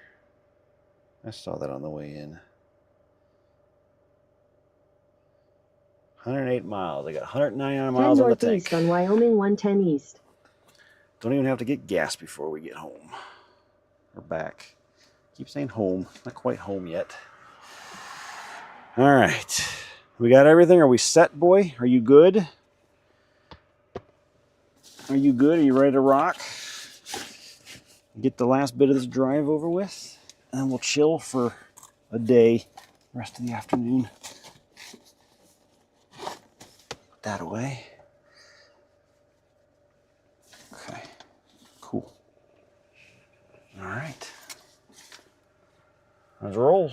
I saw that on the way in. 108 miles. I got 199 10 miles on the northeast tank. on Wyoming 110 east. Don't even have to get gas before we get home. Or back. Keep saying home. Not quite home yet. All right. We got everything. Are we set, boy? Are you good? Are you good? Are you ready to rock? Get the last bit of this drive over with. And then we'll chill for a day. The rest of the afternoon. Put that away. Okay. Cool. All right. Let's roll.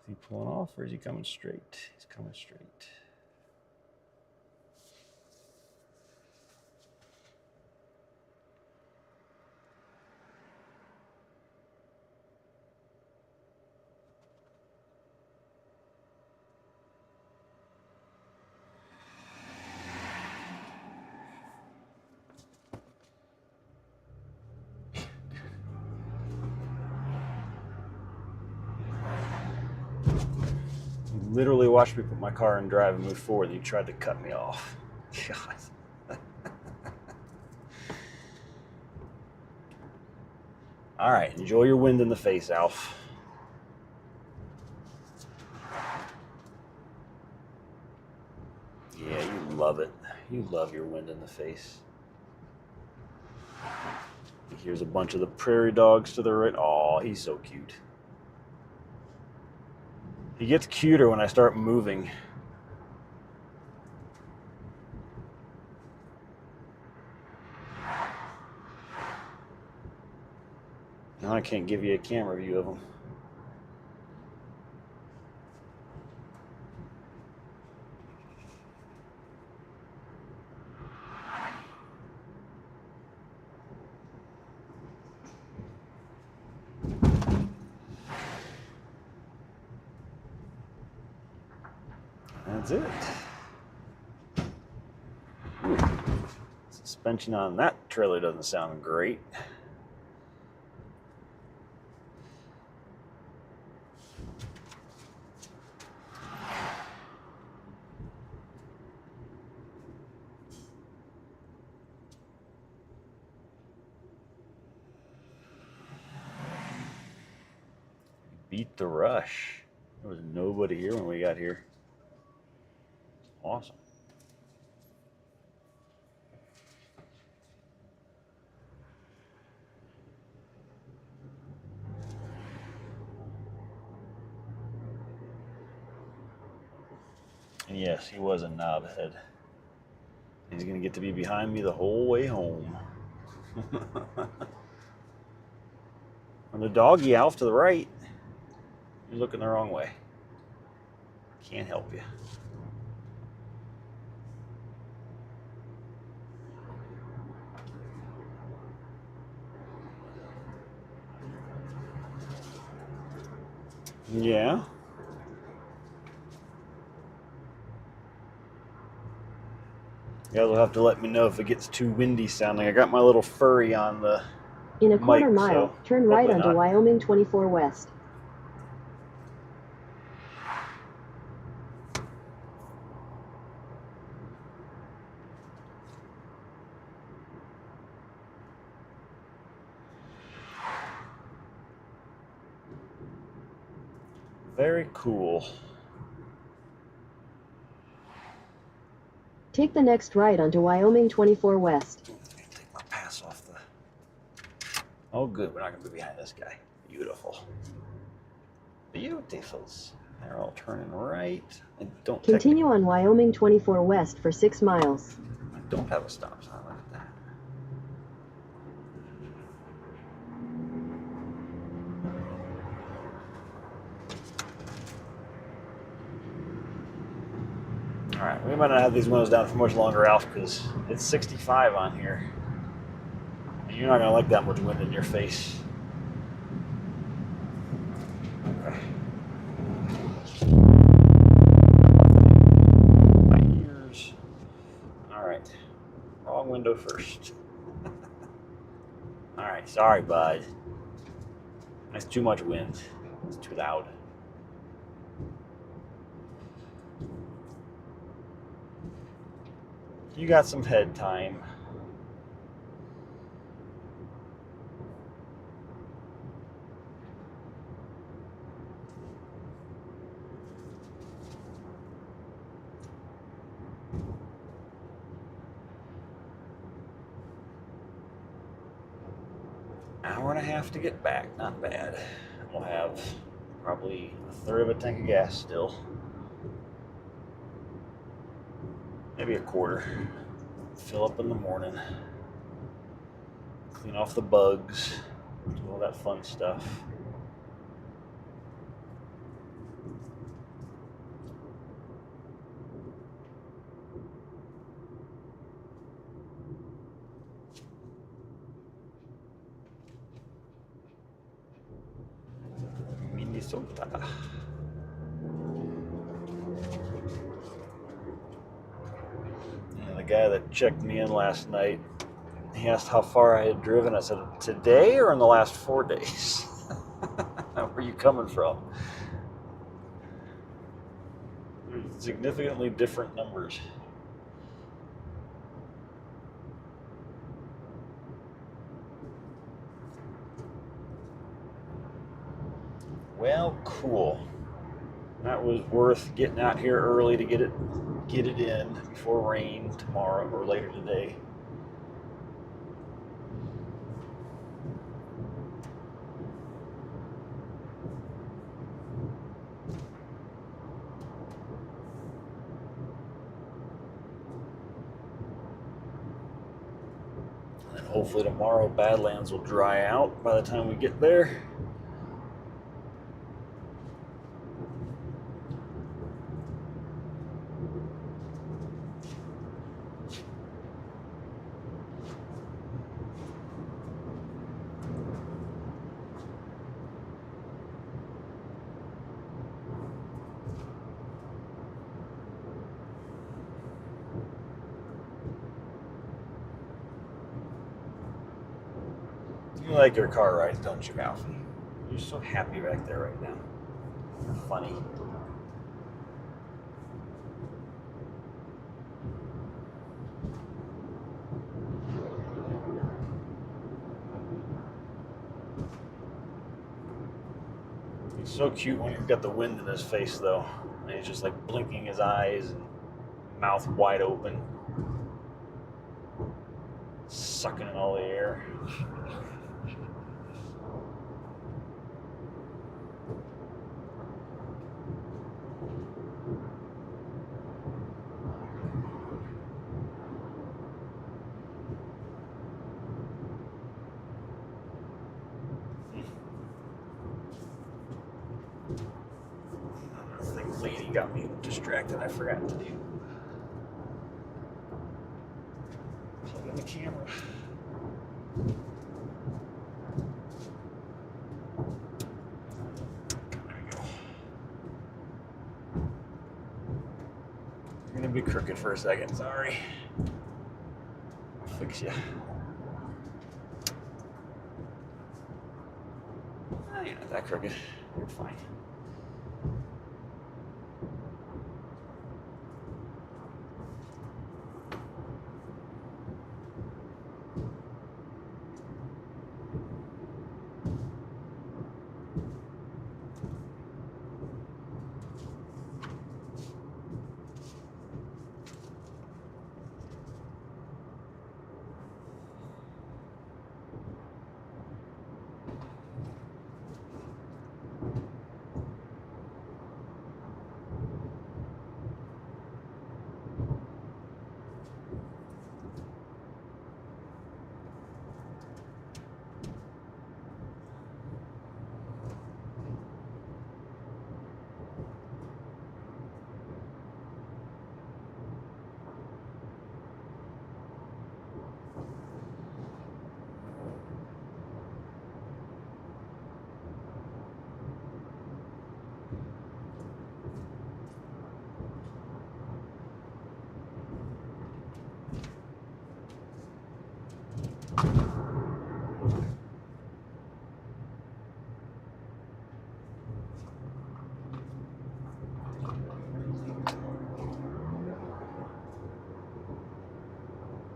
Is he pulling off or is he coming straight? He's coming straight. Literally watched me put my car in drive and move forward, and you tried to cut me off. God. All right, enjoy your wind in the face, Alf. Yeah, you love it. You love your wind in the face. Here's a bunch of the prairie dogs to the right. Oh, he's so cute. He gets cuter when I start moving. Now I can't give you a camera view of him. That's it. Ooh. Suspension on that trailer doesn't sound great. beat the rush. There was nobody here when we got here. Awesome. And yes, he was a knobhead. He's going to get to be behind me the whole way home. And the doggy off to the right, you're looking the wrong way. Can't help you. Yeah. You guys will have to let me know if it gets too windy sounding. I got my little furry on the In a quarter mic, mile, so turn right hopefully onto not. Wyoming 24 West. Very cool. Take the next right onto Wyoming 24 West. Take my pass off the... Oh, good. We're not going to be behind this guy. Beautiful. Beautifuls. They're all turning right. I don't Continue on Wyoming 24 West for 6 miles. I don't have a stop sign. Look at that. All right, we might not have these windows down for much longer, Alf, because it's 65 on here. And you're not going to like that much wind in your face. Okay. My ears. All right. Wrong window first. All right, sorry, bud. That's too much wind. It's too loud. You got some head time. Hour and a half to get back, not bad. We'll have probably a third of a tank of gas still. Maybe a quarter. Fill up in the morning. Clean off the bugs. Do all that fun stuff. Minnesota. And the guy that checked me in last night, he asked how far I had driven. I said, today or in the last 4 days? Where are you coming from? Significantly different numbers. Well, cool. That was worth getting out here early to get it in before rain tomorrow or later today. And hopefully tomorrow Badlands will dry out by the time we get there. You like your car rides, don't you, Alfie? You're so happy back there right now. You're funny. He's So cute when he's got the wind in his face, though. And he's just like blinking his eyes and mouth wide open, sucking in all the air. I think lady got me distracted. I forgot to do. Plug in the camera. There we go. You're gonna be crooked for a second. Sorry. I'll fix you. Oh, you're not that crooked. You're fine.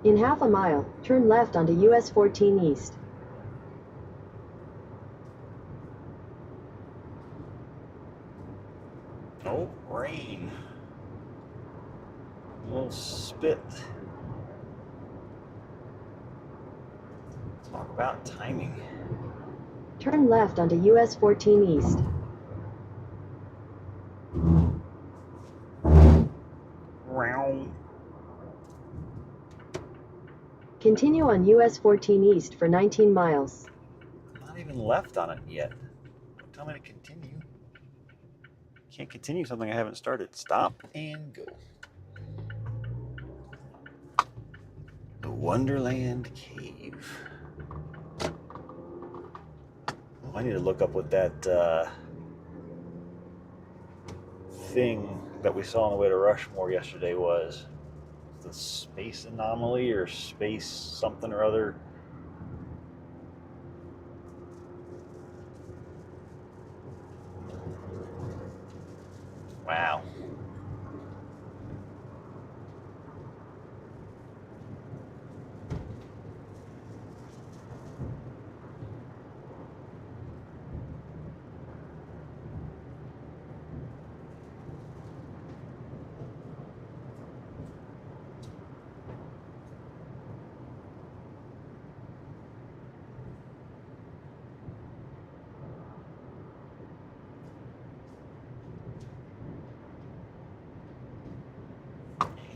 In half a mile, turn left onto US 14 East. Oh, rain. A little spit. Talk about timing. Turn left onto US 14 East. Round. Continue on US 14 East for 19 miles. Not even left on it yet. Don't tell me to continue. Can't continue something I haven't started. Stop and go. The Wonderland Cave. Oh, I need to look up what that thing that we saw on the way to Rushmore yesterday was. The space anomaly or space something or other. Wow.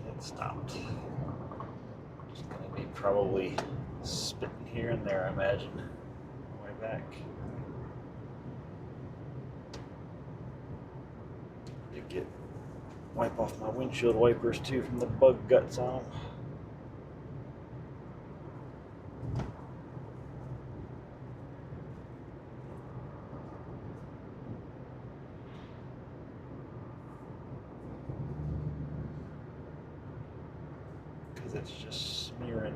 It stopped. Just gonna be probably spitting here and there, I imagine. On the way back. To wipe off my windshield wipers too from the bug guts on them. Because it's just smearing.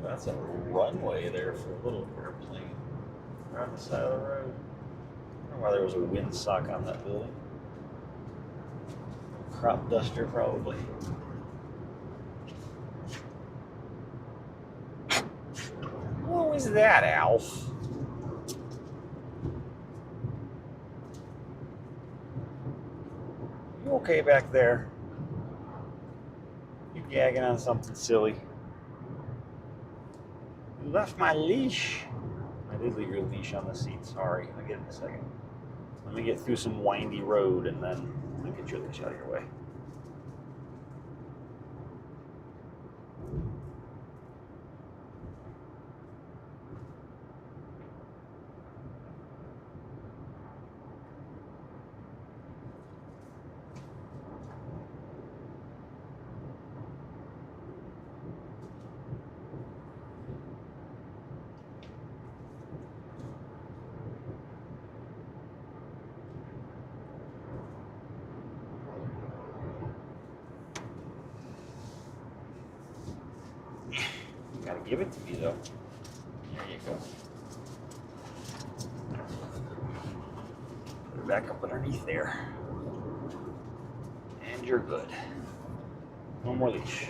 That's a runway there for a little airplane right on the side of the road. I don't know why there was a windsock on that building. Crop duster, probably. What was that, Alf? You okay back there? You gagging on something silly? You left my leash. I did leave your leash on the seat. Sorry. I'll get it in a second. Let me get through some windy road and then I'll get your leash out of your way. You gotta give it to me though. There you go. Put it back up underneath there. And you're good. No more leash.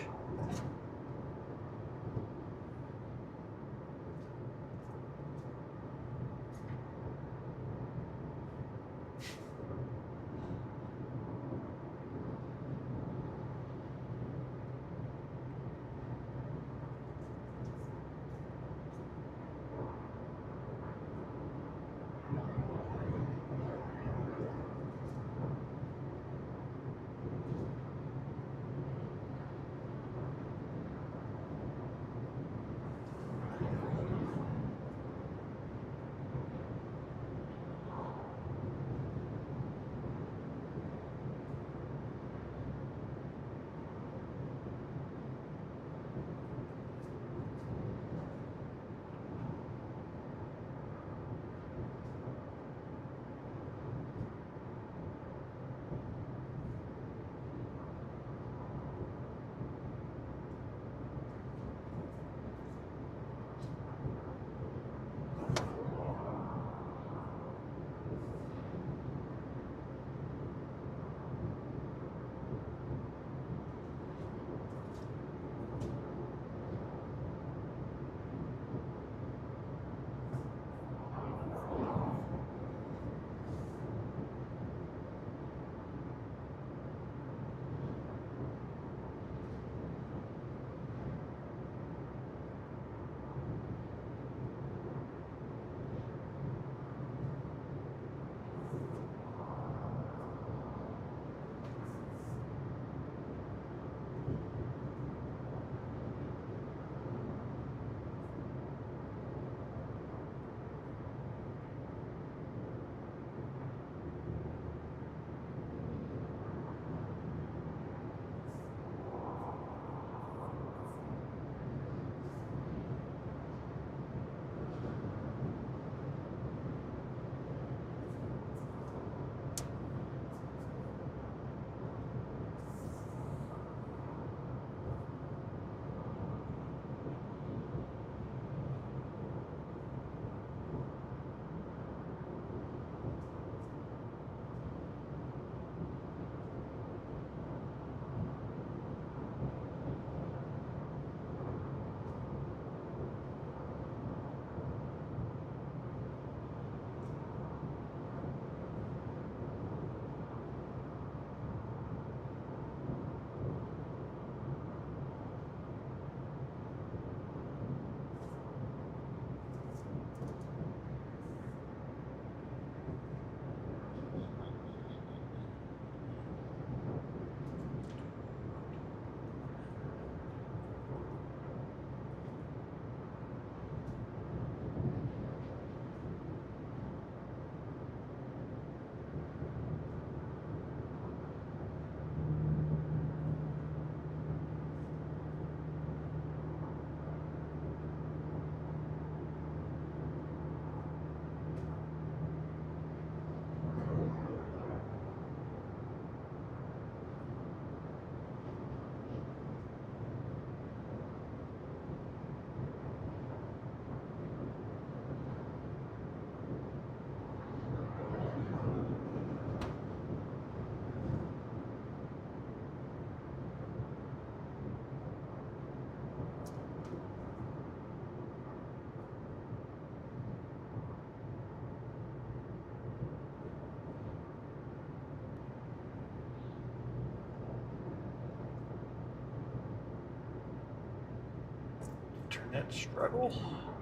Internet struggle.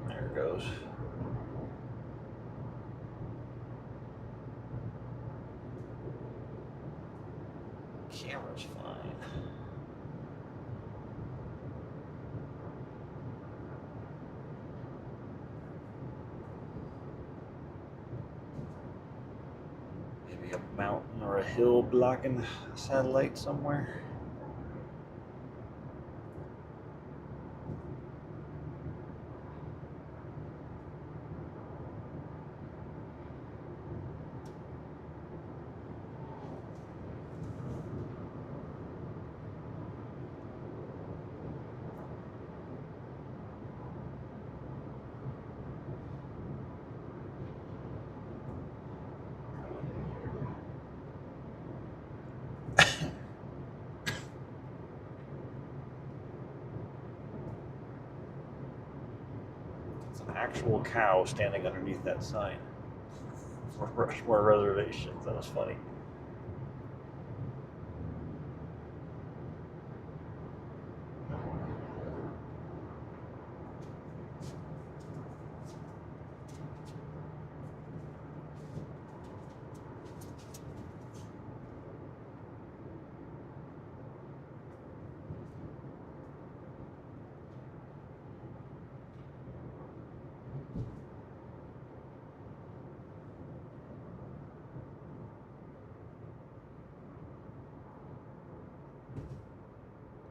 There it goes. Camera's fine. Maybe a mountain or a hill blocking a satellite somewhere. It's an actual cow standing underneath that sign for Rushmore reservations. That was funny.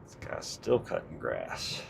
This guy's still cutting grass.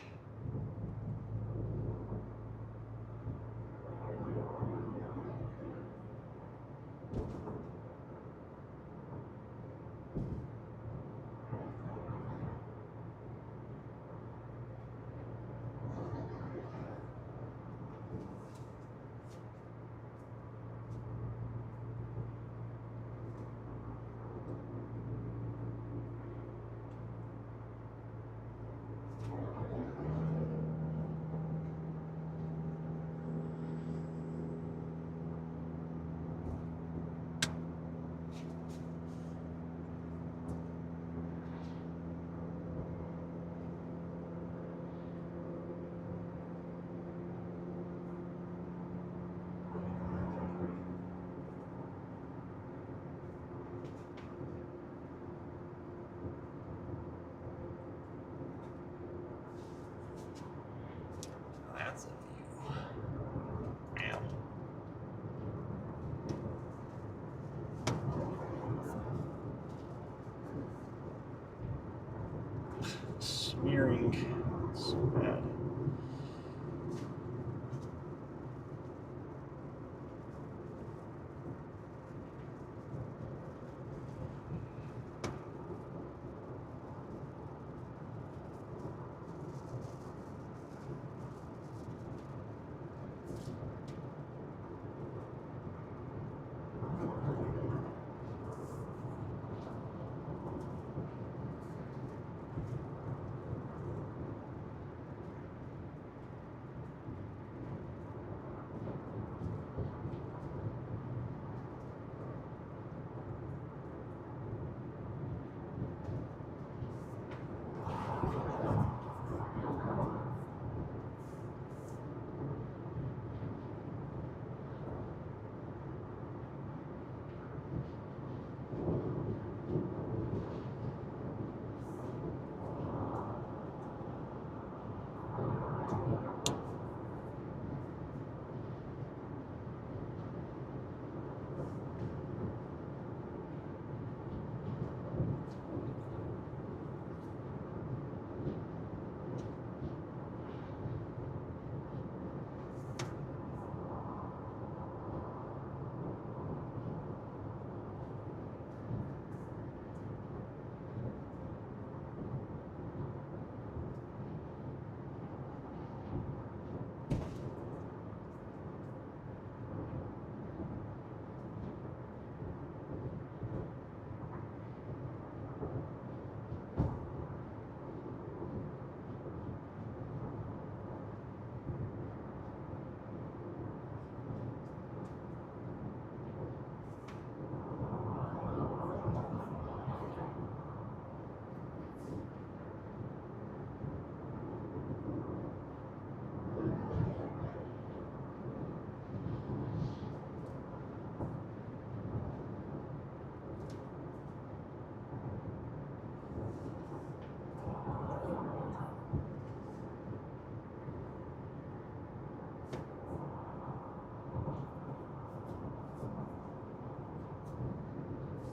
That's a view. Ow. Smearing. So bad.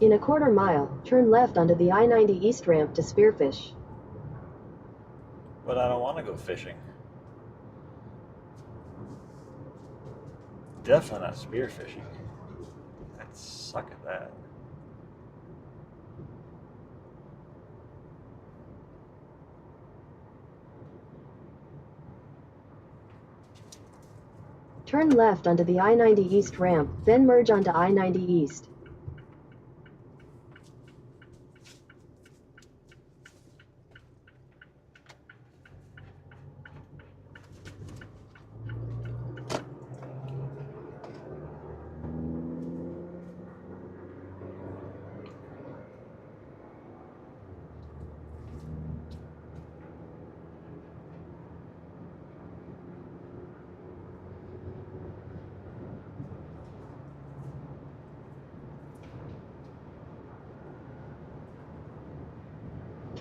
In a quarter mile, turn left onto the I-90 East ramp to Spearfish. But I don't want to go fishing. Definitely not spearfishing. I'd suck at that. Turn left onto the I-90 East ramp, then merge onto I-90 East.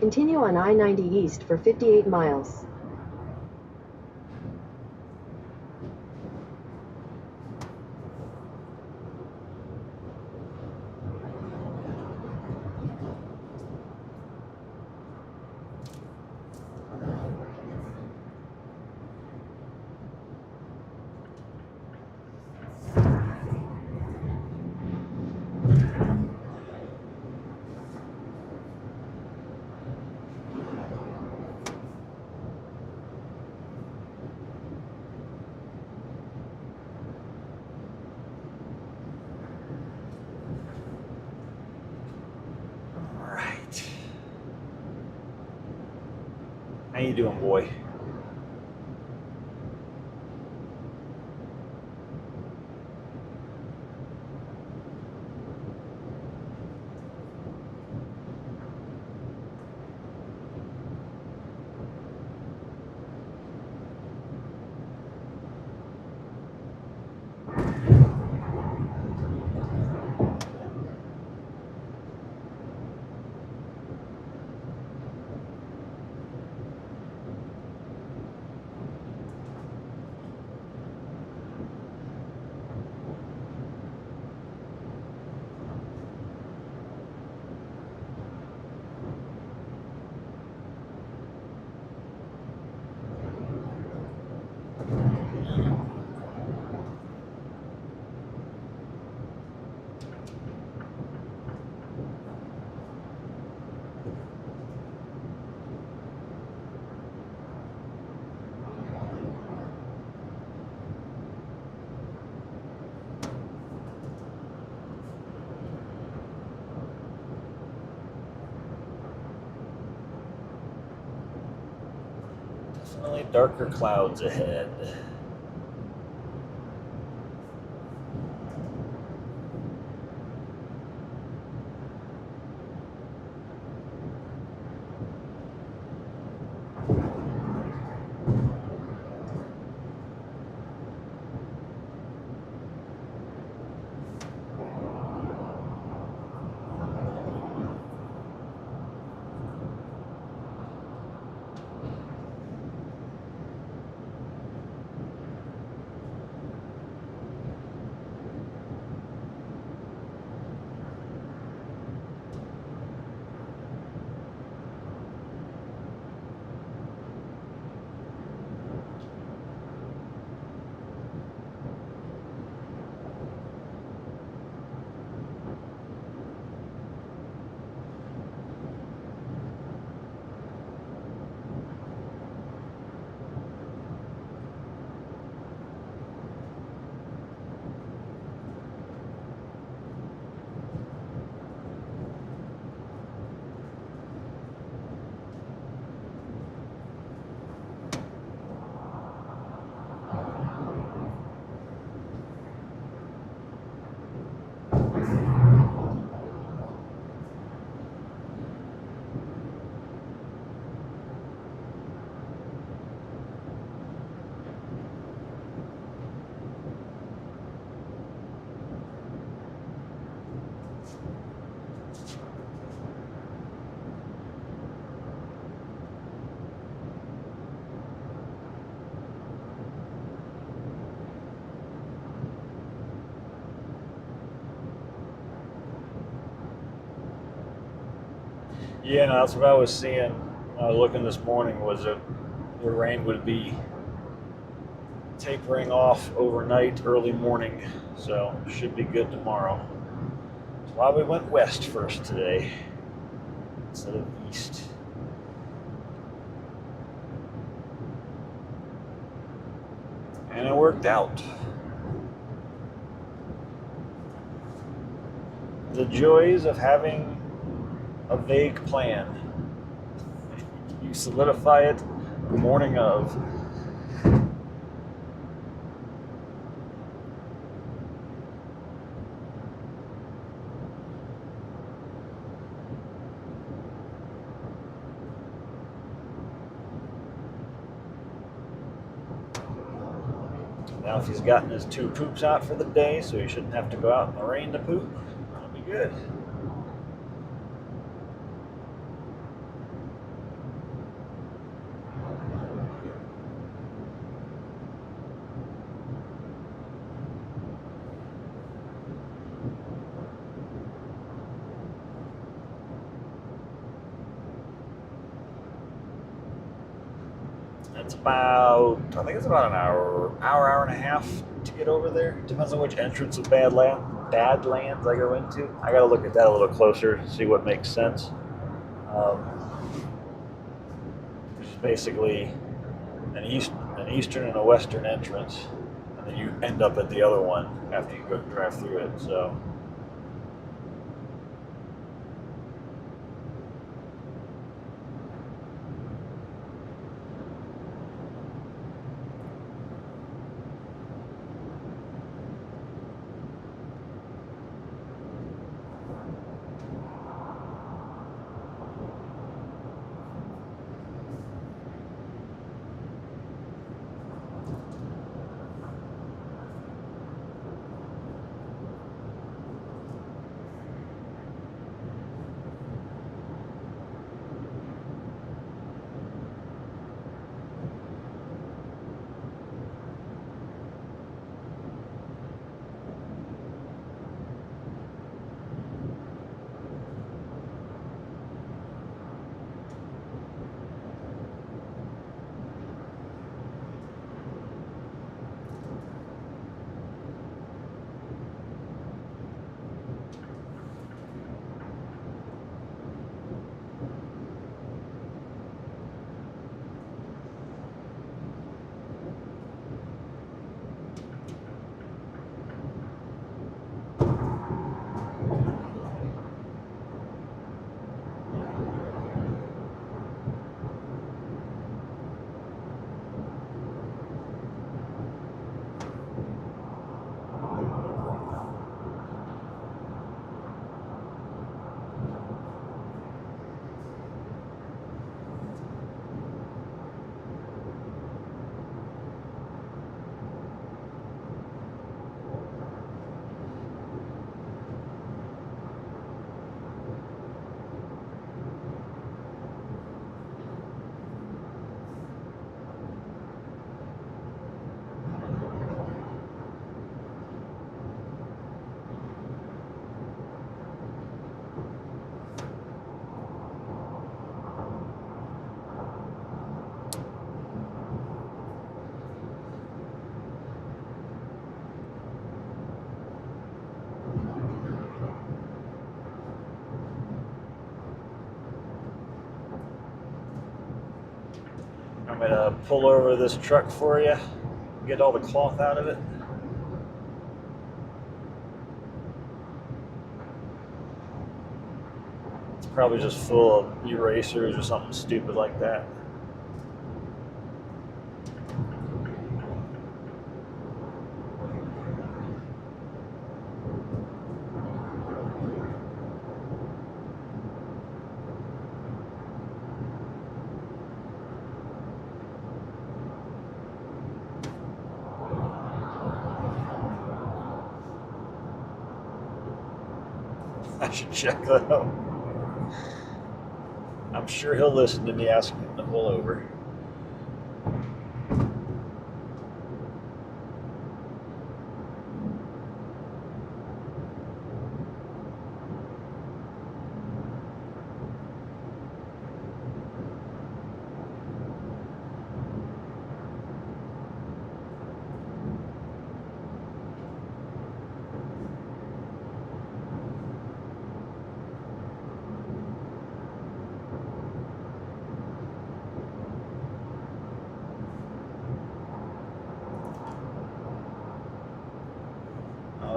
Continue on I-90 East for 58 miles. Alright. How you doing, boy? Definitely darker clouds ahead. Yeah, no, that's what I was seeing when I was looking this morning, was that the rain would be tapering off overnight, early morning, so should be good tomorrow. That's why we went west first today instead of east. And it worked out. The joys of having a vague plan. You solidify it the morning of. Now, if he's gotten his 2 poops out for the day, so he shouldn't have to go out in the rain to poop, that'll be good. It's about, I think it's about an hour and a half to get over there. Depends on which entrance of Badlands I go into. I gotta look at that a little closer to see what makes sense. Which is basically an eastern and a western entrance, and then you end up at the other one after you go drive through it. So. I'm gonna pull over this truck for you, get all the cloth out of it. It's probably just full of erasers or something stupid like that. I should check that out. I'm sure he'll listen to me asking him to pull over.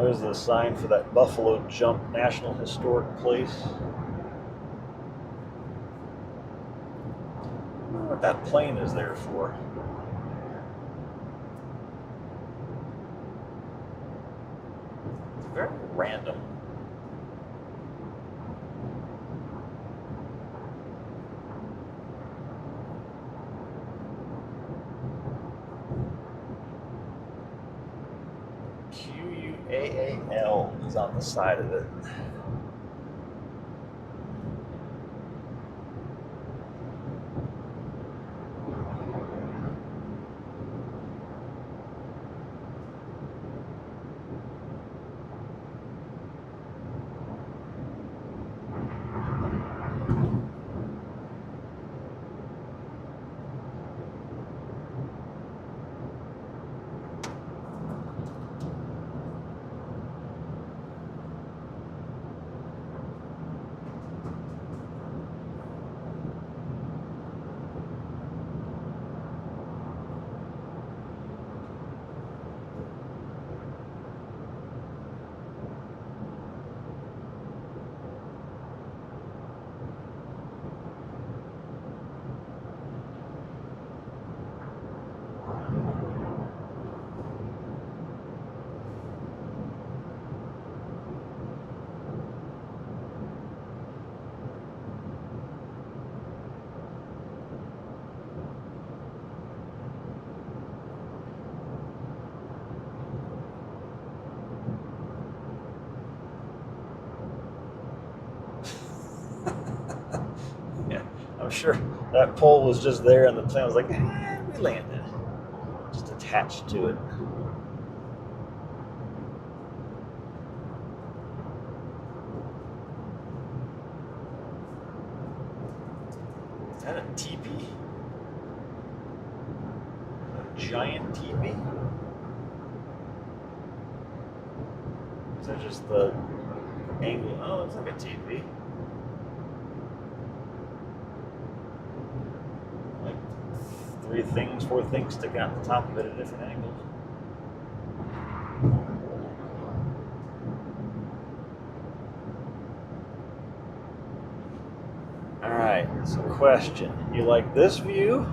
There's the sign for that Buffalo Jump National Historic Place. I wonder what that plane is there for. It's very random. QUAAL is on the side of it. Yeah, I'm sure that pole was just there and the plane was like, we landed. Just attached to it. Is that a teepee? A giant teepee? Is that just the angle? Oh, it's like a teepee. Like 4 things sticking out the top of it at different angles. Alright, so question. You like this view,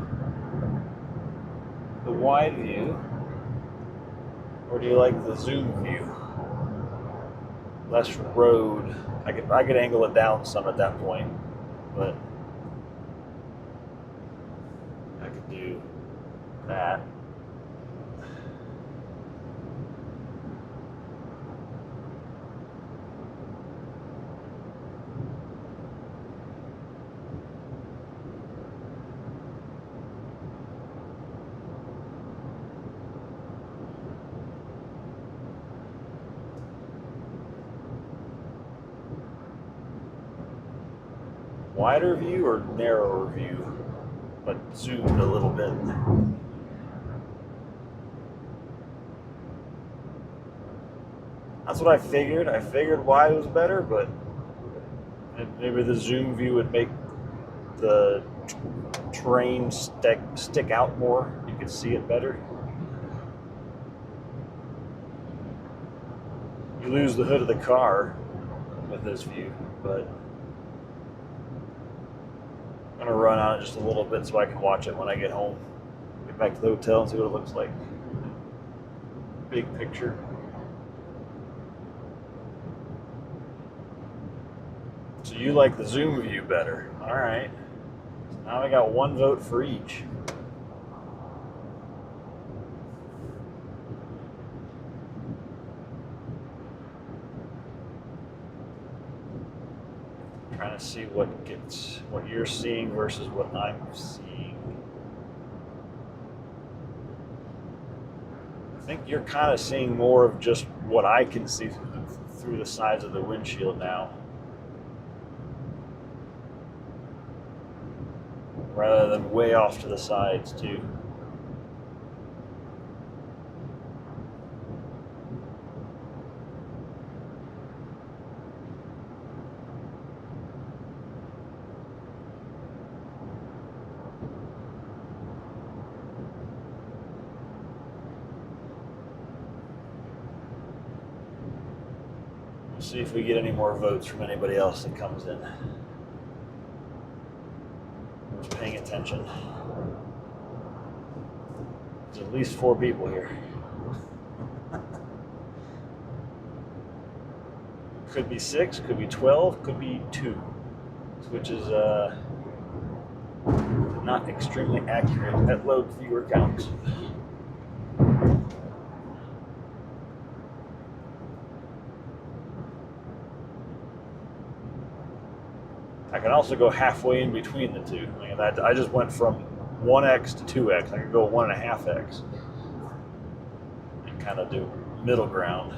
the wide view, or do you like the zoom view? Less road. I could angle it down some at that point, but I could do that. Wider view or narrower view, but zoomed a little bit. That's what I figured. I figured wide was better, but maybe the zoom view would make the terrain stick out more. You could see it better. You lose the hood of the car with this view, but I'm gonna run on it just a little bit so I can watch it when I get home. Get back to the hotel and see what it looks like. Big picture. So you like the zoom view better. All right. So now I got 1 vote for each. Trying to see what you're seeing versus what I'm seeing. I think you're kind of seeing more of just what I can see through the sides of the windshield now, rather than way off to the sides too. See if we get any more votes from anybody else that comes in. Who's paying attention? There's at least 4 people here. Could be 6, could be 12, could be 2, which is not extremely accurate at load viewer counts. I can also go halfway in between the two. I mean, I just went from 1x to 2x. I could go 1.5x and kind of do middle ground.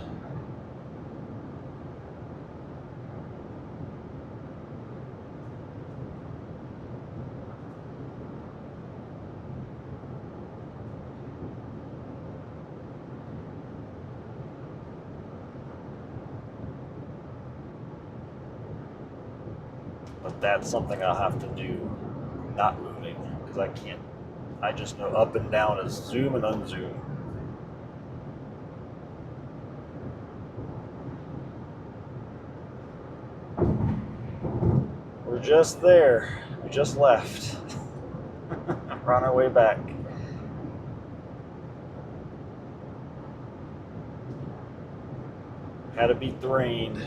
But that's something I'll have to do not moving, because I can't. I just know up and down is zoom and unzoom. We're just there. We just left. We're on our way back. Had to beat the rain.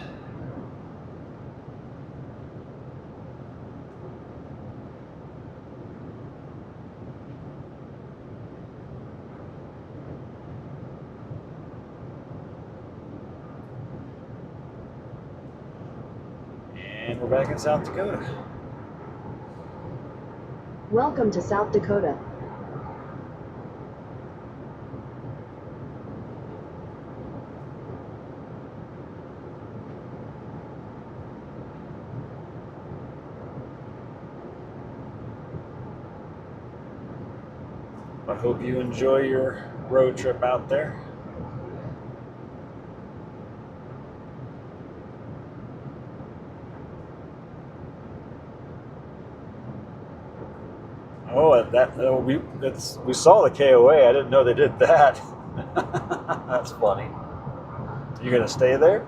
And we're back in South Dakota. Welcome to South Dakota. I hope you enjoy your road trip out there. Oh, we saw the KOA. I didn't know they did that. That's funny. You gonna stay there?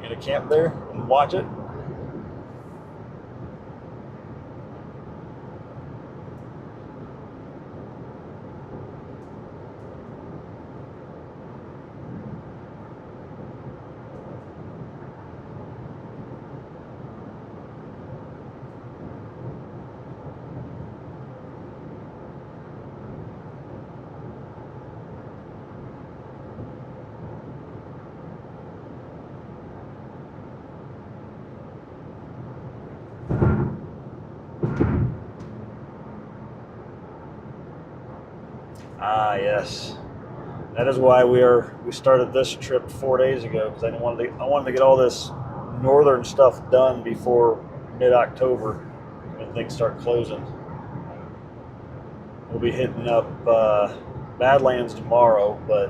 You gonna camp there and watch it? Ah, yes. That is why we started this trip 4 days ago, because I wanted to get all this northern stuff done before mid-October when things start closing. We'll be hitting up Badlands tomorrow, but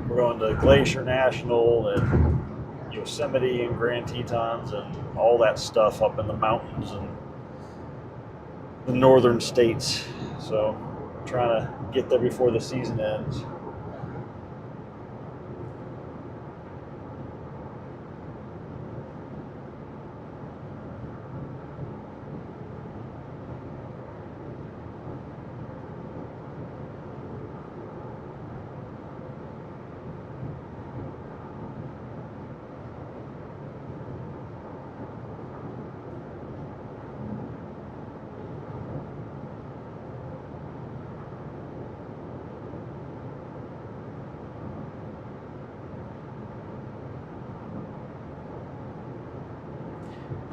we're going to Glacier National and Yosemite and Grand Tetons and all that stuff up in the mountains and the northern states. So trying to get there before the season ends.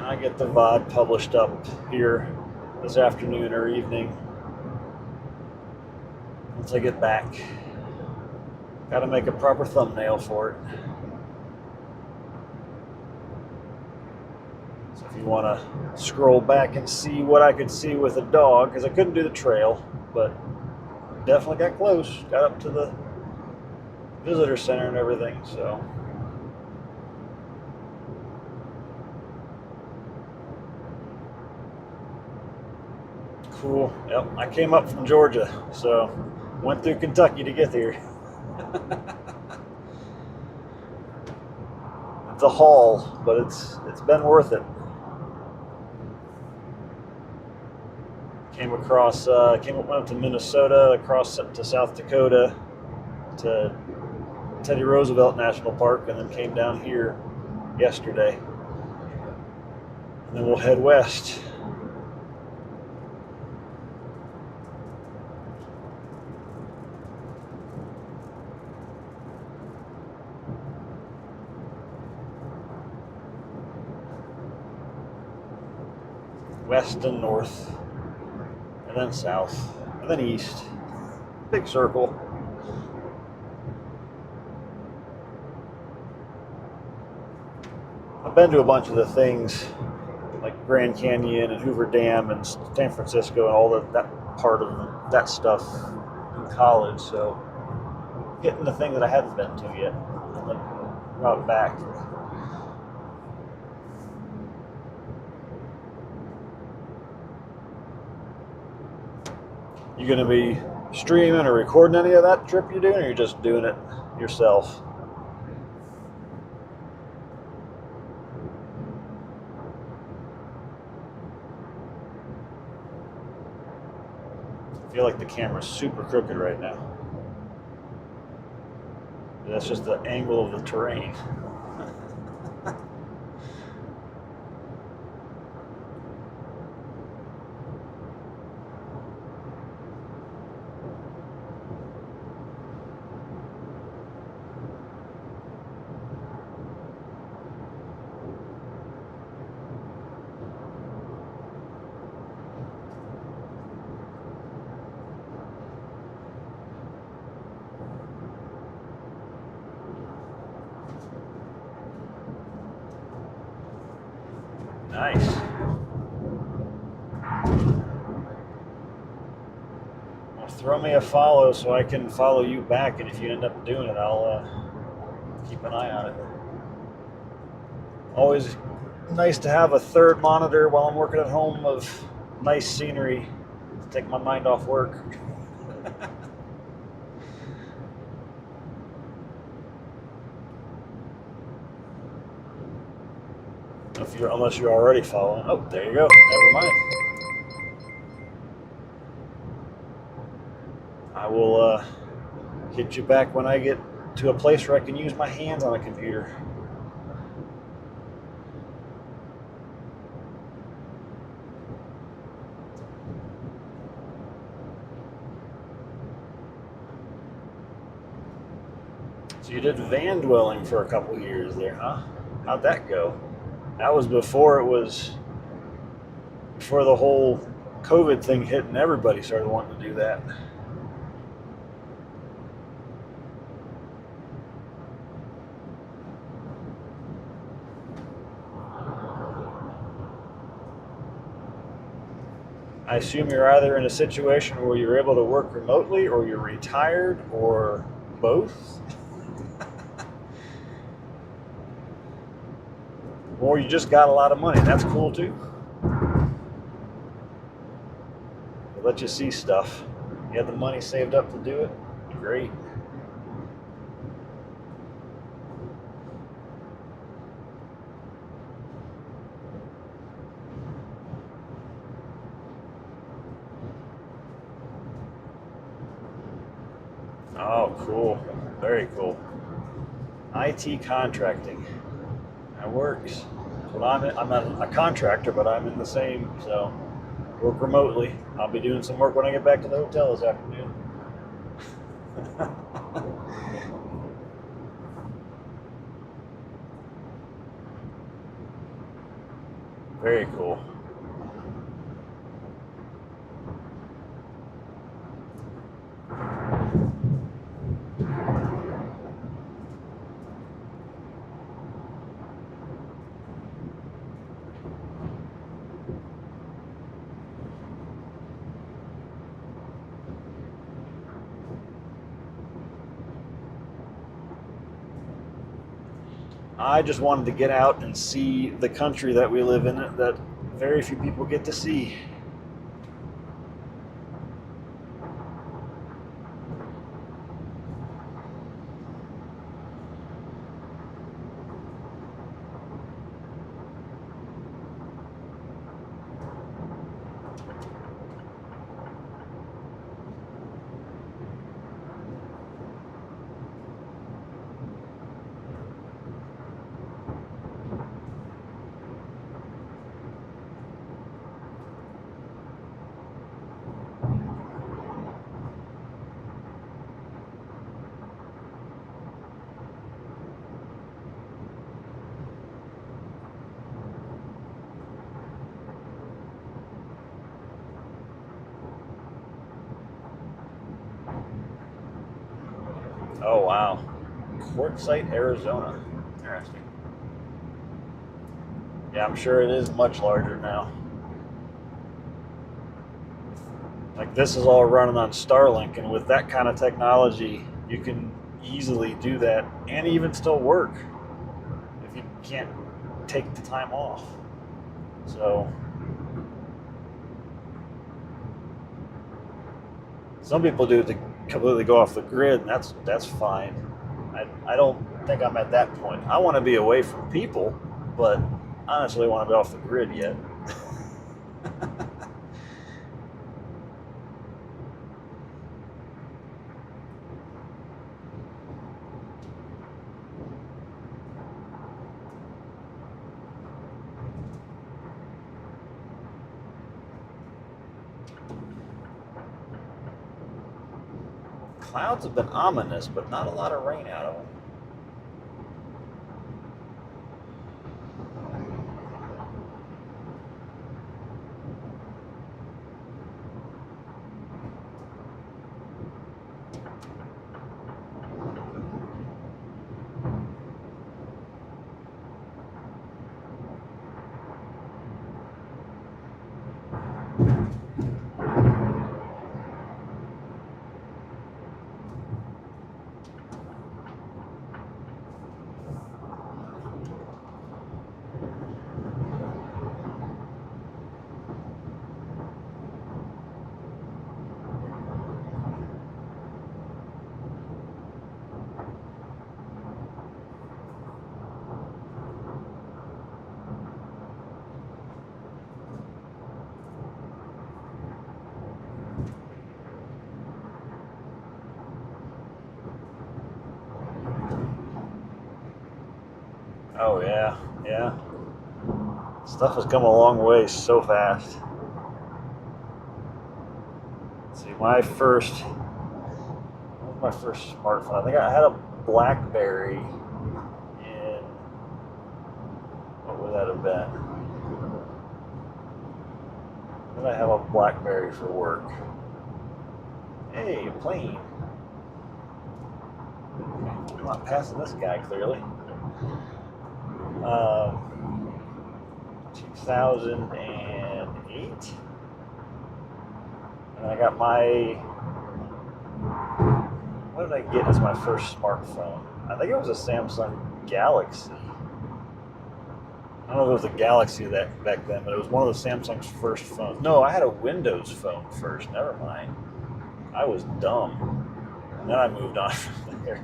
I get the VOD published up here this afternoon or evening once I get back. Got to make a proper thumbnail for it. So if you want to scroll back and see what I could see with a dog, because I couldn't do the trail, but definitely got close. Got up to the visitor center and everything, so. Cool. Yep, I came up from Georgia, so went through Kentucky to get here. It's a haul, but it's been worth it. Went up to Minnesota, across to South Dakota, to Teddy Roosevelt National Park, and then came down here yesterday. And then we'll head west. West and north, and then south, and then east. Big circle. I've been to a bunch of the things like Grand Canyon and Hoover Dam and San Francisco and all that part of that stuff in college, so getting the thing that I haven't been to yet on the route back. You gonna be streaming or recording any of that trip you're doing, or you're just doing it yourself? I feel like the camera's super crooked right now. That's just the angle of the terrain. Nice. Well, throw me a follow so I can follow you back, and if you end up doing it, I'll keep an eye on it. Always nice to have a third monitor while I'm working at home of nice scenery to take my mind off work. Unless you're already following. Oh, there you go. Never mind. I will hit you back when I get to a place where I can use my hands on a computer. So you did van dwelling for a couple years there, huh? How'd that go? That was before the whole COVID thing hit and everybody started wanting to do that. I assume you're either in a situation where you're able to work remotely, or you're retired, or both. Or you just got a lot of money. That's cool too. They'll let you see stuff. You have the money saved up to do it. Great. Oh, cool. Very cool. IT contracting. That works. Well, I'm a contractor, but I'm in the same, so work remotely. I'll be doing some work when I get back to the hotel this afternoon. Very cool. I just wanted to get out and see the country that we live in that very few people get to see. Oh, wow. Quartzsite, Arizona. Interesting. Yeah, I'm sure it is much larger now. Like, this is all running on Starlink, and with that kind of technology, you can easily do that and even still work if you can't take the time off. So, some people do it to completely go off the grid, and that's fine. I don't think I'm at that point. I want to be away from people, but I honestly want to be off the grid yet. Clouds have been ominous, but not a lot of rain out of them. Oh yeah, yeah. Stuff has come a long way so fast. Let's see, what was my first smartphone? I think I had a BlackBerry in, what would that have been? Then I have a BlackBerry for work. Hey, a plane. I'm not passing this guy clearly. 2008. And I got what did I get as my first smartphone? I think it was a Samsung Galaxy. I don't know if it was a Galaxy back then, but it was one of the Samsung's first phones. No, I had a Windows phone first. Never mind. I was dumb. And then I moved on from there.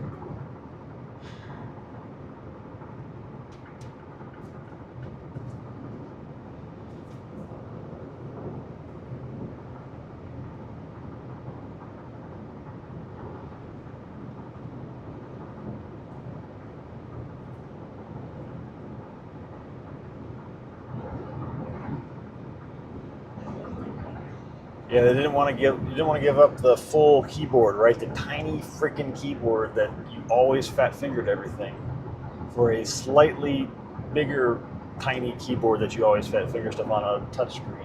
Yeah, you didn't want to give up the full keyboard, right? The tiny freaking keyboard that you always fat fingered everything for a slightly bigger tiny keyboard that you always fat finger stuff on a touchscreen.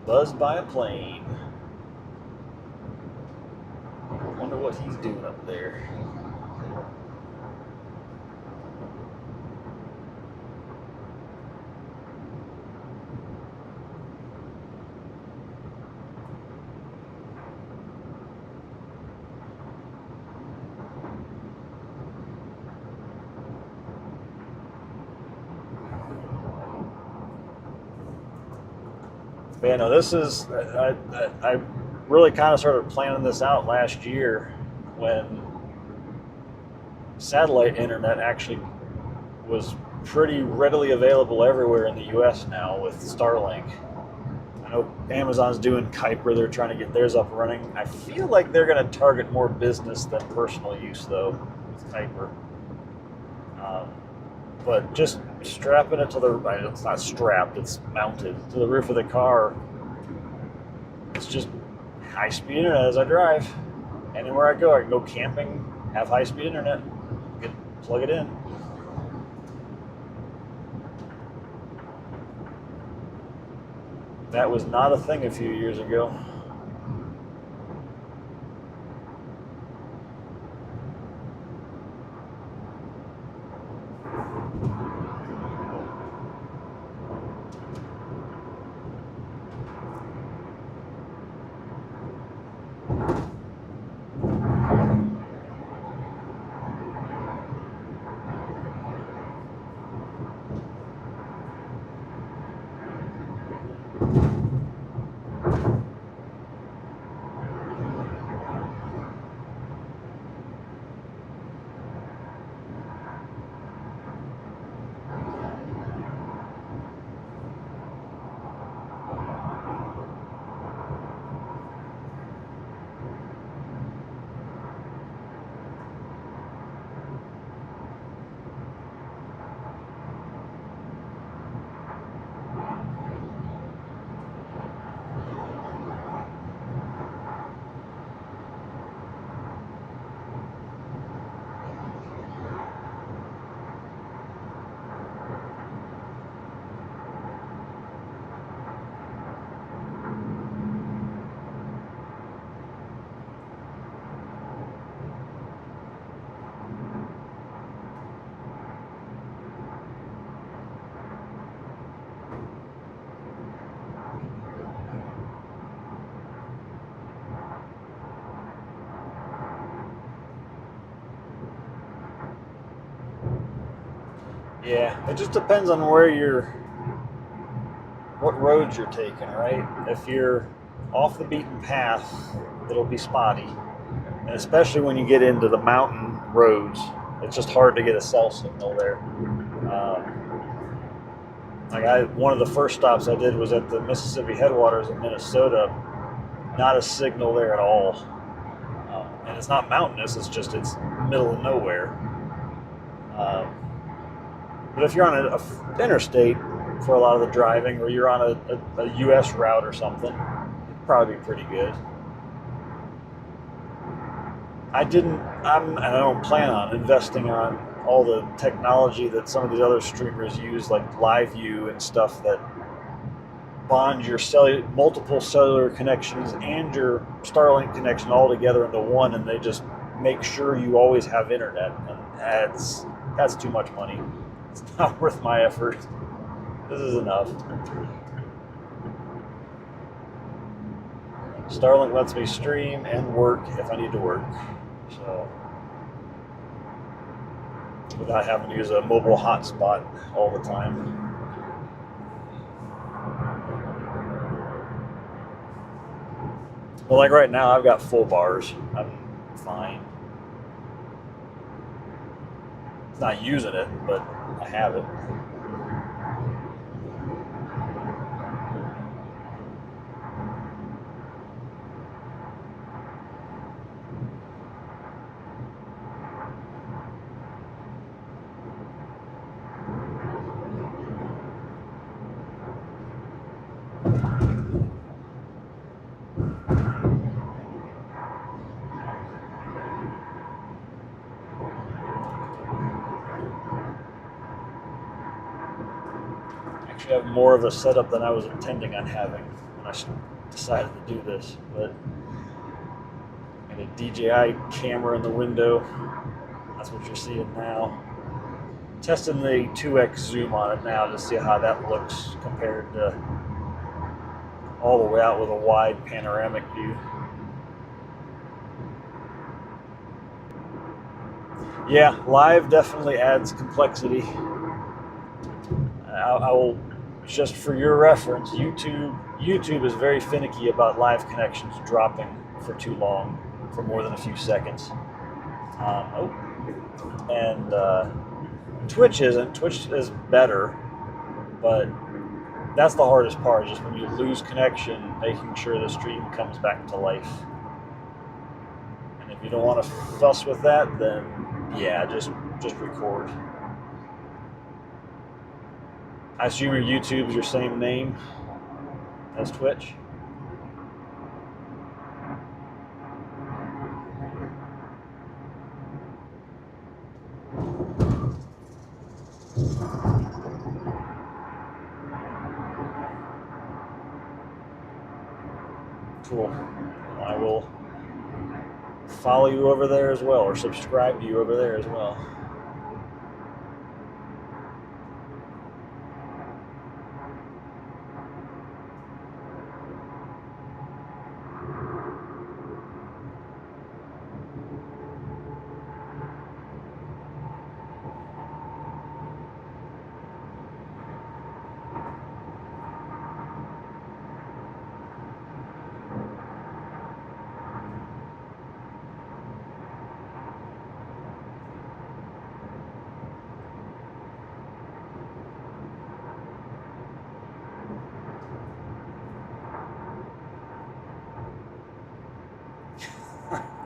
Buzzed by a plane. Wonder what he's doing up there. But yeah, no, I really kind of started planning this out last year when satellite internet actually was pretty readily available everywhere in the US now with Starlink. I know Amazon's doing Kuiper, they're trying to get theirs up and running. I feel like they're going to target more business than personal use though with Kuiper. But just strapping it to it's not strapped, it's mounted to the roof of the car. It's just high-speed internet as I drive. Anywhere I go, I can go camping, have high-speed internet, plug it in. That was not a thing a few years ago. Yeah, it just depends on what roads you're taking, right? If you're off the beaten path, it'll be spotty. And especially when you get into the mountain roads, it's just hard to get a cell signal there. One of the first stops I did was at the Mississippi headwaters in Minnesota. Not a signal there at all. And it's not mountainous, it's middle of nowhere. But if you're on an interstate for a lot of the driving, or you're on a U.S. route or something, it'd probably be pretty good. I don't plan on investing on all the technology that some of these other streamers use, like LiveView and stuff that bond your multiple cellular connections and your Starlink connection all together into one, and they just make sure you always have internet. And that's too much money. It's not worth my effort. This is enough. Starlink lets me stream and work if I need to work. So, without having to use a mobile hotspot all the time. Well, like right now, I've got full bars. I'm fine. It's not using it, but I have it. I have more of a setup than I was intending on having when I decided to do this, but I got a DJI camera in the window. That's what you're seeing now. Testing the 2x zoom on it now to see how that looks compared to all the way out with a wide panoramic view. Yeah, live definitely adds complexity. I will, just for your reference, YouTube is very finicky about live connections dropping for too long, for more than a few seconds. Twitch isn't. Twitch is better, but that's the hardest part, just when you lose connection, making sure the stream comes back to life. And if you don't want to fuss with that, then yeah, just record. I assume your YouTube is your same name as Twitch? Cool. I will follow you over there as well, or subscribe to you over there as well.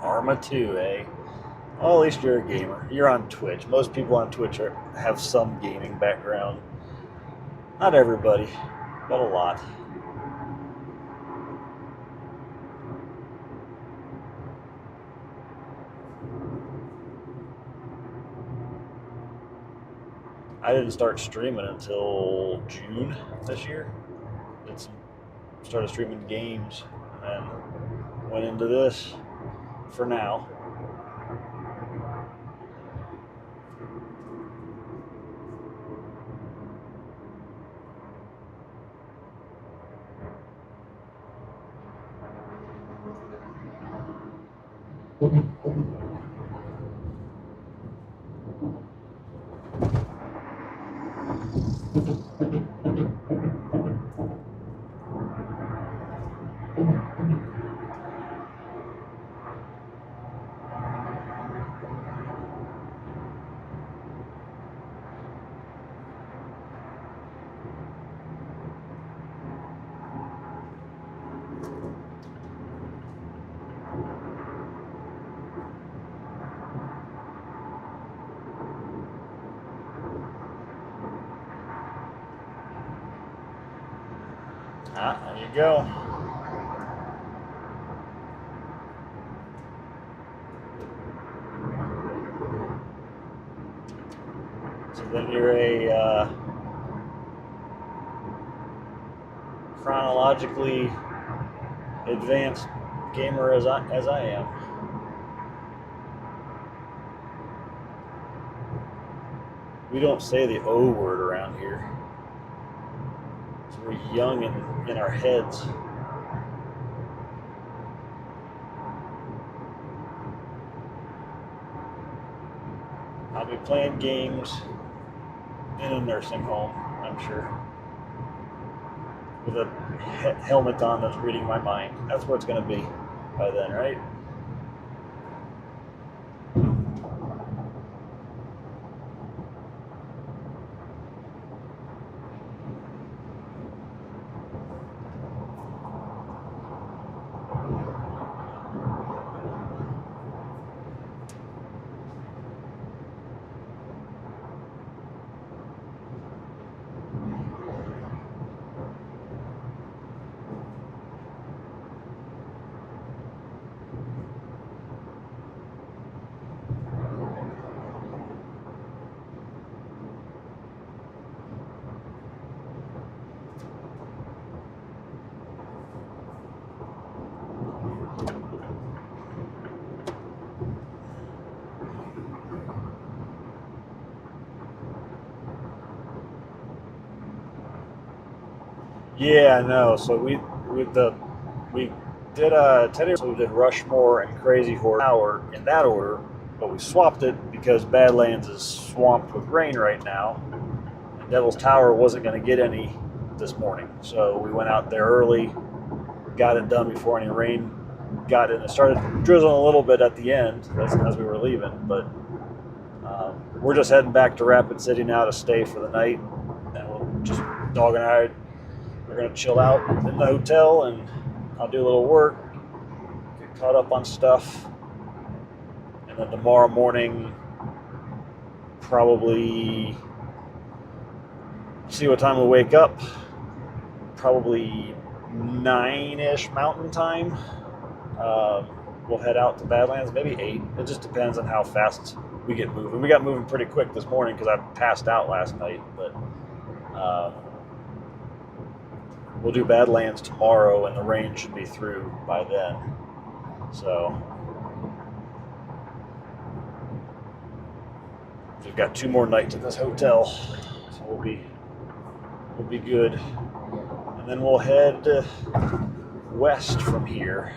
Arma 2, eh? Well, at least you're a gamer. You're on Twitch. Most people on Twitch have some gaming background. Not everybody, but a lot. I didn't start streaming until June this year. Started streaming games and then went into this for now. There you go. So then you're a chronologically advanced gamer as I am. We don't say the O word around here. So we're young in our heads. I'll be playing games in a nursing home, I'm sure. With a helmet on that's reading my mind. That's where it's going to be by then, right? Yeah, I know. So we did Teddy. So we did Rushmore and Crazy Horse Tower in that order, but we swapped it because Badlands is swamped with rain right now. And Devil's Tower wasn't going to get any this morning, so we went out there early, got it done before any rain got in. It started drizzling a little bit at the end as we were leaving, but we're just heading back to Rapid City now to stay for the night, and we'll just dog and I. We're going to chill out in the hotel, and I'll do a little work, get caught up on stuff, and then tomorrow morning, probably see what time we wake up, probably 9-ish Mountain Time. We'll head out to Badlands, maybe 8. It just depends on how fast we get moving. We got moving pretty quick this morning because I passed out last night, but we'll do Badlands tomorrow, and the rain should be through by then. So we've got 2 more nights at this hotel, so we'll be good. And then we'll head west from here.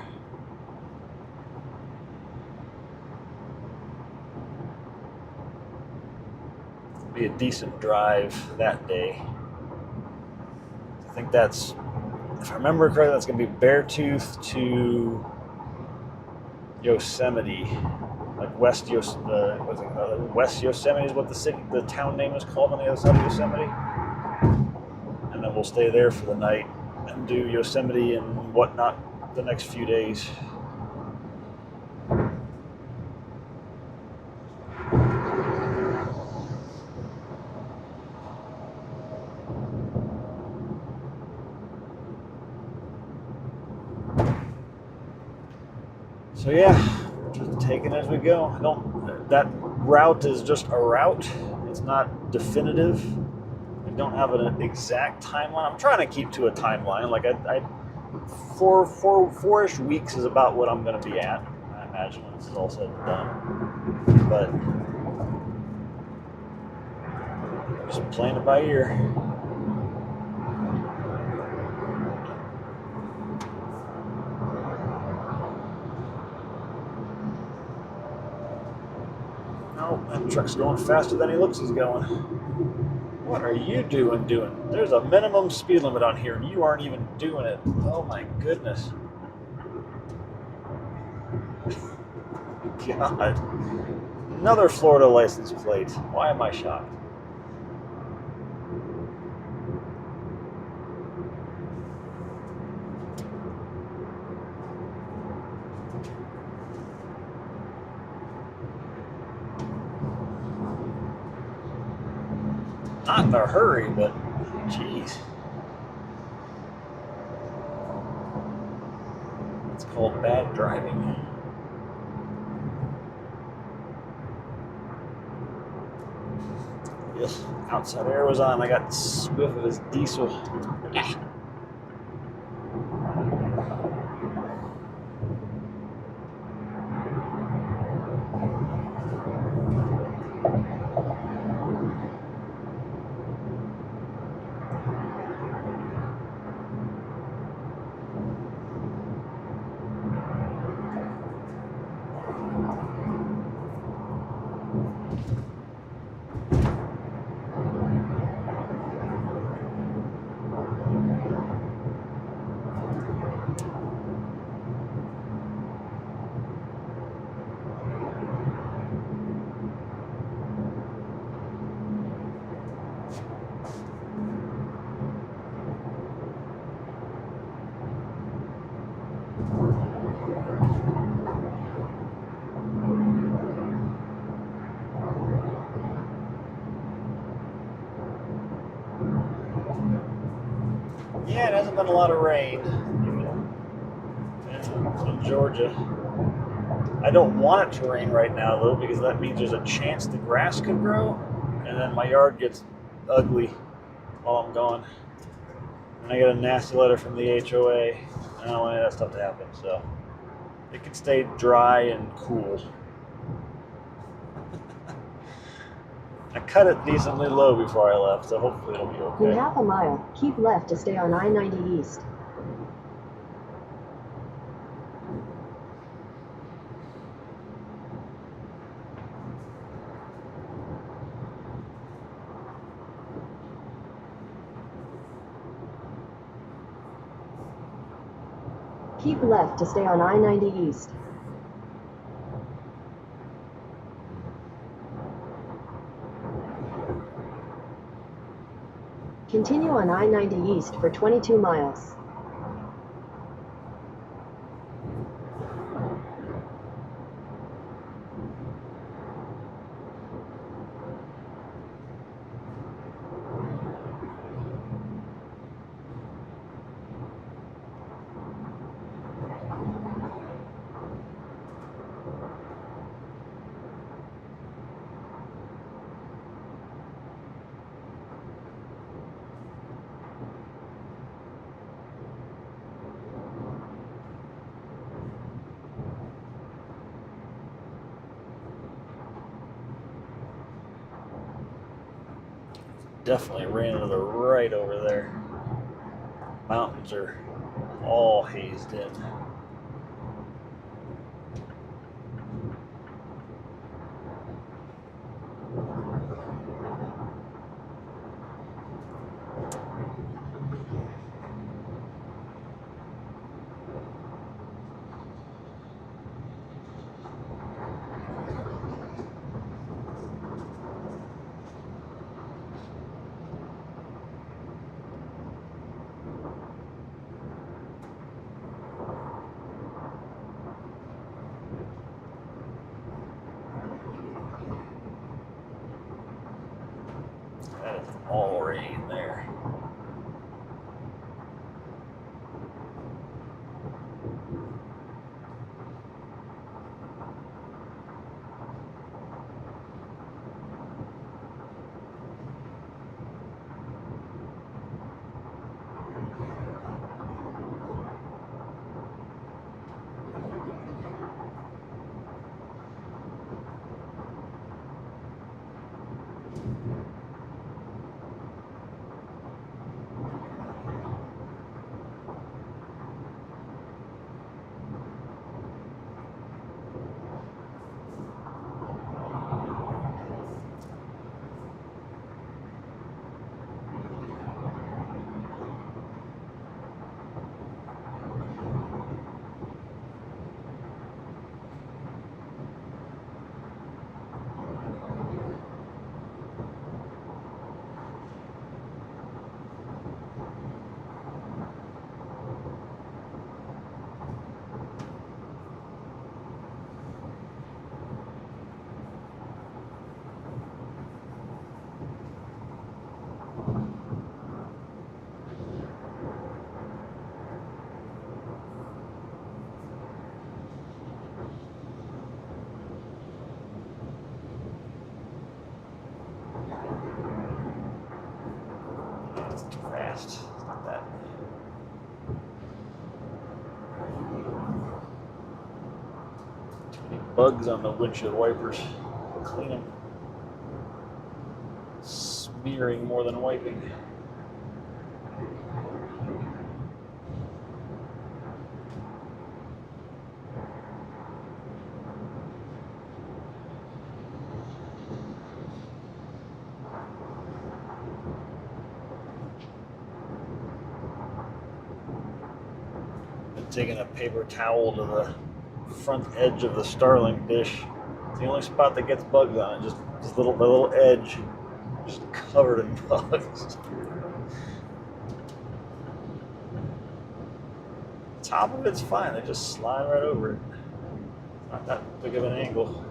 It'll be a decent drive that day. I think that's, if I remember correctly, that's going to be Beartooth to Yosemite, like West West Yosemite is what the town name is called on the other side of Yosemite. And then we'll stay there for the night and do Yosemite and whatnot the next few days. So yeah, just taking it as we go. That route is just a route. It's not definitive. I don't have an exact timeline. I'm trying to keep to a timeline. Like four-ish weeks is about what I'm going to be at, I imagine, when this is all said and done. But just playing it by ear. Oh, that truck's going faster than he looks he's going. What are you doing? There's a minimum speed limit on here, and you aren't even doing it. Oh my goodness. God. Another Florida license plate. Why am I shocked? Not in a hurry, but jeez. It's called bad driving. Yes, outside air was on. I got swift of his diesel. Ah. Yeah, it hasn't been a lot of rain in Georgia. I don't want it to rain right now, though, because that means there's a chance the grass could grow, and then my yard gets ugly while I'm gone. And I get a nasty letter from the HOA. I don't want any of that stuff to happen, so it can stay dry and cool. I cut it decently low before I left, so hopefully it'll be okay. In half a mile, keep left to stay on I-90 East. Keep left to stay on I-90 East. Continue on I-90 East for 22 miles. Definitely ran to the right over there. Mountains are all hazed in. That is all rain there. It's too fast. It's not that. Too many bugs on the windshield wipers. Clean them. Smearing more than wiping. Been taking a paper towel to the front edge of the Starlink dish. It's the only spot that gets bugs on it. Just the little edge, just covered in bugs. Top of it's fine. They just slide right over it. It's not that big of an angle.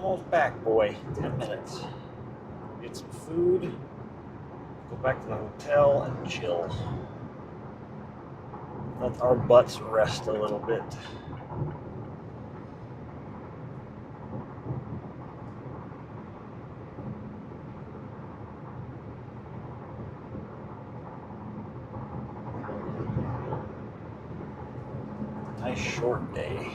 Almost back, boy. 10 minutes. Get some food. Go back to the hotel and chill. Let our butts rest a little bit. Nice short day.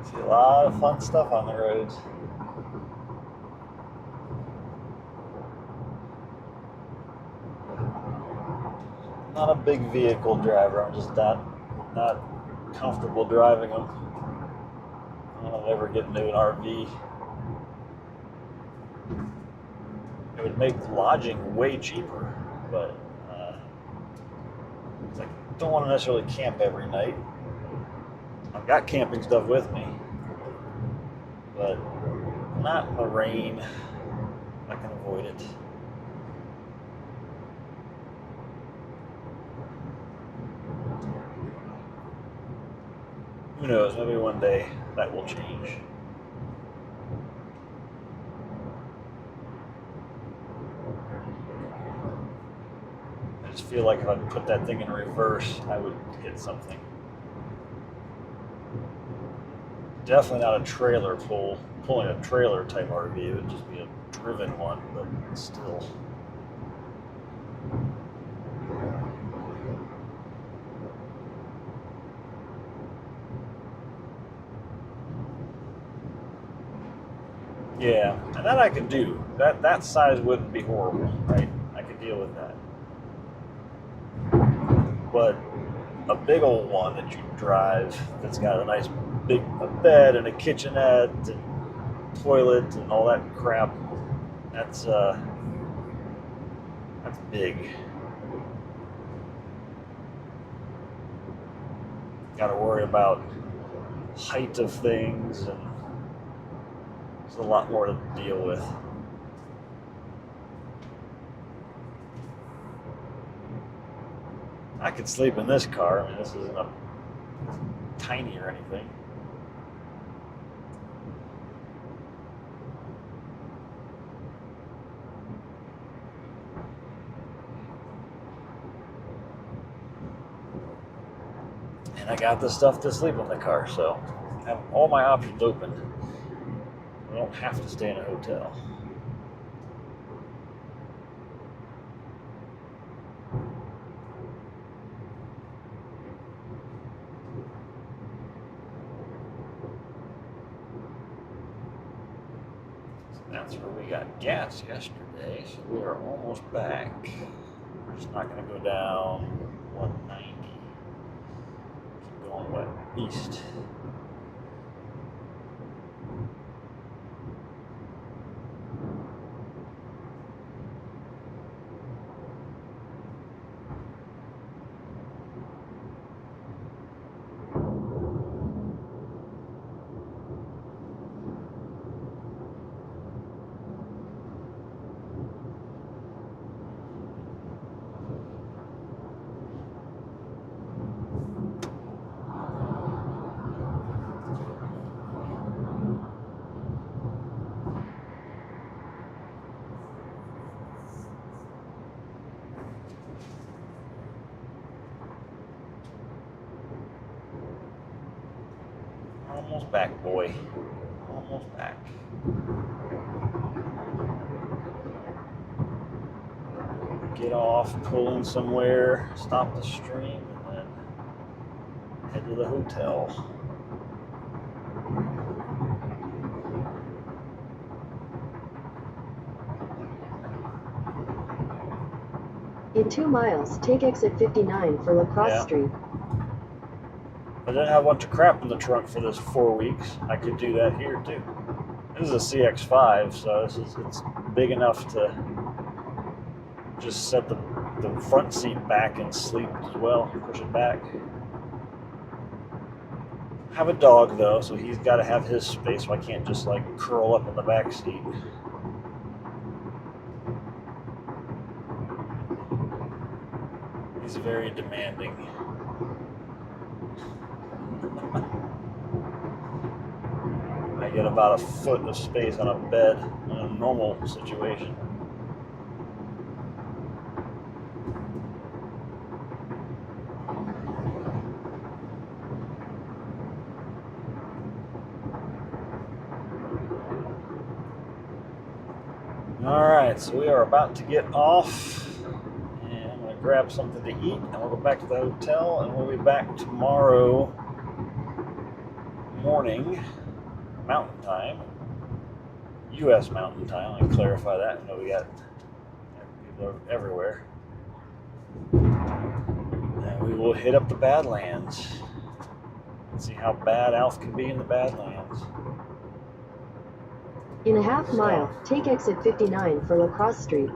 See a lot of fun stuff on the roads. Not a big vehicle driver. I'm just not comfortable driving them. I don't know if I'll ever get into an RV. It would make lodging way cheaper, but it's like, I don't want to necessarily camp every night. I've got camping stuff with me, but not in the rain. I can avoid it. Who knows, maybe one day that will change. I just feel like if I put that thing in reverse, I would hit something. Definitely not a trailer pulling a trailer type RV. It would just be a driven one, but still. Yeah, and that I could do. That size wouldn't be horrible, right? I could deal with that. But a big old one that you drive that's got a nice big bed and a kitchenette and toilet and all that crap, that's big. Got to worry about height of things, and there's a lot more to deal with. I could sleep in this car. I mean, this isn't tiny or anything. And I got the stuff to sleep in the car, so I have all my options open. I don't have to stay in a hotel. That's where we got gas yesterday, so we are almost back. We're just not going to go down 190. Keep going east. Almost back, boy. Almost back. Get off, pull in somewhere, stop the stream, and then head to the hotel. In 2 miles, take exit 59 for Lacrosse Yeah. Street. I didn't have a bunch of crap in the trunk for this 4 weeks. I could do that here too. This is a CX-5, so it's big enough to just set the front seat back and sleep as well. Push it back. I have a dog though, so he's got to have his space. So I can't just like curl up in the back seat. He's very demanding. I get about a foot of space on a bed in a normal situation. Alright, so we are about to get off. And I'm going to grab something to eat, and we'll go back to the hotel, and we'll be back tomorrow morning, Mountain Time. U.S. Mountain Time, let me clarify that. I know we got people everywhere. And we will hit up the Badlands and see how bad Alf can be in the Badlands. In a half mile, take exit 59 for Lacrosse Street.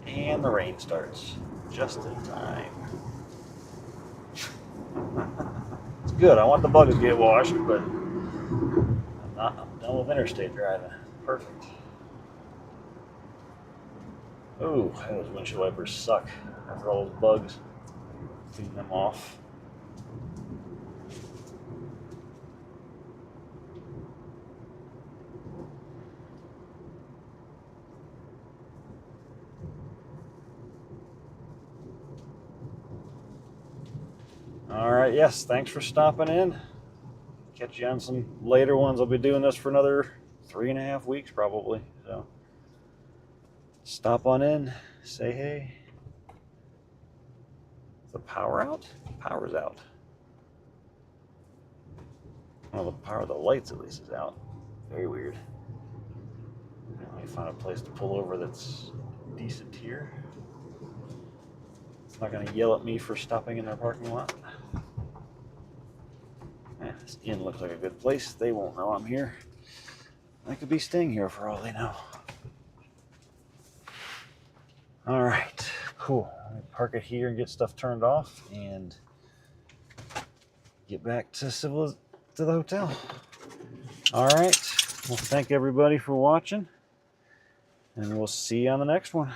And the rain starts just in time. It's good. I want the bugs to get washed, but I'm done with interstate driving. Perfect. Ooh, those windshield wipers suck after all those bugs. Clean them off. All right, yes, thanks for stopping in. Catch you on some later ones. I'll be doing this for another 3.5 weeks probably. So stop on in, say hey. Is the power out? Power's out. Well, the power of the lights at least is out. Very weird. Let me find a place to pull over that's decent here. It's not going to yell at me for stopping in their parking lot. This inn looks like a good place. They won't know I'm here. I could be staying here for all they know. All right, cool. Let me park it here and get stuff turned off and get back to the hotel. All right. Well, thank everybody for watching, and we'll see you on the next one.